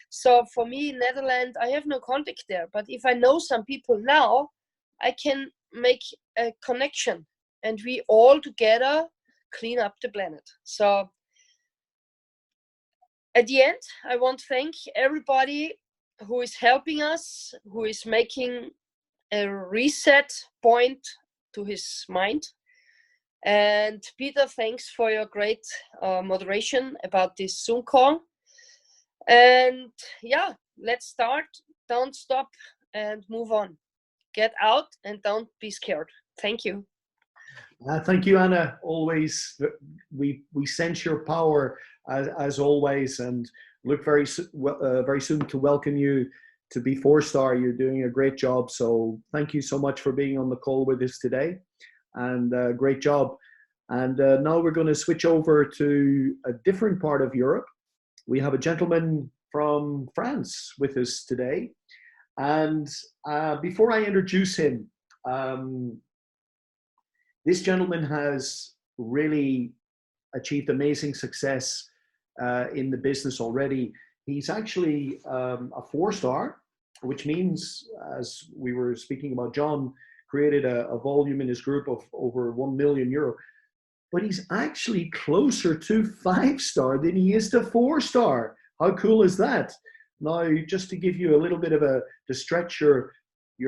So for me, Netherlands, I have no contact there, but if I know some people now, I can make a connection, and we all together clean up the planet. So at the end, I want to thank everybody who is helping us, who is making a reset point to his mind. And Peter, thanks for your great moderation about this Zoom call. And yeah, let's start. Don't stop and move on. Get out and don't be scared. Thank you. Thank you, Anna. Always, we sense your power as always, and look very soon to welcome you to be 4-star. You're doing a great job. So thank you so much for being on the call with us today, and great job. And now we're going to switch over to a different part of Europe. We have a gentleman from France with us today. And before I introduce him, this gentleman has really achieved amazing success in the business already. He's actually a 4-star, which means, as we were speaking about, John created a volume in his group of over €1 million. But he's actually closer to 5-star than he is to 4-star. How cool is that? Now, just to give you a little bit of to stretch your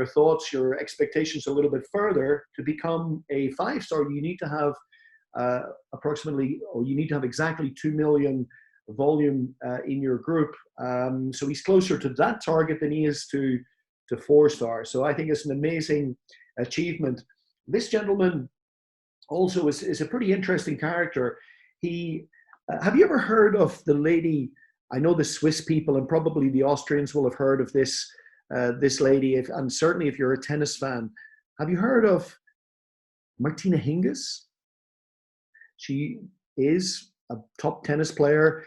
thoughts, your expectations a little bit further, to become a 5-star, you need to have you need to have exactly 2 million volume in your group. So he's closer to that target than he is to 4-star. So I think it's an amazing achievement. This gentleman also is a pretty interesting character. Have you ever heard of the lady? I know the Swiss people and probably the Austrians will have heard of this lady, and certainly if you're a tennis fan. Have you heard of Martina Hingis? She is a top tennis player.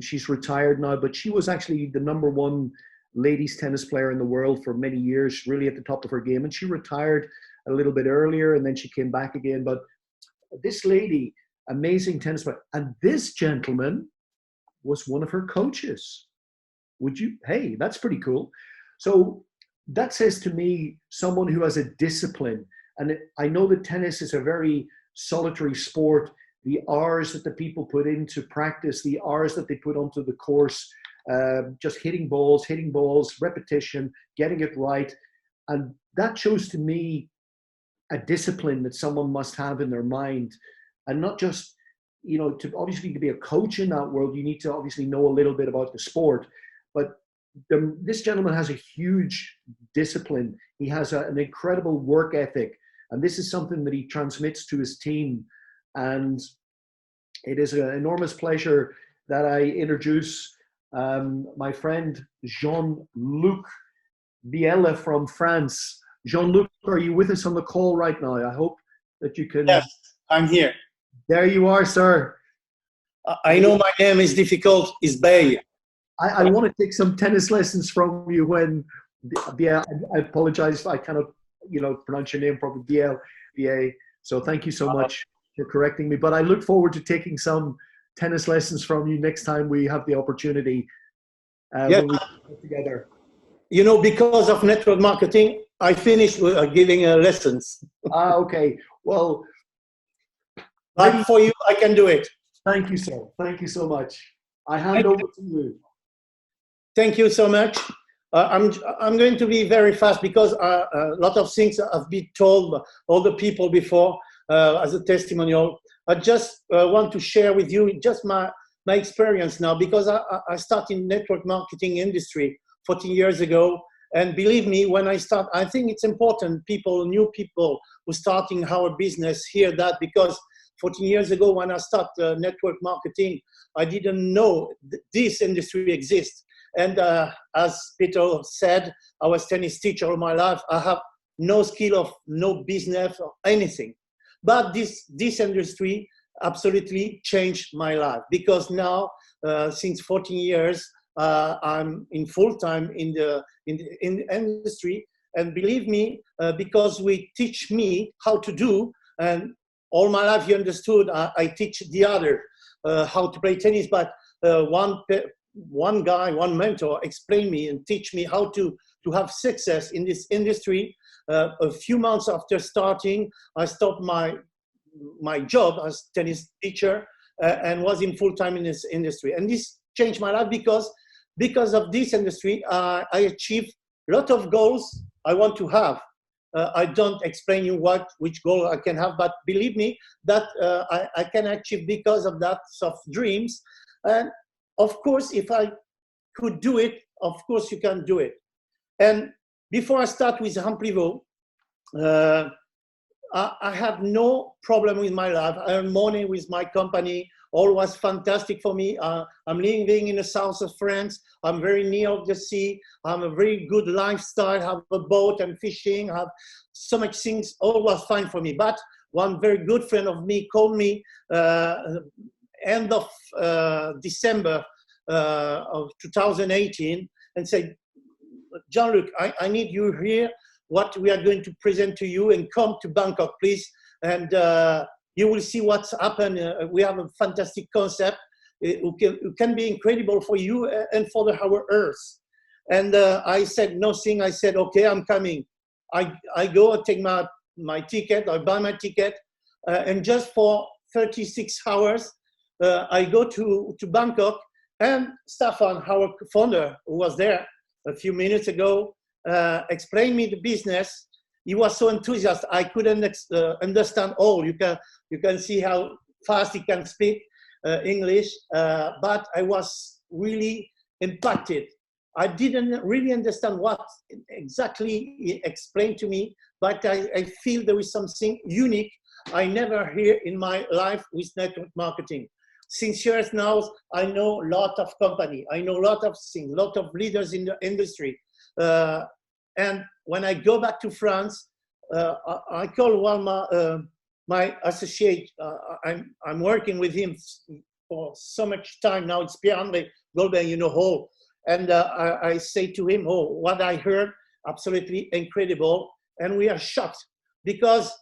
She's retired now, but she was actually the #1 ladies tennis player in the world for many years, really at the top of her game. And she retired a little bit earlier, and then she came back again. But this lady, amazing tennis player. And this gentleman was one of her coaches. Hey, that's pretty cool. So that says to me, someone who has a discipline. And I know that tennis is a very solitary sport. The hours that the people put into practice, the hours that they put onto the course, just hitting balls, repetition, getting it right. And that shows to me a discipline that someone must have in their mind. And not just, to be a coach in that world, you need to obviously know a little bit about the sport. But this gentleman has a huge discipline. He has an incredible work ethic. And this is something that he transmits to his team. And it is an enormous pleasure that I introduce my friend Jean-Luc Biella from France. Jean-Luc, are you with us on the call right now? I hope that you can. Yes, I'm here. There you are, sir. I know my name is difficult. It's Bay. I want to take some tennis lessons from you when. Yeah, I apologize. I cannot, pronounce your name properly. Biella. So thank you so much for correcting me. But I look forward to taking some tennis lessons from you next time we have the opportunity Yeah. when we get together. You know, because of network marketing, I finished with giving lessons. Okay. Well, but for you, I can do it. Thank you, sir. Thank you so much. I hand over to you. Thank you so much. I'm going to be very fast because a lot of things have been told by all the people before as a testimonial. I just want to share with you just my experience now, because I started in network marketing industry 14 years ago. And believe me, when I start, I think it's important new people who starting our business hear that, because 14 years ago when I started network marketing, I didn't know this industry exists. And as Peter said, I was tennis teacher all my life. I have no skill of no business or anything. But this industry absolutely changed my life, because now, since 14 years, I'm in full time in the industry. And believe me, because we teach me how to do, and all my life you understood, I teach the other how to play tennis. But one guy, one mentor explained me and teach me how to have success in this industry. A few months after starting, I stopped my job as tennis teacher and was in full time in this industry. And this changed my life, because of this industry, I achieved a lot of goals I want to have. I don't explain you which goal I can have, but believe me that I can achieve because of that soft dreams. And of course, if I could do it, of course you can do it. And before I start with Amplivo, I have no problem with my life. I earn money with my company. All was fantastic for me. I'm living in the south of France. I'm very near of the sea. I'm a very good lifestyle. Have a boat and fishing. Have so much things. All was fine for me. But one very good friend of me called me end of December of 2018 and said, Jean-Luc, I need you here. What we are going to present to you, and come to Bangkok, please. And you will see what's happened. We have a fantastic concept. It can be incredible for you and for our Earth. And I said nothing. I said, okay, I'm coming. I go, I take my ticket, I buy my ticket, and just for 36 hours, I go to Bangkok. And Staffan, our founder, who was there a few minutes ago, explained me the business. He was so enthusiastic. I couldn't understand all. You can see how fast he can speak English, but I was really impacted. I didn't really understand what exactly he explained to me, but I feel there is something unique I never hear in my life with network marketing. Since years now, I know a lot of company. I know a lot of things, a lot of leaders in the industry. And when I go back to France, I call one my associate. I'm working with him for so much time now. It's Pierre-André Goldberg, you know, Hall. And I say to him, oh, what I heard, absolutely incredible. And we are shocked because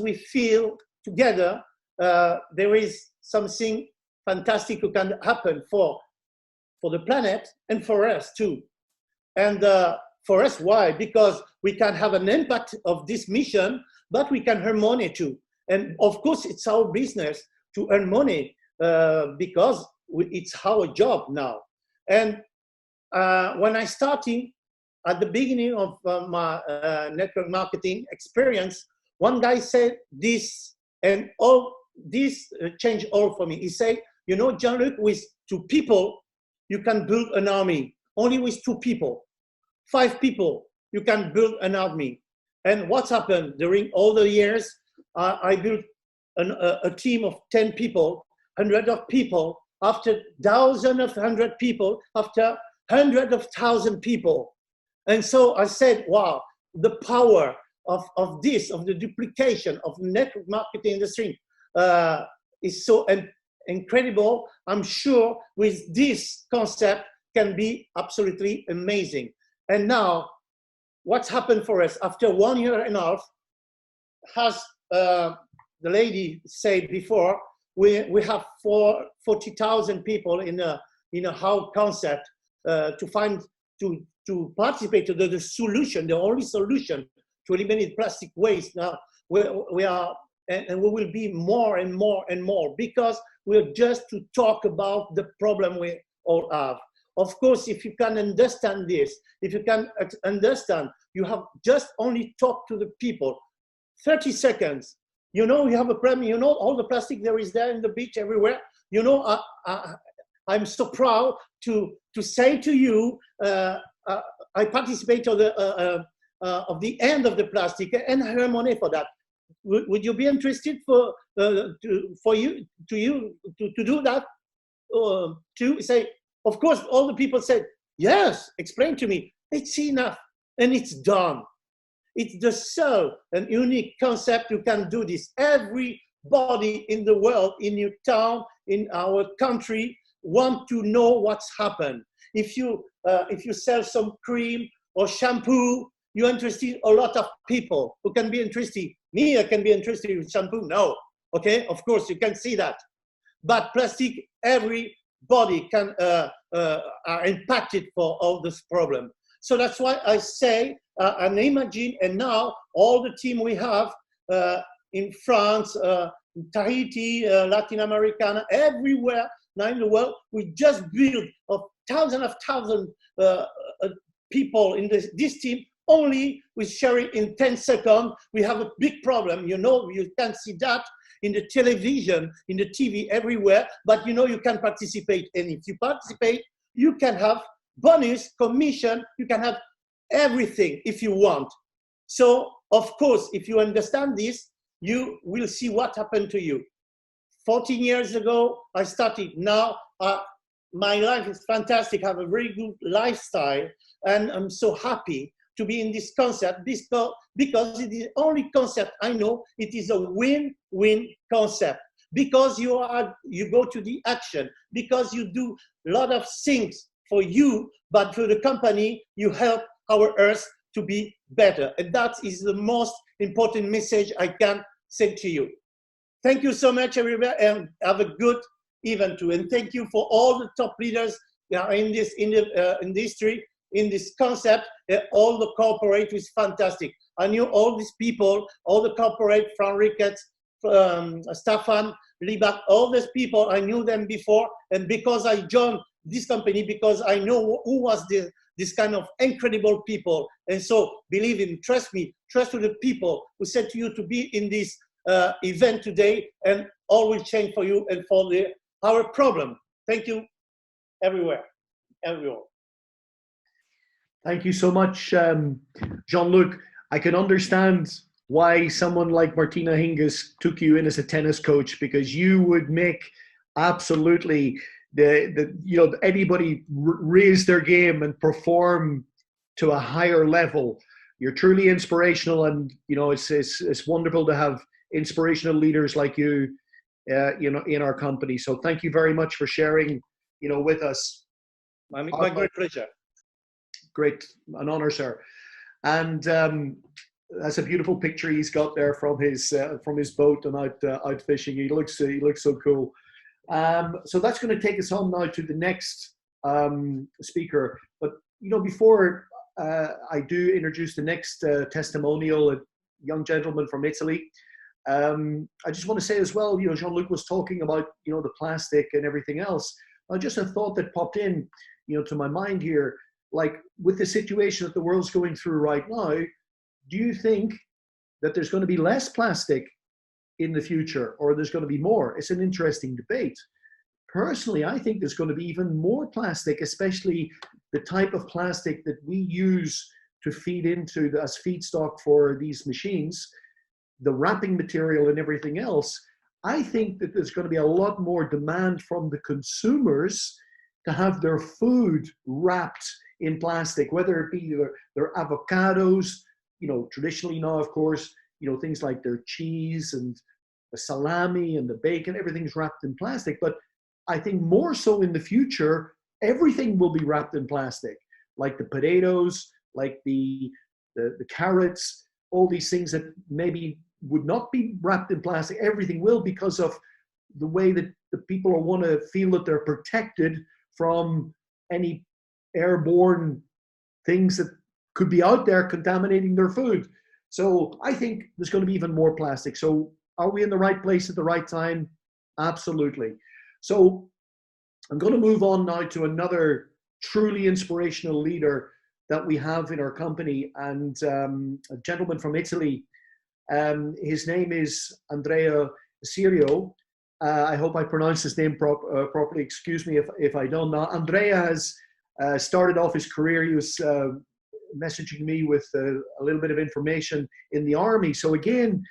we feel together there is something fantastic who can happen for the planet and for us too. And for us, why? Because we can have an impact of this mission, but we can earn money too. And of course, it's our business to earn money because it's our job now. And when I started at the beginning of my network marketing experience, one guy said this, and all this changed all for me. He said, you know, Jean-Luc, with 2 people, you can build an army. Only with 2 people. 5 people, you can build an army. And what's happened during all the years, I built a team of 10 people, 100 of people, after thousands of 100 people, after hundreds of thousand people. And so I said, wow, the power of the duplication of network marketing industry is so incredible. I'm sure with this concept can be absolutely amazing. And now, what's happened for us after 1 year and a half, as the lady said before, we have 40,000 people in a how concept to find to participate to the solution, the only solution to eliminate plastic waste. Now we are, and we will be more and more and more, because we're just to talk about the problem we all have. Of course, if you can understand this, if you can understand, you have just only talk to the people, 30 seconds. You know, you have a problem, you know, all the plastic there is there in the beach everywhere. You know, I'm so proud to say to you, I participate of the end of the plastic and I earn money for that. Would you be interested for you to do that? To say, of course, all the people said, yes, explain to me. It's enough and it's done. It's the sole and unique concept you can do this. Everybody in the world, in your town, in our country, want to know what's happened. If you sell some cream or shampoo, you're interested a lot of people who can be interested. Me, I can be interested in shampoo. No, okay, of course you can see that. But plastic, everybody can are impacted for all this problem. So that's why I say and imagine, and now all the team we have in France, Tahiti, Latin America, everywhere now in the world, we just build thousands of people in this team. Only with sharing in 10 seconds, we have a big problem. You know, you can see that in the television, in the TV, everywhere, but you know, you can participate. And if you participate, you can have bonus, commission, you can have everything if you want. So, of course, if you understand this, you will see what happened to you. 14 years ago, I started. Now, my life is fantastic. I have a very good lifestyle, and I'm so happy to be in this concept because it is the only concept I know. It is a win-win concept, because you go to the action, because you do a lot of things for you, but for the company, you help our earth to be better. And that is the most important message I can say to you. Thank you so much, everybody, and have a good event too. And thank you for all the top leaders in this industry, in this concept. All the corporate is fantastic. I knew all these people, all the corporate from Ricketts, Staffan Liback, all these people, I knew them before. And because I joined this company, because I know who was this kind of incredible people. And so believe in, trust me, trust to the people who said to you to be in this event today, and all will change for you and for our problem. Thank you everywhere, everyone. Thank you so much, Jean-Luc. I can understand why someone like Martina Hingis took you in as a tennis coach, because you would make absolutely anybody raise their game and perform to a higher level. You're truly inspirational, and it's wonderful to have inspirational leaders like you, in our company. So thank you very much for sharing, with us. My great pleasure. Great, an honor, sir. And that's a beautiful picture he's got there from his boat and out fishing. He looks so cool. So that's going to take us on now to the next speaker. But before I do introduce the next testimonial, a young gentleman from Italy, I just want to say as well, Jean-Luc was talking about the plastic and everything else. Just a thought that popped in, to my mind here. Like, with the situation that the world's going through right now, do you think that there's going to be less plastic in the future, or there's going to be more? It's an interesting debate. Personally, I think there's going to be even more plastic, especially the type of plastic that we use to feed into as feedstock for these machines, the wrapping material and everything else. I think that there's going to be a lot more demand from the consumers to have their food wrapped in plastic, whether it be their avocados, traditionally now, of course, things like their cheese and the salami and the bacon, everything's wrapped in plastic. But I think more so in the future, everything will be wrapped in plastic, like the potatoes, like the carrots, all these things that maybe would not be wrapped in plastic. Everything will, because of the way that the people want to feel that they're protected from any airborne things that could be out there contaminating their food. So I think there's going to be even more plastic. So are we in the right place at the right time? Absolutely. So I'm going to move on now to another truly inspirational leader that we have in our company, and a gentleman from Italy. His name is Andrea Sirio. I hope I pronounced his name properly. Excuse me if I don't. Now, Andrea has started off his career. He was messaging me with a little bit of information in the army. So again,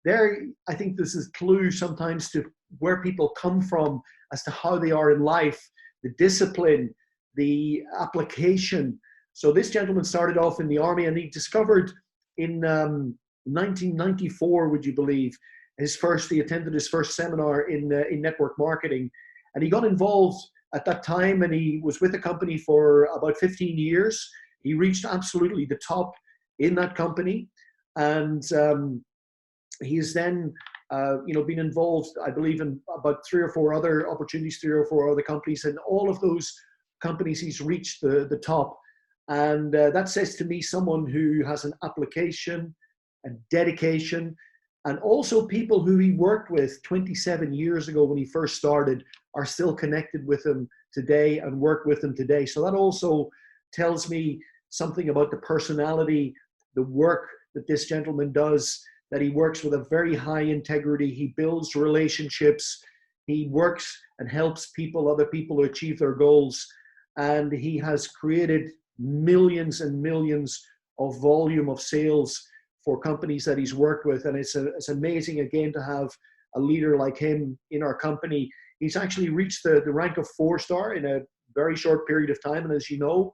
there, I think this is a clue sometimes to where people come from as to how they are in life, the discipline, the application. So this gentleman started off in the army, and he discovered in 1994, would you believe, he attended his first seminar in network marketing, and he got involved at that time, and he was with the company for about 15 years. He reached absolutely the top in that company, and he has then been involved, I believe, in about 3 or 4 other opportunities, 3 or 4 other companies, and all of those companies he's reached the top. And that says to me someone who has an application and dedication, and also people who he worked with 27 years ago when he first started are still connected with him today and work with him today. So that also tells me something about the personality, the work that this gentleman does, that he works with a very high integrity. He builds relationships. He works and helps other people to achieve their goals. And he has created millions and millions of volume of sales for companies that he's worked with. And it's amazing, again, to have a leader like him in our company. He's actually reached the rank of 4-star in a very short period of time. And as you know,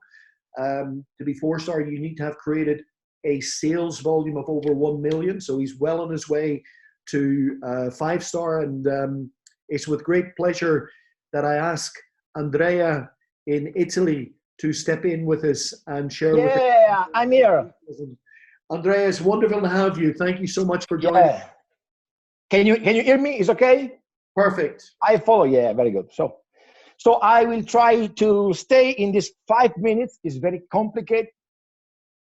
to be 4-star, you need to have created a sales volume of over 1 million. So he's well on his way to 5-star. And it's with great pleasure that I ask Andrea in Italy to step in with us and share with us. Yeah, I'm here. Andrea, it's wonderful to have you. Thank you so much for joining. Yeah. Can you hear me? Is okay? Perfect. I follow. Yeah, very good. So I will try to stay in this 5 minutes. It's very complicated.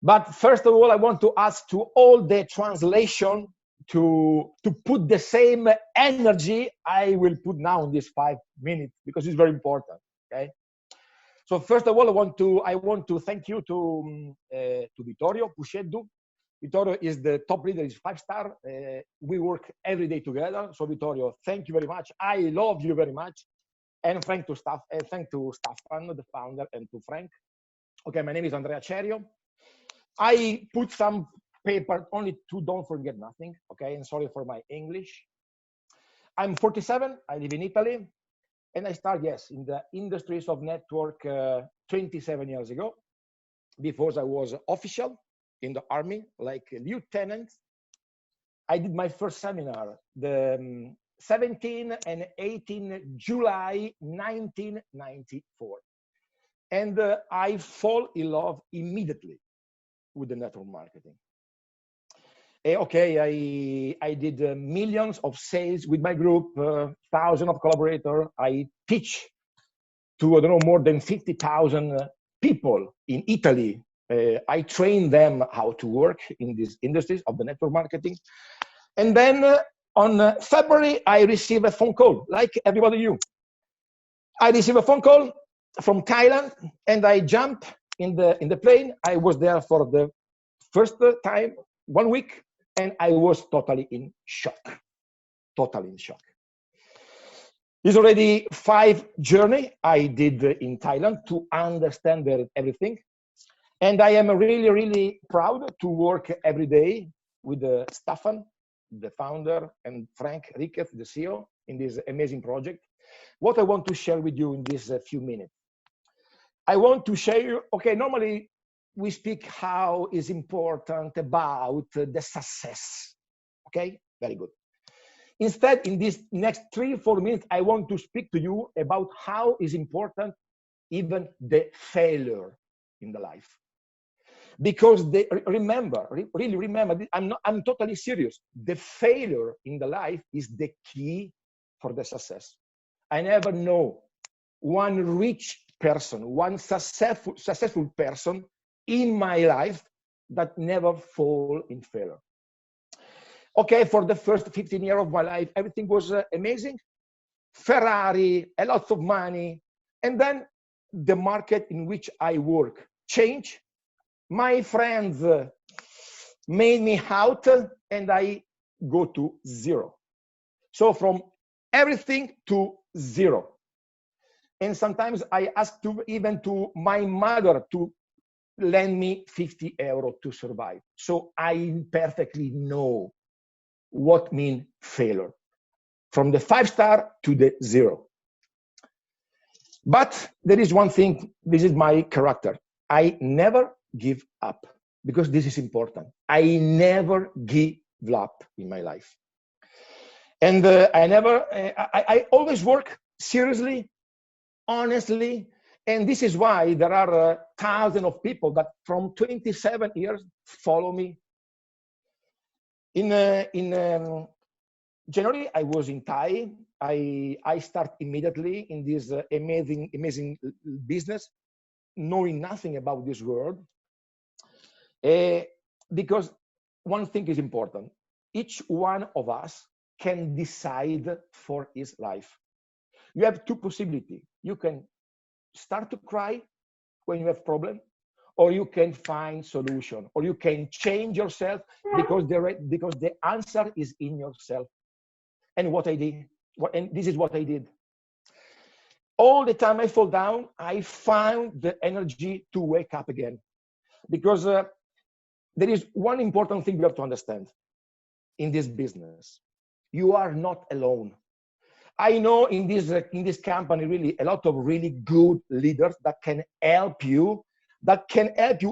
But first of all, I want to ask to all the translation to put the same energy I will put now in this 5 minutes, because it's very important. Okay. So first of all, I want to thank you to Vittorio Pusceddu. Vittorio is the top leader, is 5-star. We work every day together. So Vittorio, thank you very much. I love you very much. And thank to Staffan, the founder, and to Frank. Okay, my name is Andrea Cerio. I put some paper only to don't forget nothing. Okay, and sorry for my English. I'm 47. I live in Italy. And I started, yes, in the industries of network 27 years ago. Before I was official in the army, like a lieutenant. I did my first seminar, the 17 and 18 July 1994. And I fall in love immediately with the network marketing. Okay, I did millions of sales with my group, thousands of collaborators. I teach to, I don't know, more than 50,000 people in Italy. I train them how to work in these industries of the network marketing. And then on February, I received a phone call, like everybody you. I received a phone call from Thailand, and I jumped in the plane. I was there for the first time, 1 week. And I was totally in shock, totally in shock. It's already 5 journeys I did in Thailand to understand everything. And I am really, really proud to work every day with Staffan, the founder, and Frank Ricketh, the CEO, in this amazing project. What I want to share with you in these few minutes. I want to share, okay, normally we speak how is important about the success. Okay, very good. Instead, in these next 3-4 minutes, I want to speak to you about how is important even the failure in the life. Because really remember, I'm totally serious. The failure in the life is the key for the success. I never know one rich person, one successful person in my life that never fall in failure. Okay, for the first 15 years of my life, everything was amazing. Ferrari, a lot of money. And then the market in which I work changed. My friends made me out and I go to zero. So from everything to zero. And sometimes I ask even to my mother to lend me 50 euro to survive. So I perfectly know what means failure. From the 5-star to the 0. But there is one thing, this is my character. I never give up, because this is important. I never give up in my life. And I always work seriously, honestly, and this is why there are thousands of people that from 27 years follow me. In January, I was in Thai. I start immediately in this amazing business, knowing nothing about this world. Because one thing is important. Each one of us can decide for his life. You have two possibilities. You can start to cry when you have problem, or you can find solution, or you can change yourself because the answer is in yourself. And what I did, and this is what I did. All the time I fall down, I found the energy to wake up again. Because there is one important thing you have to understand in this business. You are not alone. I know in this company really a lot of really good leaders that can help you,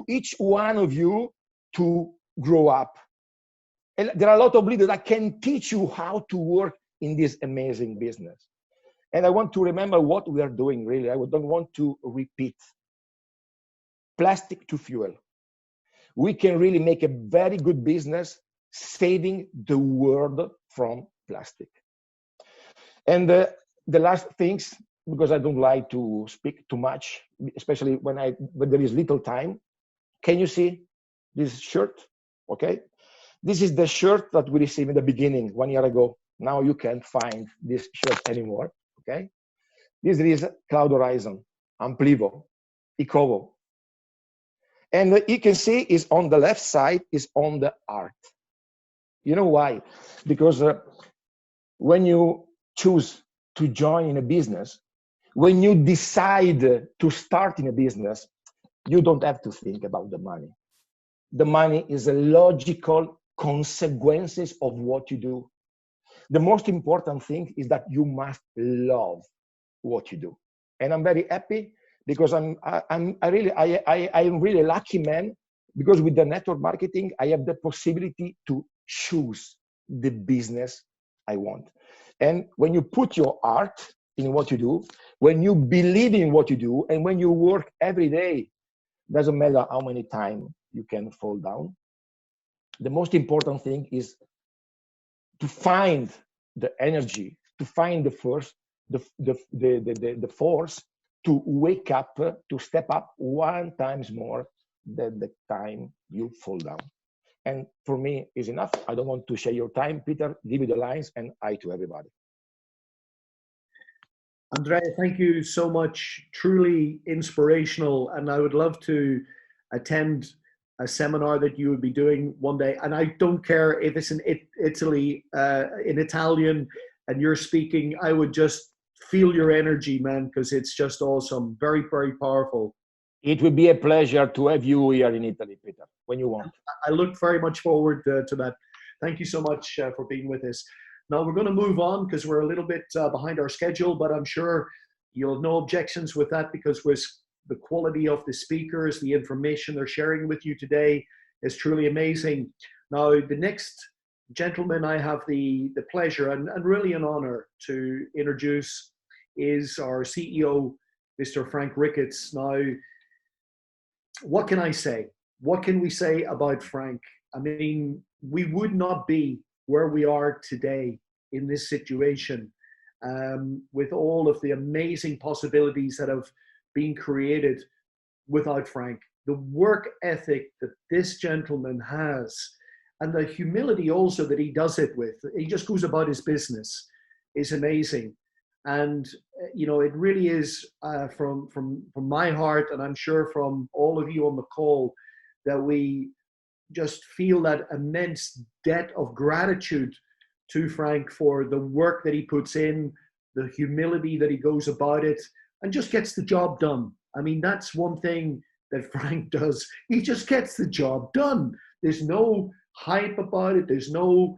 each one of you to grow up. And there are a lot of leaders that can teach you how to work in this amazing business. And I want to remember what we are doing really. I don't want to repeat. Plastic to fuel. We can really make a very good business saving the world from plastic. And the last things, because I don't like to speak too much, especially when there is little time. Can you see this shirt? Okay. This is the shirt that we received in the beginning 1 year ago. Now you can't find this shirt anymore. Okay. This is Cloud Horizon, Amplivo, Ecovo. And you can see is on the left side is on the art. You know why? Because when you choose to join in a business, when you decide to start in a business, you don't have to think about the money. The money is a logical consequences of what you do. The most important thing is that you must love what you do. And I'm very happy because I'm really a lucky man, because with the network marketing, I have the possibility to choose the business I want. And when you put your heart in what you do, when you believe in what you do, and when you work every day, doesn't matter how many times you can fall down. The most important thing is to find the energy, to find the force to wake up, to step up 1 time more than the time you fall down. And for me, is enough. I don't want to share your time. Peter, give you the lines, and I to everybody. Andrea, thank you so much. Truly inspirational. And I would love to attend a seminar that you would be doing one day. And I don't care if it's in Italy, in Italian, and you're speaking, I would just feel your energy, man, because it's just awesome. Very, very powerful. It would be a pleasure to have you here in Italy, Peter, when you want. I look very much forward to that. Thank you so much for being with us. Now we're going to move on because we're a little bit behind our schedule, but I'm sure you'll have no objections with that, because with the quality of the speakers, the information they're sharing with you today is truly amazing. Now, the next gentleman I have the pleasure and really an honor to introduce is our CEO, Mr. Frank Ricketts. Now, what can I say? What can we say about Frank? I mean, we would not be where we are today in this situation with all of the amazing possibilities that have been created without Frank. The work ethic that this gentleman has, and the humility also that he does it with, he just goes about his business, is amazing. And it really is from my heart, and I'm sure from all of you on the call, that we just feel that immense debt of gratitude to Frank for the work that he puts in, the humility that he goes about it, and just gets the job done. I mean, that's one thing that Frank does. He just gets the job done. There's no hype about it. There's no,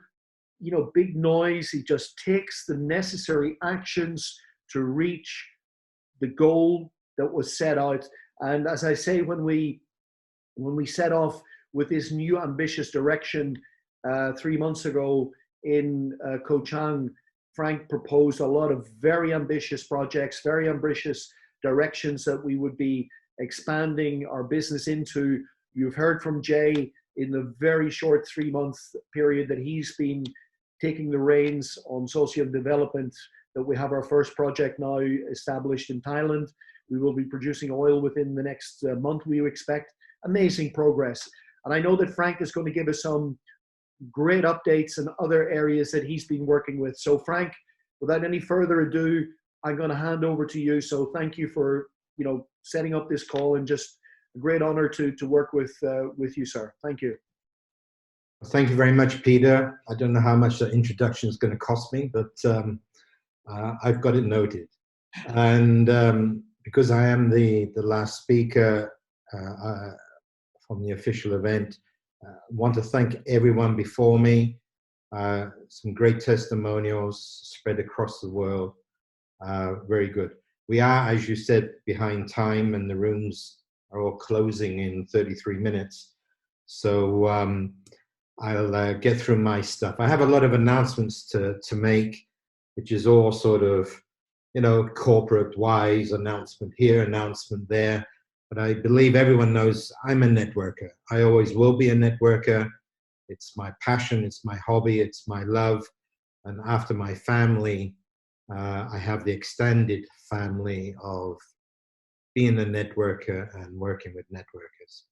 big noise. He just takes the necessary actions to reach the goal that was set out. And as I say, when we set off with this new ambitious direction 3 months ago in Ko Chang, Frank proposed a lot of very ambitious projects, very ambitious directions that we would be expanding our business into. You've heard from Jay in the very short 3-month period that he's been taking the reins on social development, that we have our first project now established in Thailand. We will be producing oil within the next month, we expect. Amazing progress. And I know that Frank is going to give us some great updates in other areas that he's been working with. So Frank, without any further ado, I'm going to hand over to you. So thank you for, setting up this call, and just a great honor to work with you, sir. Thank you. Thank you very much, Peter. I don't know how much that introduction is going to cost me, but I've got it noted. And because I am the last speaker from the official event, I want to thank everyone before me. Some great testimonials spread across the world. Very good. We are, as you said, behind time, and the rooms are all closing in 33 minutes. So I'll get through my stuff. I have a lot of announcements to make, which is all sort of, corporate-wise, announcement here, announcement there. But I believe everyone knows I'm a networker. I always will be a networker. It's my passion, it's my hobby, it's my love. And after my family, I have the extended family of being a networker and working with networkers.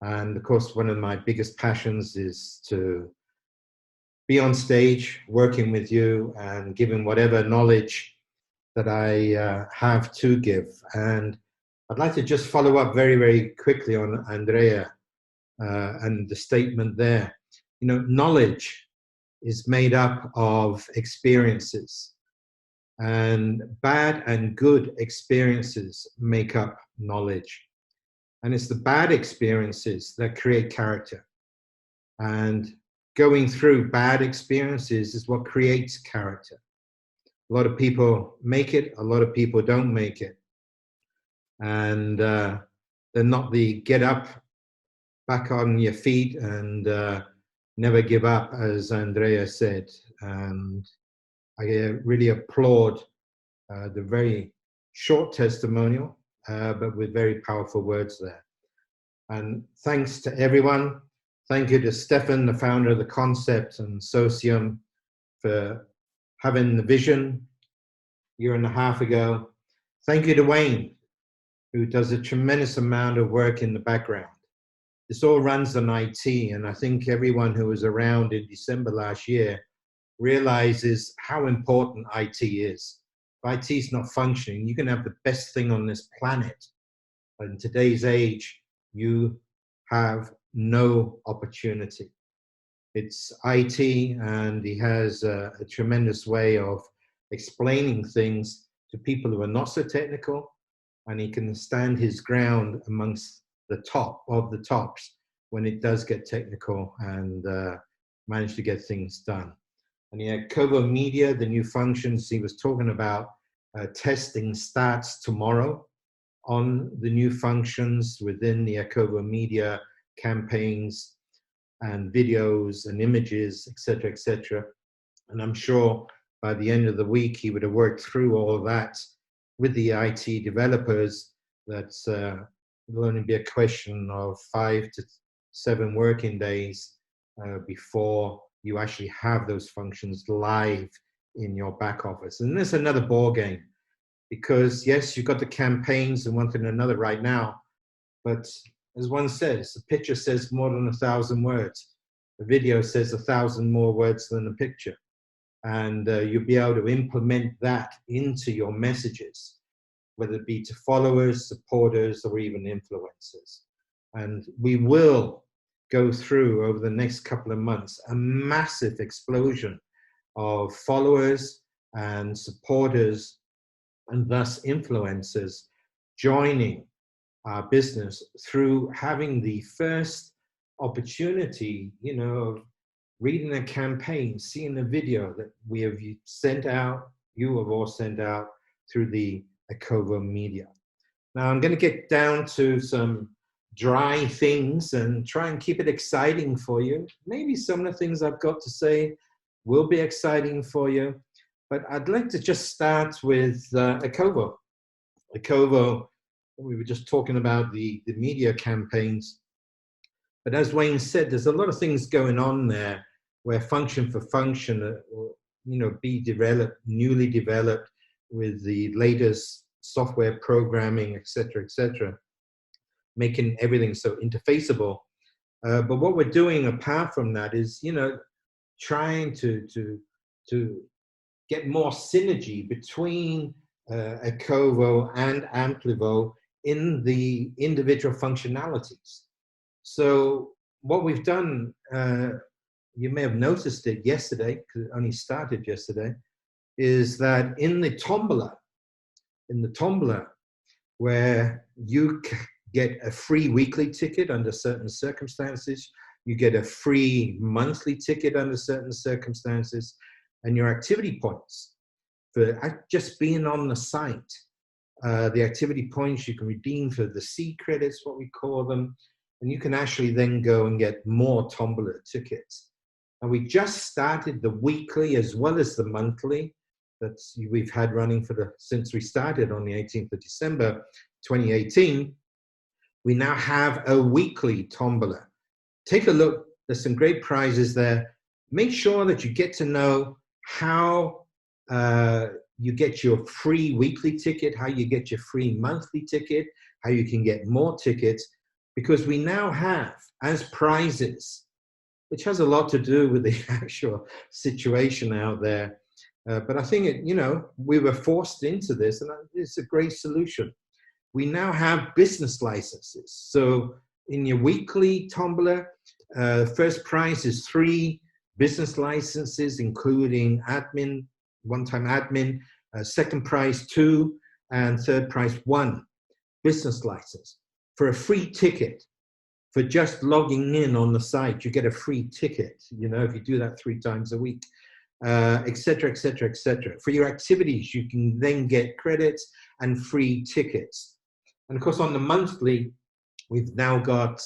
And of course, one of my biggest passions is to be on stage, working with you and giving whatever knowledge that I have to give. And I'd like to just follow up very, very quickly on Andrea and the statement there. Knowledge is made up of experiences, and bad and good experiences make up knowledge. And it's the bad experiences that create character. And going through bad experiences is what creates character. A lot of people make it, a lot of people don't make it. And they're not the get up, back on your feet and never give up, as Andrea said. And I really applaud the very short testimonial, but with very powerful words there. And thanks to everyone. Thank you to Staffan, the founder of the concept, and Socium for having the vision a year and a half ago. Thank you to Wayne, who does a tremendous amount of work in the background. This all runs on IT, and I think everyone who was around in December last year realizes how important IT is. If IT is not functioning, you can have the best thing on this planet. But in today's age, you have no opportunity. It's IT, and he has a tremendous way of explaining things to people who are not so technical, and he can stand his ground amongst the top of the tops when it does get technical, and manage to get things done. And he had Kobo Media, the new functions. He was talking about testing starts tomorrow on the new functions within the Kobo Media campaigns and videos and images, etc., etc. And I'm sure by the end of the week, he would have worked through all of that with the IT developers. That will only be a question of 5 to 7 working days before you actually have those functions live in your back office. And there's another ball game, because yes, you've got the campaigns and one thing and another right now, but as one says, the picture says more than 1,000 words. The video says 1,000 more words than the picture. And you'll be able to implement that into your messages, whether it be to followers, supporters, or even influencers. And we will go through over the next couple of months a massive explosion of followers and supporters and thus influencers joining our business through having the first opportunity, you know, of reading a campaign, seeing a video that we have sent out, you have all sent out through the Amplivo media. Now I'm going to get down to some dry things and try and keep it exciting for you. Maybe some of the things I've got to say will be exciting for you, but I'd like to just start with Amplivo. Amplivo, we were just talking about the media campaigns, but as Wayne said, there's a lot of things going on there where function for function will, you know, be developed, newly developed with the latest software programming, etc., making everything so interfaceable. But what we're doing apart from that is, you know, trying to get more synergy between Amplivo and Amplivo in the individual functionalities. So what we've done, you may have noticed it yesterday, because it only started yesterday, is that in the tombola, where you get a free weekly ticket under certain circumstances, you get a free monthly ticket under certain circumstances, and your activity points for just being on the site. The activity points you can redeem for the C credits, what we call them, and you can actually then go and get more tombola tickets. And we just started the weekly as well as the monthly that we've had running since we started on the 18th of December 2018. We now have a weekly tombola. Take a look, there's some great prizes there. Make sure that you get to know how you get your free weekly ticket, how you get your free monthly ticket, how you can get more tickets, because we now have as prizes, which has a lot to do with the actual situation out there. But I think, you know, we were forced into this, and it's a great solution. We now have business licenses. So in your weekly tombola, first prize is 3 business licenses, including admin, one-time admin, second prize 2, and third prize 1 business license. For a free ticket, for just logging in on the site, you get a free ticket, you know, if you do that 3 times a week, etc., etc., etc. For your activities, you can then get credits and free tickets. And of course, on the monthly, we've now got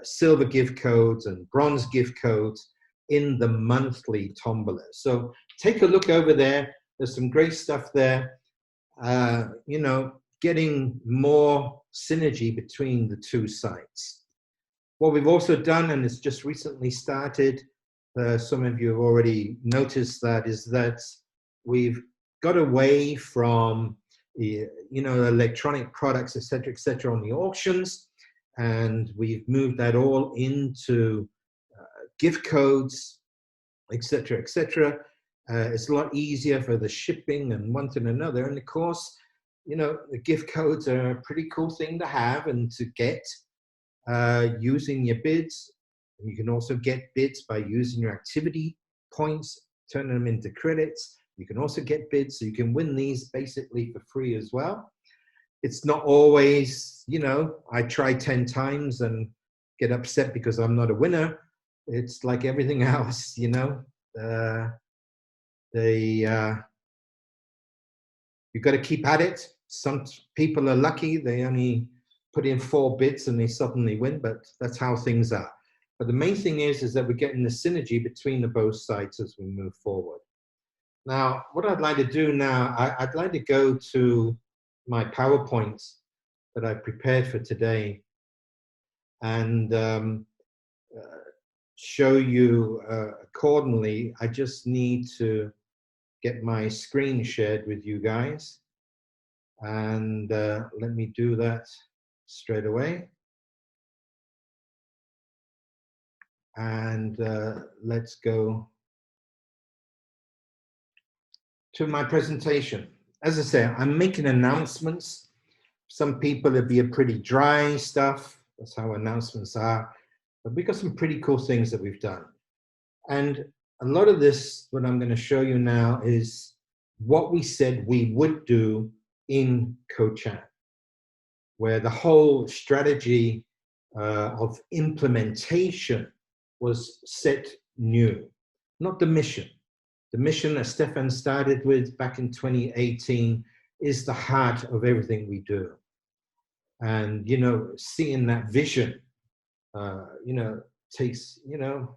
silver gift codes and bronze gift codes in the monthly tombola. So take a look over there. There's some great stuff there. You know, getting more synergy between the 2 sites. What we've also done, and it's just recently started, some of you have already noticed that, is that we've got away from you know, electronic products, etc., on the auctions, and we've moved that all into gift codes, etc., etc. It's a lot easier for the shipping and one thing and another. And of course, you know, the gift codes are a pretty cool thing to have and to get using your bids. And you can also get bids by using your activity points, turning them into credits. You can also get bids, so you can win these basically for free as well. It's not always, you know, I try 10 times and get upset because I'm not a winner. It's like everything else, you know. You got to keep at it. Some people are lucky, they only put in 4 bids and they suddenly win, but that's how things are. But the main thing is that we're getting the synergy between the both sides as we move forward. Now, what I'd like to do now, I'd like to go to my PowerPoints that I prepared for today and show you accordingly. I just need to get my screen shared with you guys. And let me do that straight away. And let's go to my presentation. As I say, I'm making announcements. Some people, it'll be a pretty dry stuff. That's how announcements are. But we've got some pretty cool things that we've done. And a lot of this, what I'm going to show you now, is what we said we would do in Cochan, where the whole strategy of implementation was set new, not the mission. The mission that Staffan started with back in 2018 is the heart of everything we do. And, you know, seeing that vision, you know, takes, you know,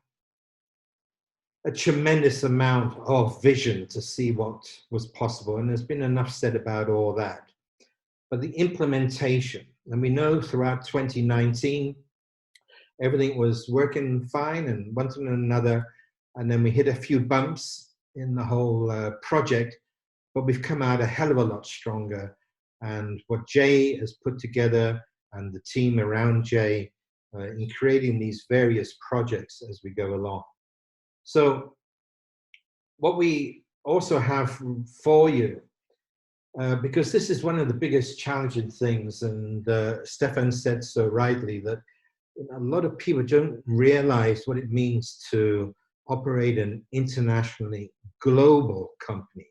a tremendous amount of vision to see what was possible. And there's been enough said about all that. But the implementation, and we know throughout 2019, everything was working fine and one thing and another. And then we hit a few bumps in the whole project, but we've come out a hell of a lot stronger. And what Jay has put together and the team around Jay in creating these various projects as we go along. So what we also have for you, because this is one of the biggest challenging things, and Staffan said so rightly that a lot of people don't realize what it means to operate an internationally global company.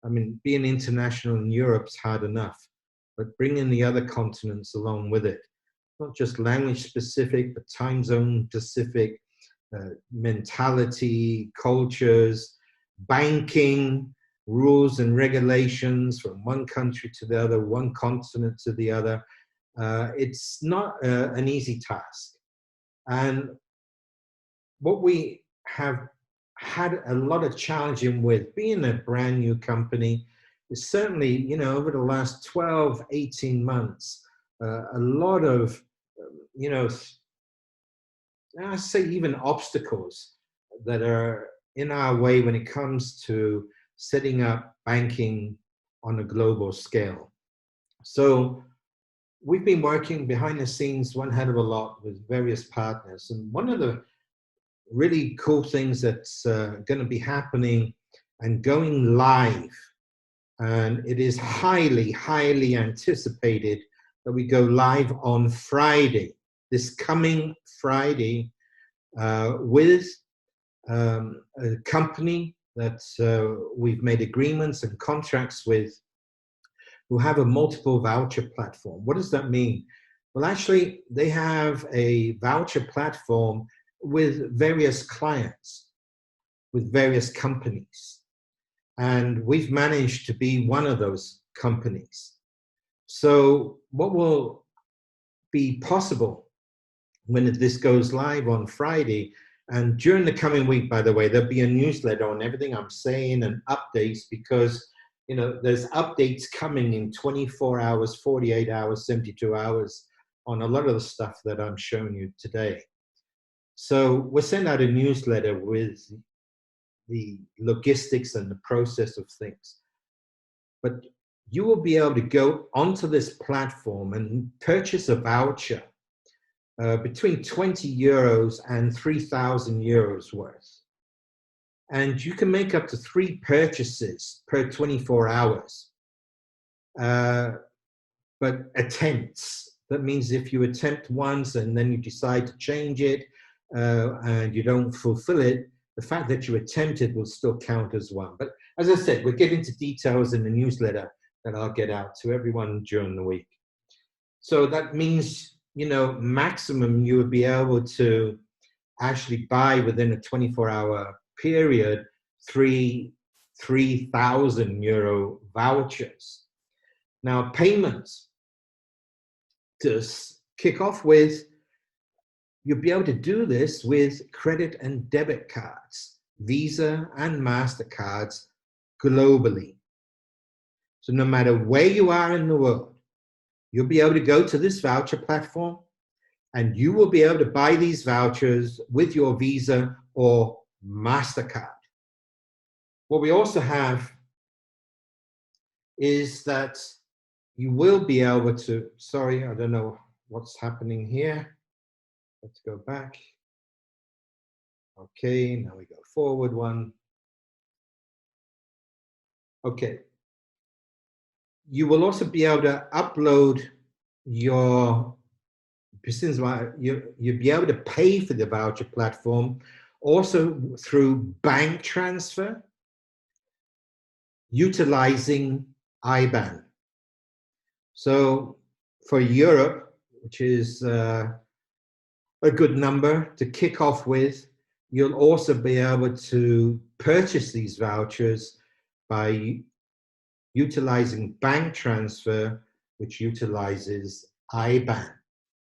I mean, being international in Europe's hard enough, but bringing the other continents along with it, not just language specific, but time zone specific, mentality, cultures, banking, rules and regulations from one country to the other, one continent to the other. It's not an easy task. And what we have had a lot of challenging with being a brand new company is certainly, you know, over the last 12, 18 months, a lot of, you know, I say even obstacles that are in our way when it comes to setting up banking on a global scale. So we've been working behind the scenes one hell of a lot with various partners. And one of the really cool things that's going to be happening and going live, and it is highly, highly anticipated that we go live on Friday, this coming Friday, with a company that we've made agreements and contracts with, who have a multiple voucher platform. What does that mean? Well, actually, they have a voucher platform with various clients, with various companies. And we've managed to be one of those companies. So what will be possible when this goes live on Friday, and during the coming week, by the way, there'll be a newsletter on everything I'm saying and updates, because, you know, there's updates coming in 24 hours, 48 hours, 72 hours on a lot of the stuff that I'm showing you today. So we'll send out a newsletter with the logistics and the process of things. But you will be able to go onto this platform and purchase a voucher between 20 euros and 3,000 euros worth. And you can make up to 3 purchases per 24 hours. But attempts, that means if you attempt once and then you decide to change it and you don't fulfill it, the fact that you attempted will still count as one. But as I said, we'll get into details in the newsletter that I'll get out to everyone during the week. So that means, you know, maximum you would be able to actually buy within a 24-hour period 3,000 euro vouchers. Now, payments, to kick off with, you'll be able to do this with credit and debit cards, Visa and MasterCards globally. So no matter where you are in the world, you'll be able to go to this voucher platform and you will be able to buy these vouchers with your Visa or MasterCard. What we also have is that you will be able to, sorry, I don't know what's happening here. Let's go back. Okay, now we go forward one. Okay. You will also be able to upload your business. You'll be able to pay for the voucher platform also through bank transfer, utilizing IBAN. So for Europe, which is a good number to kick off with, you'll also be able to purchase these vouchers by utilizing bank transfer, which utilizes IBAN,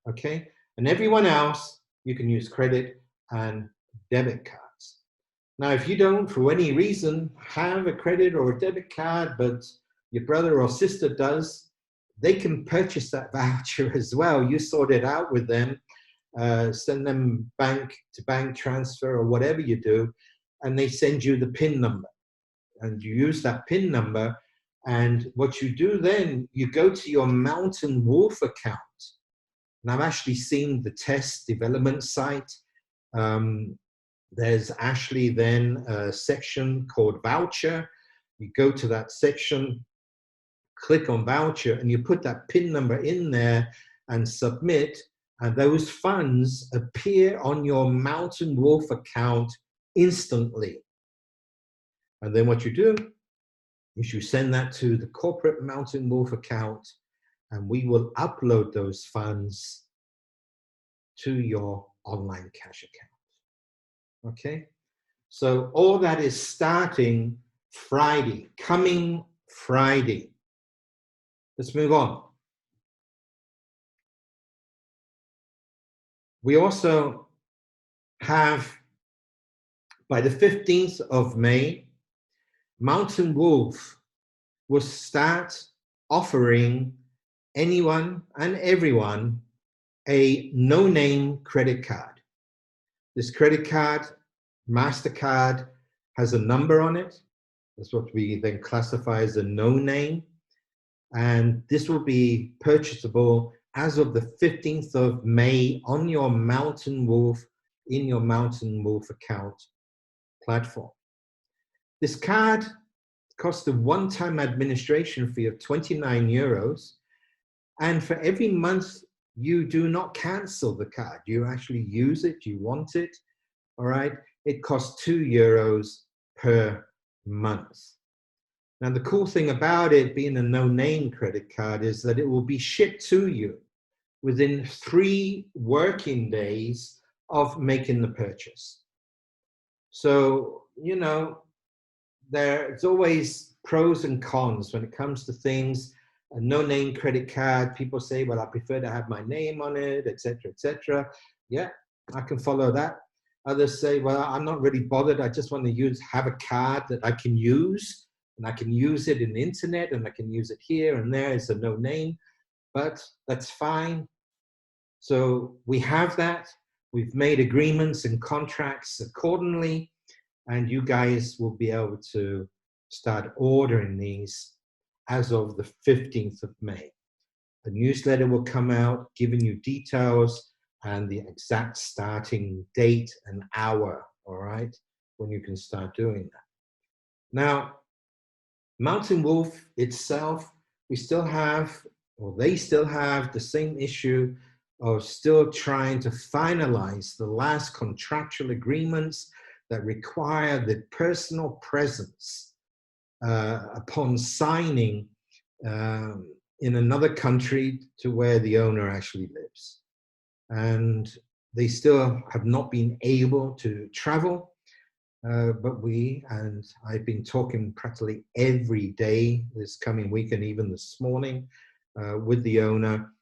okay? And everyone else, you can use credit and debit cards. Now, if you don't, for any reason, have a credit or a debit card, but your brother or sister does, they can purchase that voucher as well. You sort it out with them, send them bank-to-bank transfer or whatever you do, and they send you the PIN number. And you use that PIN number, and what you do then, you go to your Mountain Wolf account. And I've actually seen the test development site. There's actually then a section called voucher. You go to that section, click on voucher, and you put that PIN number in there and submit, and those funds appear on your Mountain Wolf account instantly. And then what you do is you send that to the corporate Mountain Wolf account, and we will upload those funds to your online cash account. Okay? So all that is starting Friday, coming Friday. Let's move on. We also have, by the 15th of May, Mountain Wolf will start offering anyone and everyone a no-name credit card. This credit card, MasterCard, has a number on it. That's what we then classify as a no-name. And this will be purchasable as of the 15th of May on your Mountain Wolf, in your Mountain Wolf account platform. This card costs a one-time administration fee of 29 euros. And for every month you do not cancel the card, you actually use it, you want it, all right, it costs 2 euros per month. Now, the cool thing about it being a no-name credit card is that it will be shipped to you within 3 working days of making the purchase. So, you know, there's always pros and cons when it comes to things. A no-name credit card, people say, well, I prefer to have my name on it, etc., etc. Yeah, I can follow that. Others say, well, I'm not really bothered. I just want to have a card that I can use, and I can use it in the internet, and I can use it here and there. It's a no-name, but that's fine. So we have that. We've made agreements and contracts accordingly, and you guys will be able to start ordering these as of the 15th of May. The newsletter will come out giving you details and the exact starting date and hour, all right, when you can start doing that. Now, Mountain Wolf itself, we still have, or they still have the same issue of still trying to finalize the last contractual agreements that require the personal presence upon signing in another country to where the owner actually lives. And they still have not been able to travel, but I've been talking practically every day this coming week and even this morning with the owner.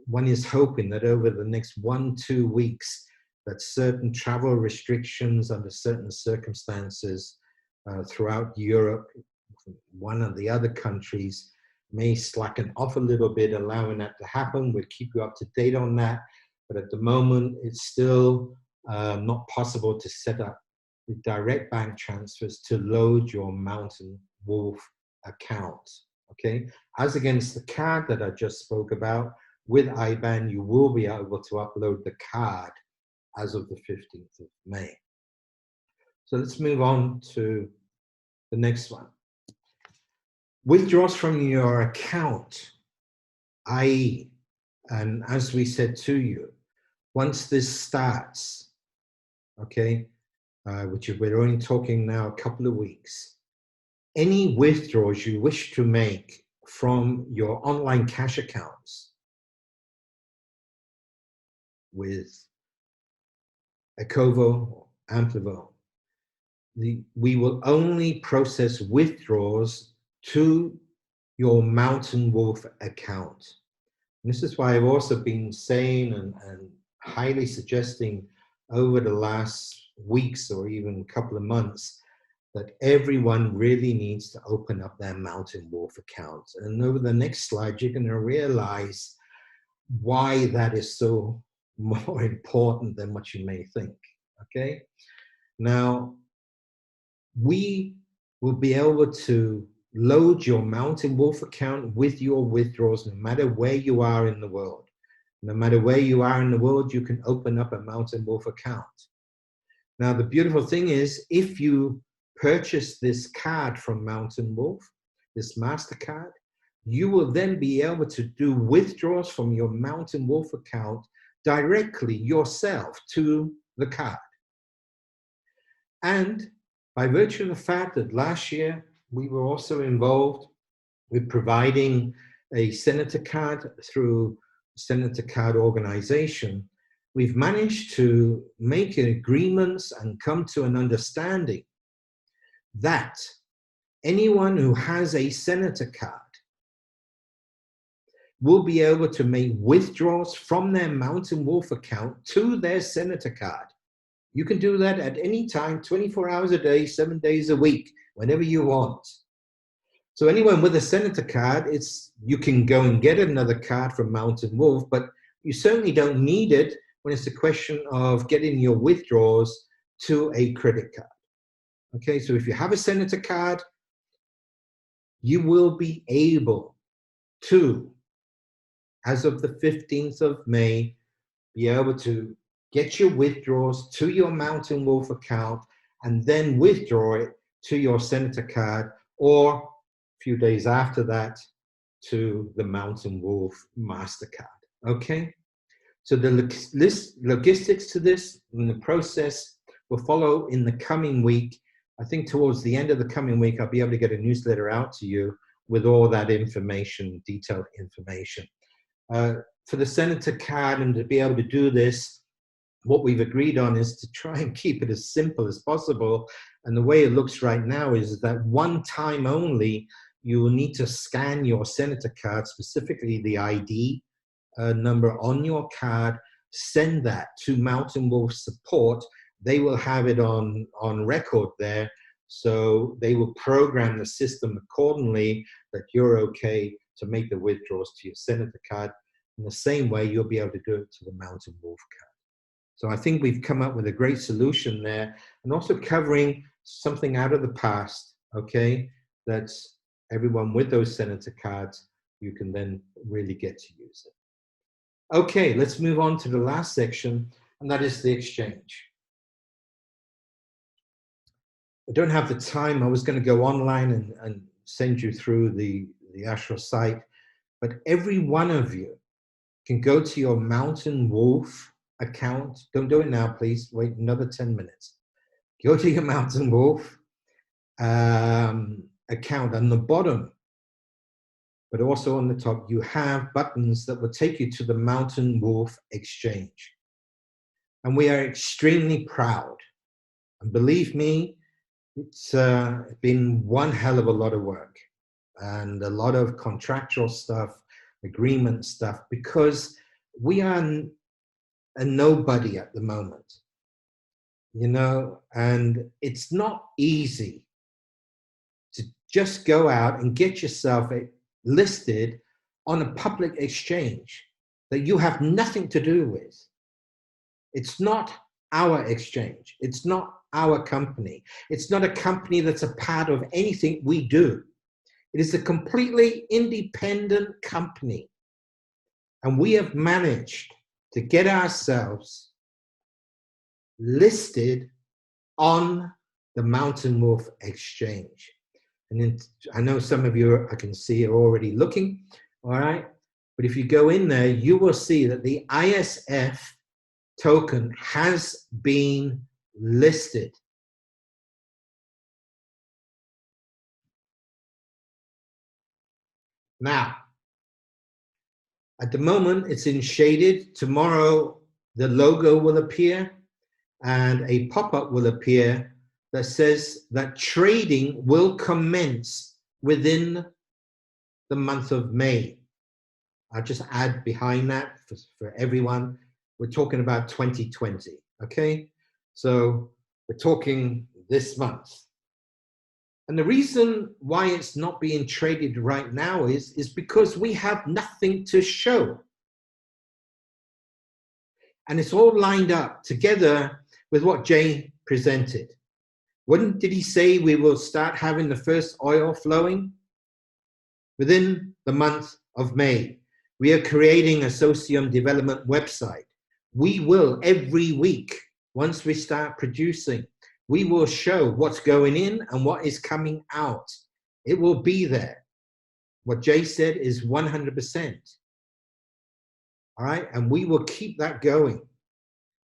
One is hoping that over the next 1-2 weeks that certain travel restrictions under certain circumstances throughout Europe, one of the other countries, may slacken off a little bit, allowing that to happen. We'll keep you up to date on that. But at the moment, it's still not possible to set up the direct bank transfers to load your Mountain Wolf account, okay? As against the card that I just spoke about, with IBAN, you will be able to upload the card as of the 15th of May. So let's move on to the next one. Withdrawals from your account, i.e., and as we said to you, once this starts, okay, which we're only talking now a couple of weeks, any withdrawals you wish to make from your online cash accounts with Ecovo or Amplivo, we will only process withdrawals to your Mountain Wolf account. And this is why I've also been saying and highly suggesting over the last weeks or even a couple of months that everyone really needs to open up their Mountain Wolf account. And over the next slide, you're going to realize why that is so more important than what you may think, okay? Now, we will be able to load your Mountain Wolf account with your withdrawals no matter where you are in the world. No matter where you are in the world, you can open up a Mountain Wolf account. Now, the beautiful thing is, if you purchase this card from Mountain Wolf, this MasterCard, you will then be able to do withdrawals from your Mountain Wolf account directly yourself to the card. And by virtue of the fact that last year we were also involved with providing a Senator card through Senator Card organization, we've managed to make agreements and come to an understanding that anyone who has a Senator card will be able to make withdrawals from their Mountain Wolf account to their Senator card. You can do that at any time, 24 hours a day, 7 days a week, whenever you want. So anyone with a Senator card, you can go and get another card from Mountain Wolf, but you certainly don't need it when it's a question of getting your withdrawals to a credit card. Okay, so if you have a Senator card, you will be able to, as of the 15th of May, be able to get your withdrawals to your Mountain Wolf account and then withdraw it to your Senator card, or a few days after that to the Mountain Wolf MasterCard. Okay? So the logistics to this and the process will follow in the coming week. I think towards the end of the coming week, I'll be able to get a newsletter out to you with all that information, detailed information. For the Senator card and to be able to do this, what we've agreed on is to try and keep it as simple as possible. And the way it looks right now is that one time only, you will need to scan your Senator card, specifically the ID number on your card, send that to Mountain Wolf support. They will have it on record there. So they will program the system accordingly that you're okay to make the withdrawals to your Senator card. In the same way, you'll be able to do it to the Mountain Wolf card. So I think we've come up with a great solution there, and also covering something out of the past, okay, that's everyone with those Senator cards, you can then really get to use it. Okay, let's move on to the last section, and that is the exchange. I don't have the time. I was going to go online and send you through the actual site, but every one of you can go to your Mountain Wolf account. Don't do it now, please. Wait another 10 minutes. Go to your Mountain Wolf account. On the bottom, but also on the top, you have buttons that will take you to the Mountain Wolf exchange. And we are extremely proud. And believe me, it's been one hell of a lot of work and a lot of contractual stuff, agreement stuff, because we are a nobody at the moment, you know, and it's not easy to just go out and get yourself listed on a public exchange that you have nothing to do with. It's not our exchange. It's not our company. It's not a company that's a part of anything we do. It is a completely independent company. And we have managed to get ourselves listed on the Mountain Wolf Exchange. And I know some of you, I can see, are already looking, all right? But if you go in there, you will see that the ISF token has been listed. Now, at the moment, it's in shaded. Tomorrow, the logo will appear and a pop-up will appear that says that trading will commence within the month of May. I'll just add behind that for everyone, we're talking about 2020, okay? So we're talking this month. And the reason why it's not being traded right now is because we have nothing to show. And it's all lined up together with what Jay presented. When did he say we will start having the first oil flowing? Within the month of May. We are creating a Socium development website. We will every week, once we start producing, we will show what's going in and what is coming out. It will be there. What Jay said is 100%. All right, and we will keep that going.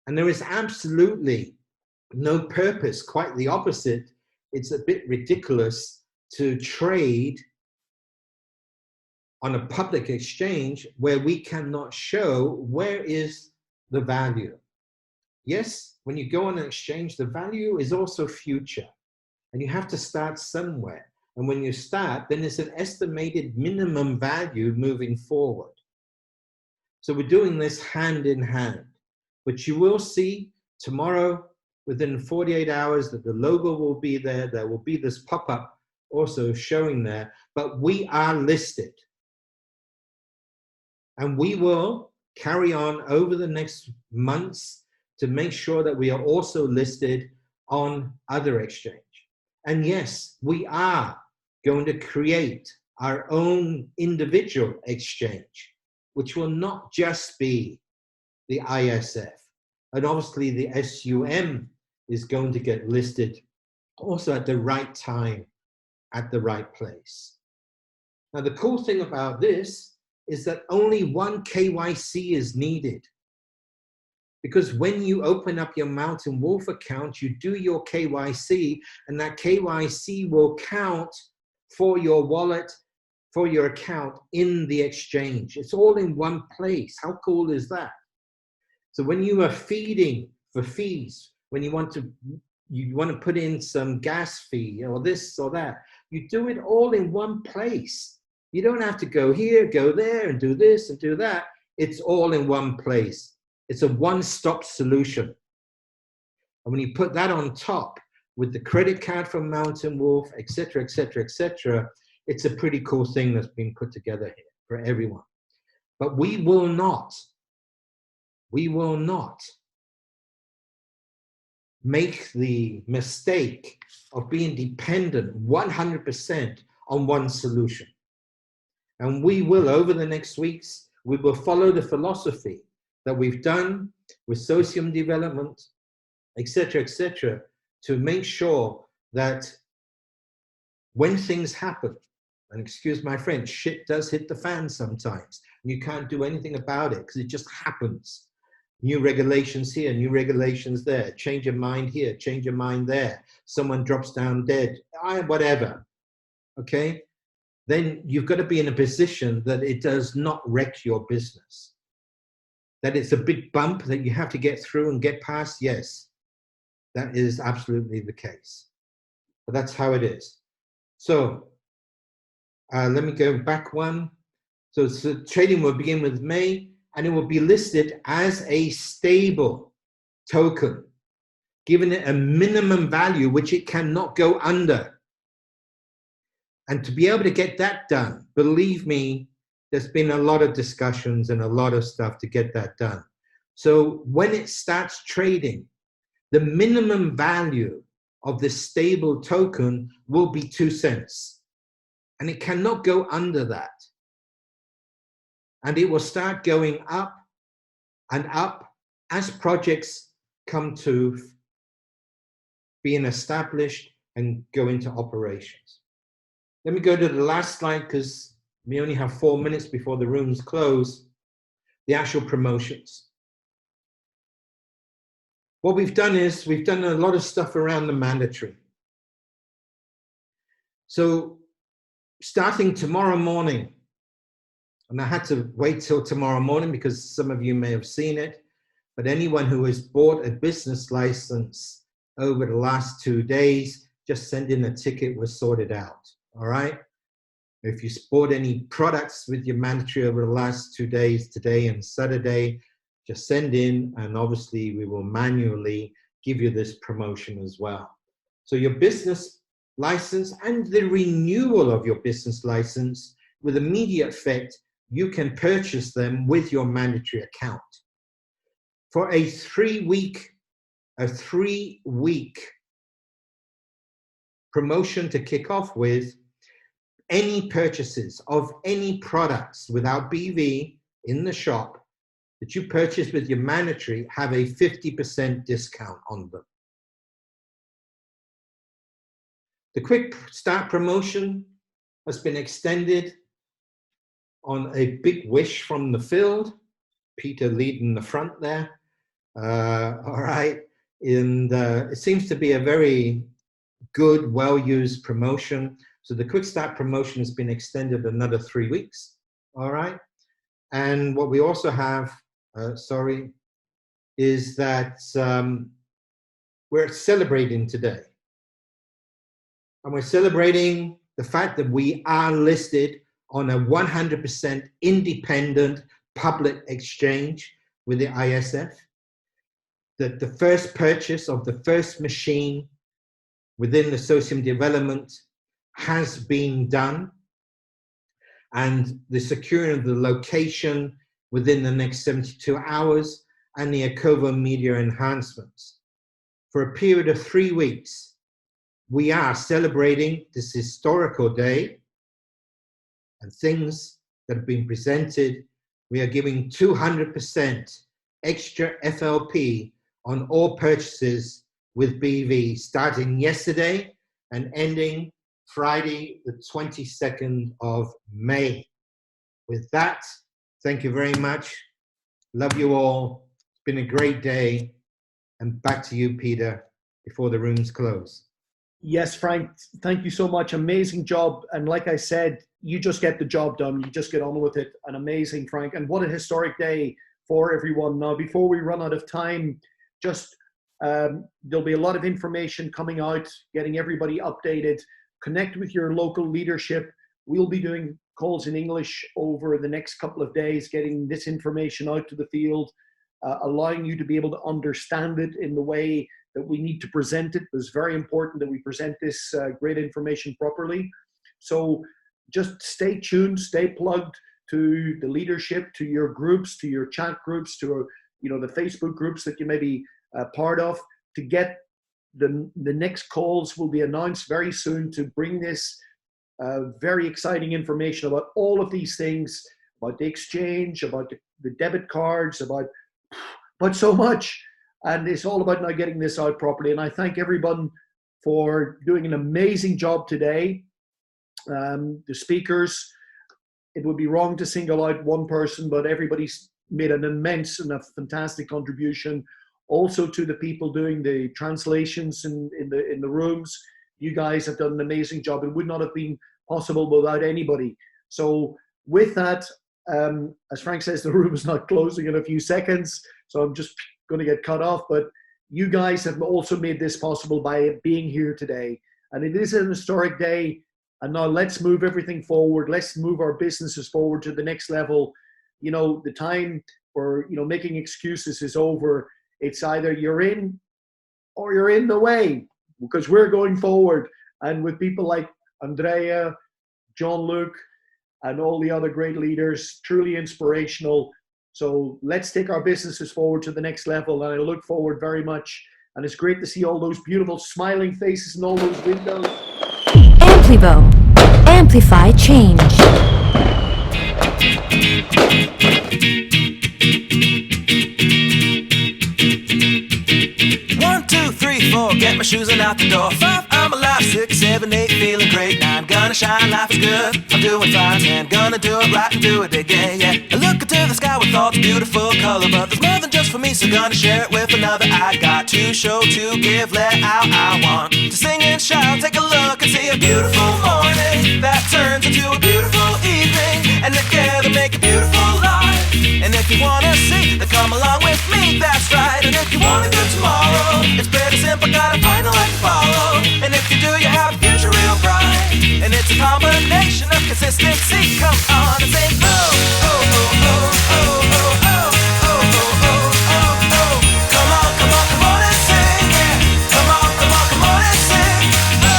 And there is absolutely no purpose, quite the opposite. It's a bit ridiculous to trade on a public exchange where we cannot show where is the value. Yes, when you go on an exchange, the value is also future. And you have to start somewhere. And when you start, then there's an estimated minimum value moving forward. So we're doing this hand in hand. But you will see tomorrow, within 48 hours, that the logo will be there. There will be this pop-up also showing there. But we are listed. And we will carry on over the next months to make sure that we are also listed on other exchange. And yes, we are going to create our own individual exchange, which will not just be the ISF. And obviously the SUM is going to get listed also at the right time, at the right place. Now, the cool thing about this is that only one KYC is needed. Because when you open up your Mountain Wolf account, you do your KYC, and that KYC will count for your wallet, for your account in the exchange. It's all in one place. How cool is that? So when you are feeding for fees, when you want to put in some gas fee or this or that, you do it all in one place. You don't have to go here, go there, and do this and do that. It's all in one place. It's a one-stop solution. And when you put that on top with the credit card from Mountain Wolf, et cetera, it's a pretty cool thing that's been put together here for everyone. But we will not make the mistake of being dependent 100% on one solution. And we will, over the next weeks, we will follow the philosophy that we've done with Socium development, et cetera, to make sure that when things happen, and excuse my French, shit does hit the fan sometimes. You can't do anything about it because it just happens. New regulations here, new regulations there, change your mind here, change your mind there. Someone drops down dead, whatever, okay? Then you've got to be in a position that it does not wreck your business. That it's a big bump that you have to get through and get past, yes, that is absolutely the case. But that's how it is. So let me go back one. So trading will begin with May, and it will be listed as a stable token, giving it a minimum value which it cannot go under. And to be able to get that done, believe me, there's been a lot of discussions and a lot of stuff to get that done. So when it starts trading, the minimum value of the stable token will be 2 cents. And it cannot go under that. And it will start going up and up as projects come to being established and go into operations. Let me go to the last slide because we only have 4 minutes before the rooms close. The actual promotions. What we've done is we've done a lot of stuff around the mandatory. So starting tomorrow morning, and I had to wait till tomorrow morning because some of you may have seen it, but anyone who has bought a business license over the last 2 days, just send in a ticket, we're sorted out, all right? If you bought any products with your mandatory over the last 2 days, today and Saturday, just send in, and obviously we will manually give you this promotion as well. So your business license and the renewal of your business license with immediate effect, you can purchase them with your mandatory account. For a three-week promotion to kick off with, any purchases of any products without BV in the shop that you purchase with your mandatory have a 50% discount on them. The quick start promotion has been extended on a big wish from the field. Peter leading the front there. All right. And it seems to be a very good, well-used promotion. So the quick start promotion has been extended another 3 weeks. All right. And what we also have, is that we're celebrating today. And we're celebrating the fact that we are listed on a 100% independent public exchange with the ISF. That the first purchase of the first machine within the Socium development has been done. And the securing of the location within the next 72 hours and the Acovo media enhancements. For a period of 3 weeks, we are celebrating this historical day and things that have been presented. We are giving 200% extra FLP on all purchases with BV starting yesterday and ending Friday, the 22nd of May. With that, thank you very much. Love you all. It's been a great day. And back to you, Peter, before the rooms close. Yes, Frank, thank you so much. Amazing job. And like I said, you just get the job done. You just get on with it. And amazing, Frank. And what a historic day for everyone. Now, before we run out of time, just there'll be a lot of information coming out, getting everybody updated. Connect with your local leadership. We'll be doing calls in English over the next couple of days, getting this information out to the field, allowing you to be able to understand it in the way that we need to present it. It's very important that we present this great information properly. So just stay tuned, stay plugged to the leadership, to your groups, to your chat groups, to the Facebook groups that you may be part of, to get the next calls will be announced very soon to bring this very exciting information about all of these things, about the exchange, about the debit cards, about so much. And it's all about now getting this out properly. And I thank everyone for doing an amazing job today. The speakers, it would be wrong to single out one person, but everybody's made an immense and a fantastic contribution. Also to the people doing the translations in the rooms. You guys have done an amazing job. It would not have been possible without anybody. So with that, as Frank says, the room is not closing in a few seconds. So I'm just going to get cut off. But you guys have also made this possible by being here today. And it is an historic day. And now let's move everything forward. Let's move our businesses forward to the next level. The time for, making excuses is over. It's either you're in or you're in the way, because we're going forward. And with people like Andrea, Jean-Luc, and all the other great leaders, truly inspirational. So let's take our businesses forward to the next level. And I look forward very much. And it's great to see all those beautiful smiling faces in all those windows. Amplivo. Amplify change. 1, 2, 3, 4, get my shoes and out the door. 5, I'm alive. 6, 7, 8, feeling great. 9, gonna shine, life is good. I'm doing fine. 10, gonna do it right and do it again, yeah. I look into the sky with all the beautiful color, but there's more than just for me, so gonna share it with another. I got to show, to give, let out. I want to sing and shout. Take a look and see a beautiful morning that turns into a beautiful evening, and together make a beautiful life. And if you wanna see, then come along with me, that's right. And if you want a good tomorrow, it's pretty simple, gotta find a light to follow. And if you do, you have a future real bright. And it's a combination of consistency. Come on and sing, oh, oh, oh, oh, oh, oh, oh, oh, oh, oh, oh, oh. Come on, come on, come on and sing, yeah. Come on, come on, come on and sing. Oh,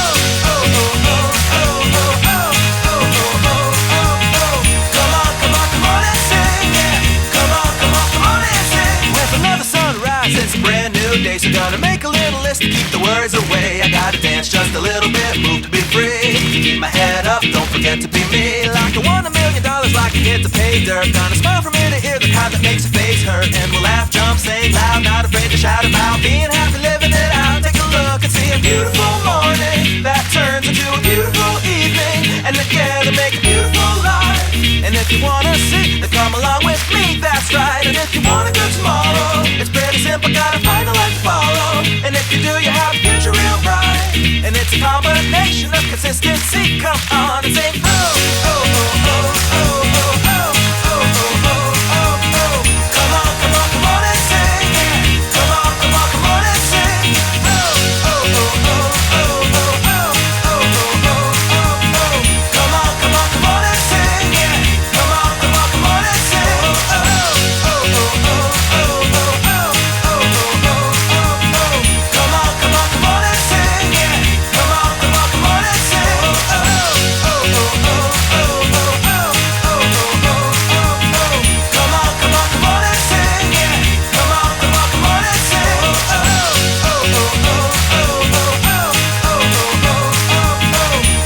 oh, oh, oh, oh, oh, oh, oh, oh, oh, oh. Come on, come on, come on and sing, yeah. Come on, come on, come on and sing. With another sunrise, it's a brand new day, so gonna make a little list to keep the worries away. I gotta dance just a little bit, move to be free. Keep my head up, don't forget to be me. Like I won $1 million, like I get to pay dirt. Gonna smile from ear to ear, the kind that makes your face hurt. And we'll laugh, jump, sing loud, not afraid to shout about being happy, living it out. Take a look and see a beautiful morning that turns into a beautiful evening, and together make a beautiful life. And if you wanna see, then come along with me, that's right. And if you want a good tomorrow, it's pretty simple, gotta find a light to follow. And if you do, you have a future real bright. And it's a combination of consistency. Come on and sing, oh, oh, oh, oh, oh, oh, oh, oh, oh, oh, oh. Come on, come on, come on and sing, yeah. Come on, come on, come on and sing. Oh, oh, oh, oh, oh, oh, oh, oh, oh, oh, oh. Come on, come on, come on and sing, yeah. Come on, come on, come on and sing. Oh, oh, oh, oh, oh, oh, oh, oh, oh, oh. Come on, come on, come on and sing, yeah. Come on, come on, come on and sing. Oh, oh, oh, oh, oh, oh, oh, oh, oh, oh. Come on, come on, come on and sing, yeah. Come on, come on, come on and sing. Oh, oh, oh, oh, oh, oh, oh, oh.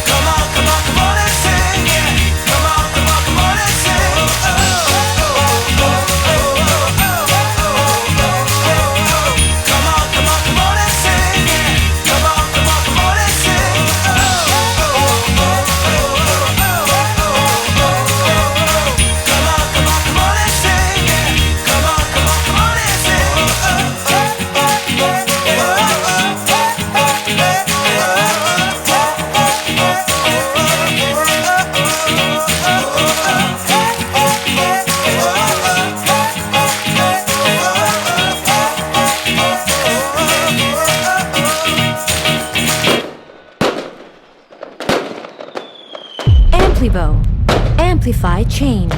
Come on, come on, come on and sing, yeah. Come on, come on, come on and sing. Oh, oh, oh, oh, oh, oh, oh. Come on, come on, come on and sing, yeah. Come on, come on, come on and sing. Oh, oh, oh, oh, oh, Come on, come on, come on and sing, yeah. Come on, come on, come on and sing. Amplivo. Amplify change.